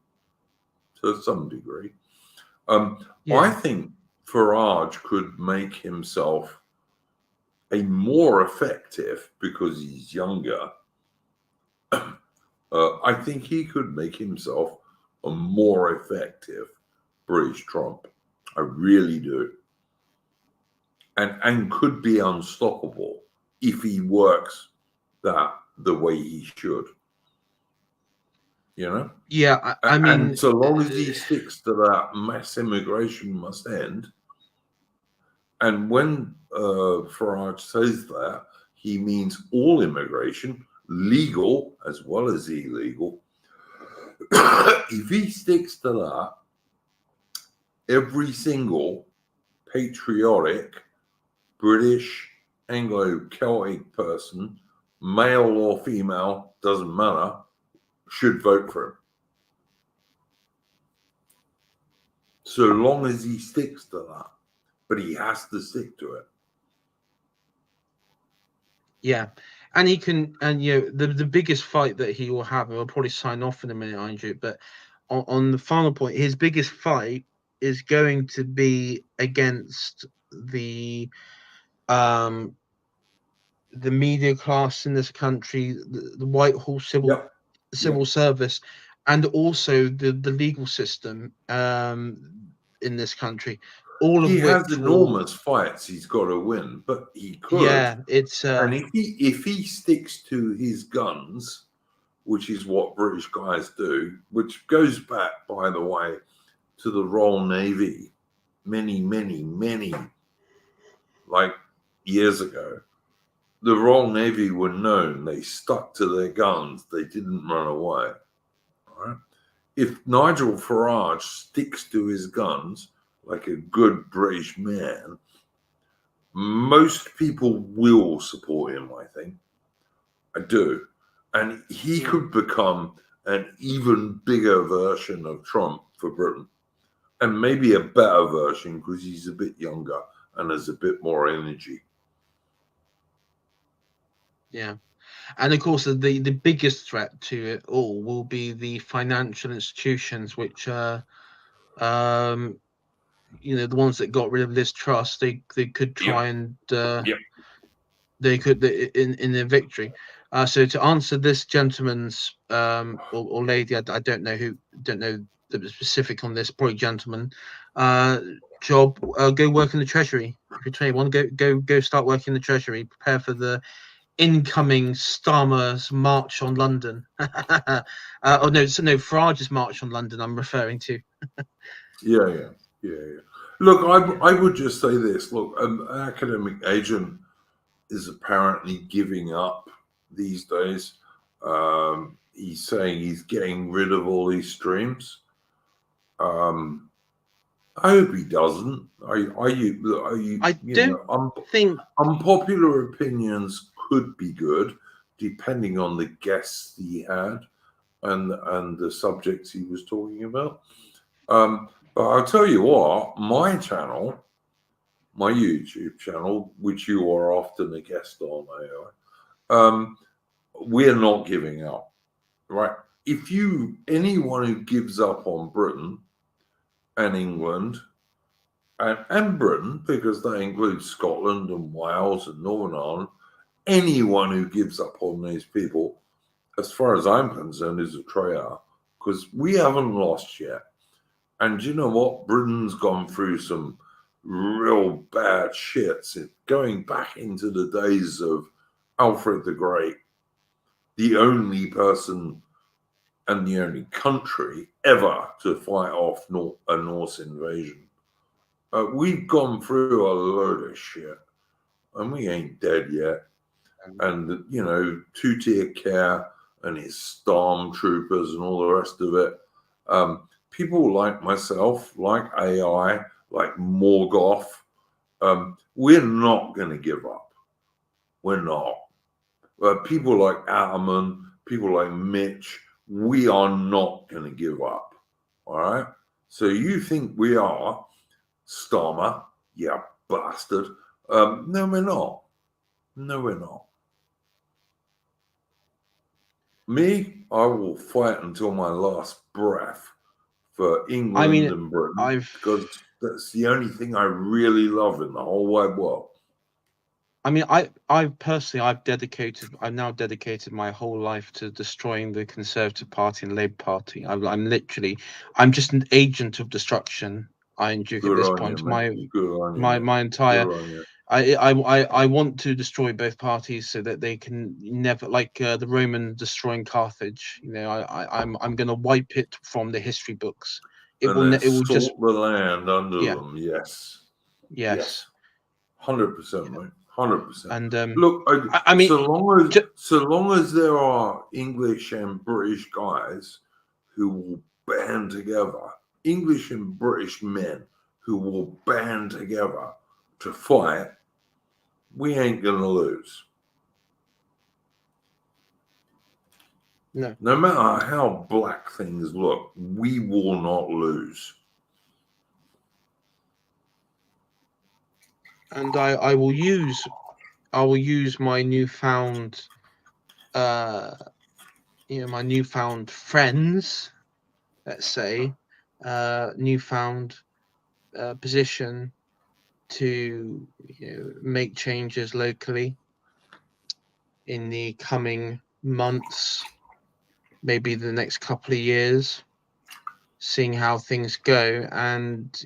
I think Farage could make himself a more effective, because he's younger. I think he could make himself a more effective British Trump. I really do. And could be unstoppable if he works that the way he should. Yeah, and so long as he sticks to that mass immigration must end. And when Farage says that, he means all immigration, legal as well as illegal. If he sticks to that, every single patriotic British Anglo-Celtic person, male or female, doesn't matter, should vote for him. So long as he sticks to that. But he has to stick to it. Yeah. And he can, and the biggest fight that he will have, and we'll probably sign off in a minute, Andrew, but on the final point, his biggest fight is going to be against the media class in this country, the Whitehall civil service, and also the legal system in this country. All of he which has enormous fights he's got to win, but he could. Yeah, it's and if he sticks to his guns, which is what British guys do, which goes back, by the way, to the Royal Navy many like years ago. The Royal Navy were known, they stuck to their guns, they didn't run away. All right? If Nigel Farage sticks to his guns like a good British man, most people will support him, I think. I do. And he could become an even bigger version of Trump for Britain. And maybe a better version, because he's a bit younger and has a bit more energy. Yeah. And of course, the biggest threat to it all will be the financial institutions, which are, the ones that got rid of Liz Truss. They could try and they could in their victory. So to answer this gentleman's or lady, I don't know the specific on this, probably gentleman, job, go work in the treasury. If you're 21, go start working in the treasury. Prepare for the incoming Starmer's march on London. Oh no, so no, Farage's march on London. I'm referring to. Yeah. Look, I would just say this. Look, an academic agent is apparently giving up these days. He's saying he's getting rid of all these streams. I hope he doesn't. I don't think unpopular opinions could be good, depending on the guests he had and the subjects he was talking about. But I'll tell you what, my channel, my YouTube channel, which you are often a guest on, AI, we're not giving up, right? Anyone who gives up on Britain and England and Britain, because they include Scotland and Wales and Northern Ireland, anyone who gives up on these people, as far as I'm concerned, is a traitor, because we haven't lost yet. And you know what? Britain's gone through some real bad shits, going back into the days of Alfred the Great, the only person and the only country ever to fight off a Norse invasion. We've gone through a load of shit, and we ain't dead yet. And, you know, two-tier care and his stormtroopers and all the rest of it. People like myself, like AI, like Morgoth, we're not going to give up. We're not. People like Atterman, people like Mitch, we are not going to give up. All right? So you think we are, Starmer, yeah, bastard. No, we're not. No, we're not. Me, I will fight until my last breath for England and Britain, because that's the only thing I really love in the whole wide world. I mean, I personally, I've now dedicated my whole life to destroying the Conservative Party and Labour Party. I'm just an agent of destruction. Duke at this point. My entire, I want to destroy both parties so that they can never, like the Roman destroying Carthage. You know, I'm going to wipe it from the history books. It will just the land under them. Yes, 100%, mate. 100%. And look, I mean, so long as there are English and British guys who will band together, English and British men who will band together to fight, we ain't gonna lose. No. No matter how black things look, we will not lose. And I will use my newfound my newfound friends, let's say, newfound position to make changes locally in the coming months, maybe the next couple of years, seeing how things go. And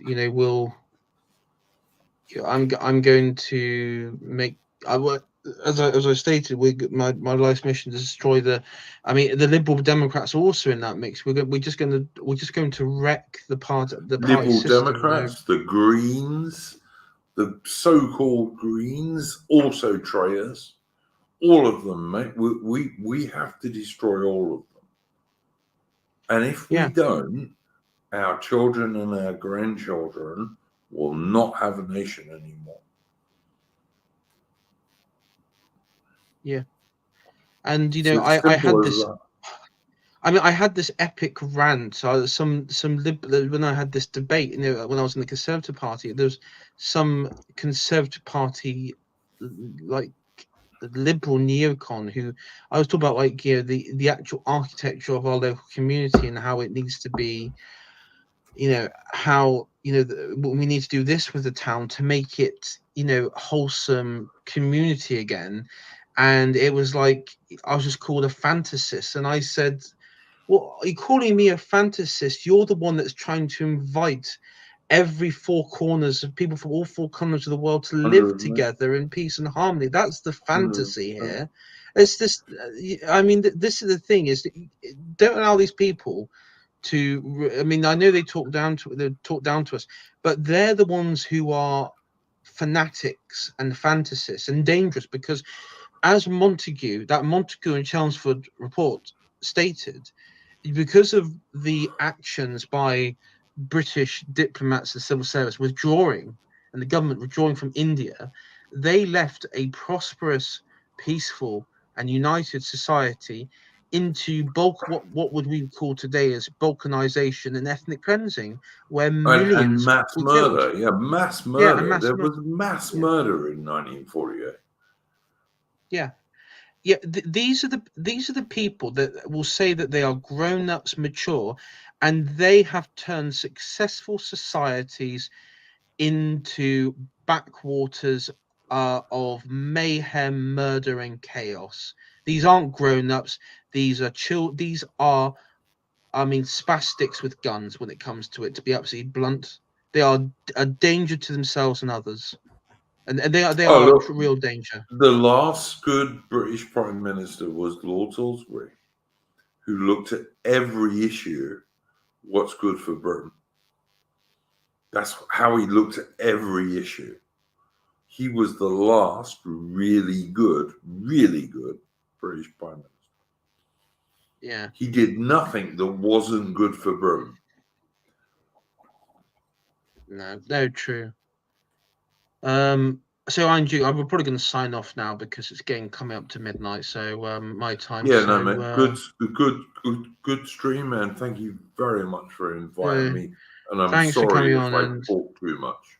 I'm going to make, as I stated, my life's mission to destroy the Liberal Democrats are also in that mix. We're just going to wreck the party Liberal system, Democrats, the Greens, the so-called Greens, also traitors. All of them, mate. We have to destroy all of them. And if we don't, our children and our grandchildren will not have a nation anymore. Yeah. And I had this. I had this epic rant. So when I had this debate, when I was in the Conservative Party, there was some Conservative Party, like the liberal neocon, who I was talking about, like the actual architecture of our local community and how it needs to be, how we need to do this with the town to make it, wholesome community again. And it was like I was just called a fantasist, and I said, "Well, are you calling me a fantasist? You're the one that's trying to invite every four corners of people from all four corners of the world to live 100%. together in peace and harmony. That's the fantasy 100%. here. It's this. I mean, this is the thing: is don't allow these people to. I mean, I know they talk down to us, but they're the ones who are fanatics and fantasists and dangerous, because as Montague and Chelmsford report stated, because of the actions by British diplomats and civil service withdrawing, and the government withdrawing from India, they left a prosperous, peaceful, and united society into what would we call today as balkanization and ethnic cleansing, where And millions mass were murder. killed. Yeah, mass Yeah, and murder. mass There murder. was mass Yeah. murder in 1948. Yeah. These are the people that will say that they are grown-ups, mature, and they have turned successful societies into backwaters of mayhem, murder, and chaos. These aren't grown-ups. These are These are, I mean, spastics with guns. When it comes to it, to be absolutely blunt, they are a danger to themselves and others, and they Oh, are a look, real danger. the last good British Prime Minister was Lord Salisbury, who looked at every issue, what's good for Britain. That's how he looked at every issue. He was the last really good British Prime Minister. Yeah. He did nothing that wasn't good for Britain. No, true. So Andrew, I'm probably going to sign off now because it's getting coming up to midnight. So my time. Yeah, So no, man. Good stream, man. Thank you very much for inviting me. And I'm thanks for sorry coming if on. I And talk too much.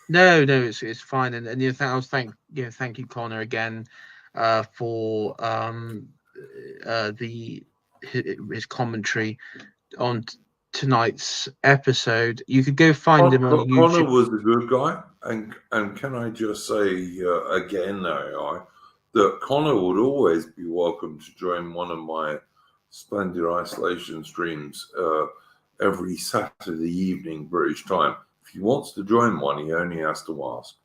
no, it's fine. And thank you, Connor, again, for his commentary on tonight's episode. You could go find him on Connor YouTube. was a good guy, and can I just say again, AI, that Connor would always be welcome to join one of my Splendid Isolation streams every Saturday evening British time. If he wants to join one, he only has to ask.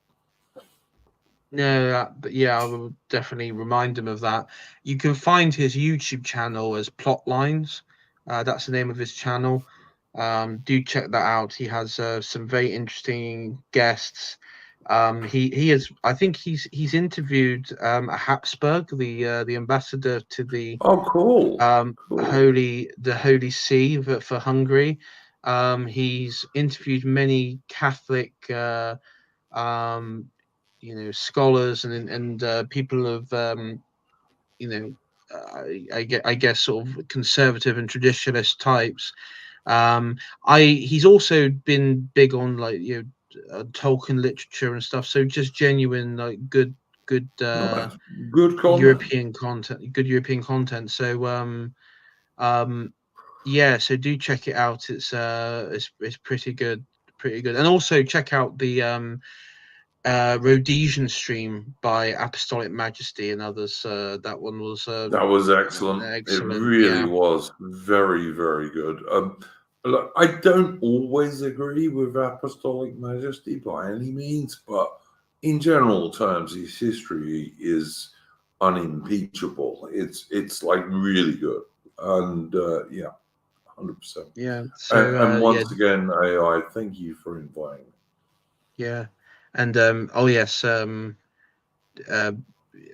No, but yeah, I will definitely remind him of that. You can find his YouTube channel as Plotlines. That's the name of his channel. Do check that out. He has some very interesting guests. He is. I think he's interviewed a Habsburg, the ambassador to the Oh, cool. Holy See for Hungary. He's interviewed many Catholic. Scholars and people of I guess sort of conservative and traditionalist types. He's also been big on Tolkien literature and stuff. So just genuine good Nice. Good content. Good European content. So yeah, so do check it out. It's pretty good, and also check out the Rhodesian stream by Apostolic Majesty and others. That one was that was excellent. Excellent. It really Yeah. was very, very good. Look, I don't always agree with Apostolic Majesty by any means, but in general terms, his history is unimpeachable. It's like really good, and yeah, 100%. Yeah. So And once again, I thank you for inviting me. Yeah, and oh yes,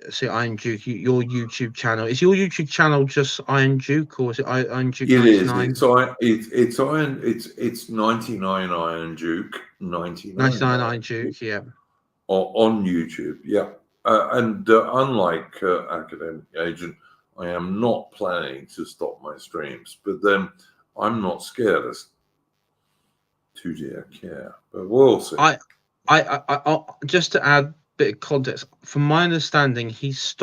so Iron Duke, your YouTube channel, is your YouTube channel just Iron Duke, or is it Iron Duke 99? It's 99 Iron Duke 99 Iron Duke, yeah. On YouTube, yeah. And unlike Academic Agent, I am not planning to stop my streams, but then I'm not scared as to dear care. But we'll see. I just to add a bit of context, from my understanding, he's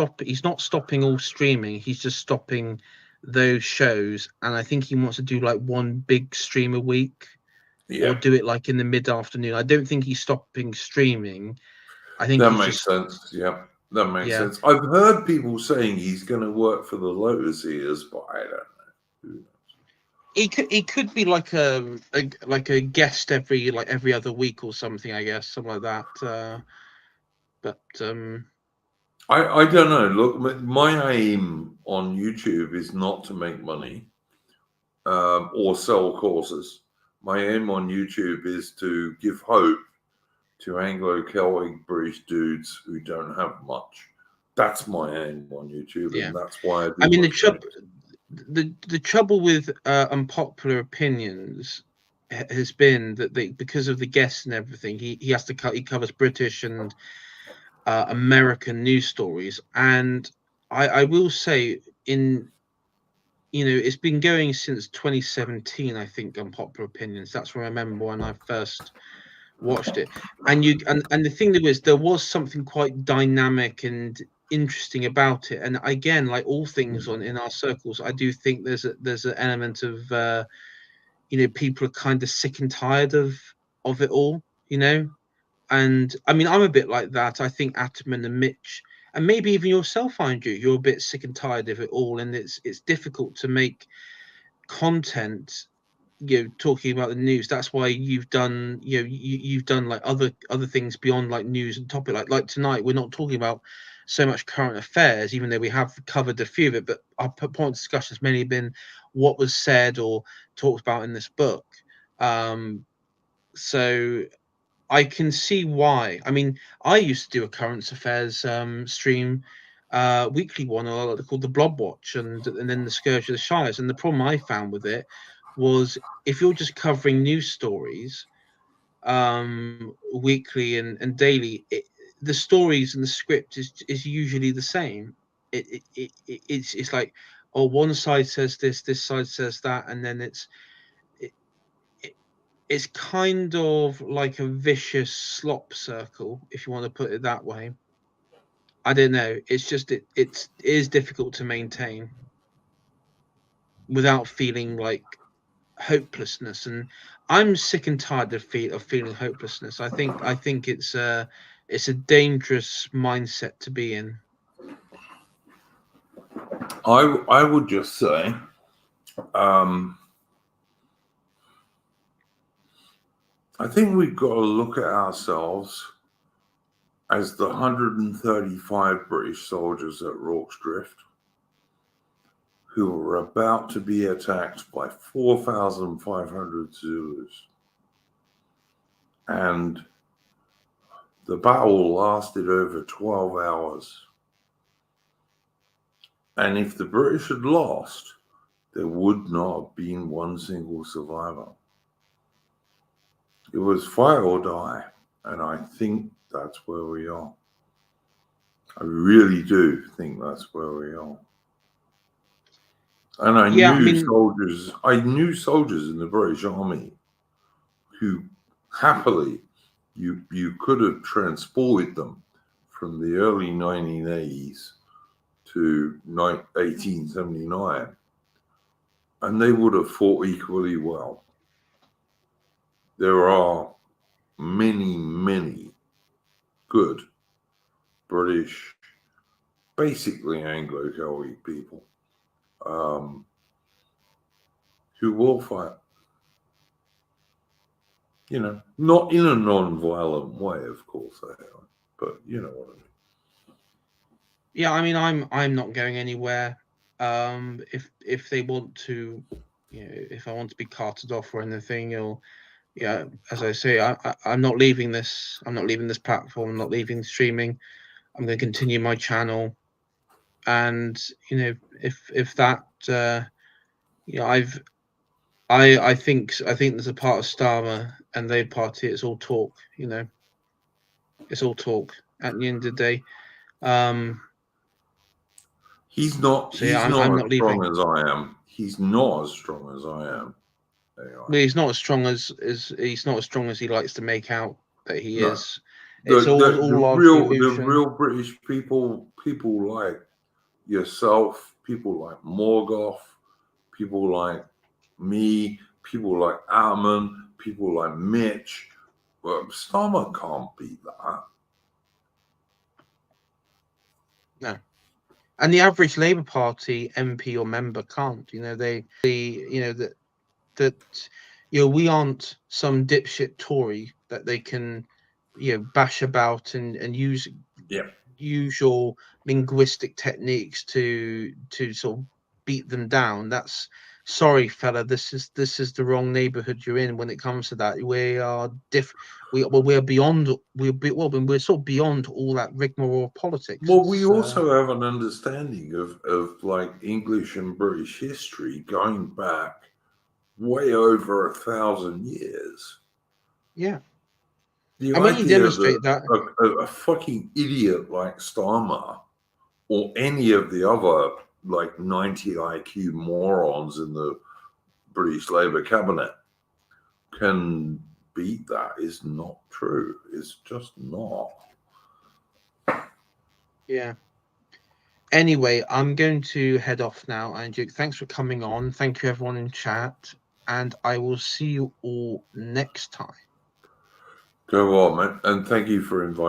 not stopping all streaming. He's just stopping those shows, and I think he wants to do like one big stream a week. or do it like in the mid-afternoon. I don't think he's stopping streaming. I think that he's makes just sense. Yeah, that makes yeah. sense. I've heard people saying he's going to work for the Lotus Ears, but I don't know. Who knows? He could be like a guest every other week or something, I guess, something like that. But I don't know. Look, my aim on YouTube is not to make money or sell courses. My aim on YouTube is to give hope to Anglo-Celtic British dudes who don't have much. That's my aim on YouTube, yeah, and that's why I do. I mean the the trouble with unpopular opinions has been that because of the guests and everything, he has to he covers British and American news stories, and I will say it's been going since 2017, I think, unpopular opinions. That's what I remember when I first watched it. And and the thing there was something quite dynamic and interesting about it. And again, like all things in our circles, I do think there's an element of people are kind of sick and tired of it all, And I mean, I'm a bit like that. I think Atman and Mitch, and maybe even yourself, Andrew, you're a bit sick and tired of it all, and it's difficult to make content, talking about the news. That's why you've done, you've done like other things beyond like news and topic. Like tonight, we're not talking about so much current affairs, even though we have covered a few of it. But our point of discussion has mainly been what was said or talked about in this book. So I can see why. I mean, I used to do a current affairs stream, weekly one, called the Blob Watch, and then the Scourge of the Shires. And the problem I found with it was if you're just covering news stories weekly and daily, the stories and the script is usually the same. It's like, oh, one side says this side says that, and then it, it's kind of like a vicious slop circle, if you want to put it that way. I don't know. It's just it is difficult to maintain without feeling like hopelessness. And I'm sick and tired of feeling hopelessness. I think it's a dangerous mindset to be in. I would just say, I think we've got to look at ourselves as the 135 British soldiers at Rorke's Drift who were about to be attacked by 4,500 Zulus. And the battle lasted over 12 hours. And if the British had lost, there would not have been one single survivor. It was fight or die. And I think that's where we are. I really do think that's where we are. And I knew soldiers in the British Army who happily, you could have transported them from the early 1980s to 1879, and they would have fought equally well. There are many, many good British, basically Anglo-Celtic people who will fight. Not in a non-violent way, of course, but you know what I mean. Yeah, I mean, I'm not going anywhere. If they want to, if I want to be carted off or anything, or as I say, I'm not leaving this. I'm not leaving this platform. I'm not leaving streaming. I'm going to continue my channel, and if that, I think there's a part of Starmer and their party. It's all talk. It's all talk. At the end of the day, he's not. so He's yeah, not I'm as not strong leaving. as I am. He's not as strong as I am. Well, he's not as strong as he's not as strong as he likes to make out that he No. is. It's all largely illusion. The real British people like yourself, people like Morgoth, people like me, people like Atman, people like Mitch, well, Starmer can't beat that. No. And the average Labour Party MP or member can't. You know, we aren't some dipshit Tory that they can, bash about and use usual linguistic techniques to sort of beat them down. That's sorry, fella. This is the wrong neighbourhood you're in when it comes to that. We are we're beyond. We're sort of beyond all that rigmarole politics. Well, we also have an understanding of like English and British history going back way over 1,000 years. Yeah. The I mean, you idea demonstrate that. A fucking idiot like Starmer or any of the other like 90 IQ morons in the British Labour cabinet can beat that is not true. It's just not. Yeah. Anyway, I'm going to head off now, Andrew. Thanks for coming on. Thank you, everyone in chat. And I will see you all next time. Go on, man. And thank you for inviting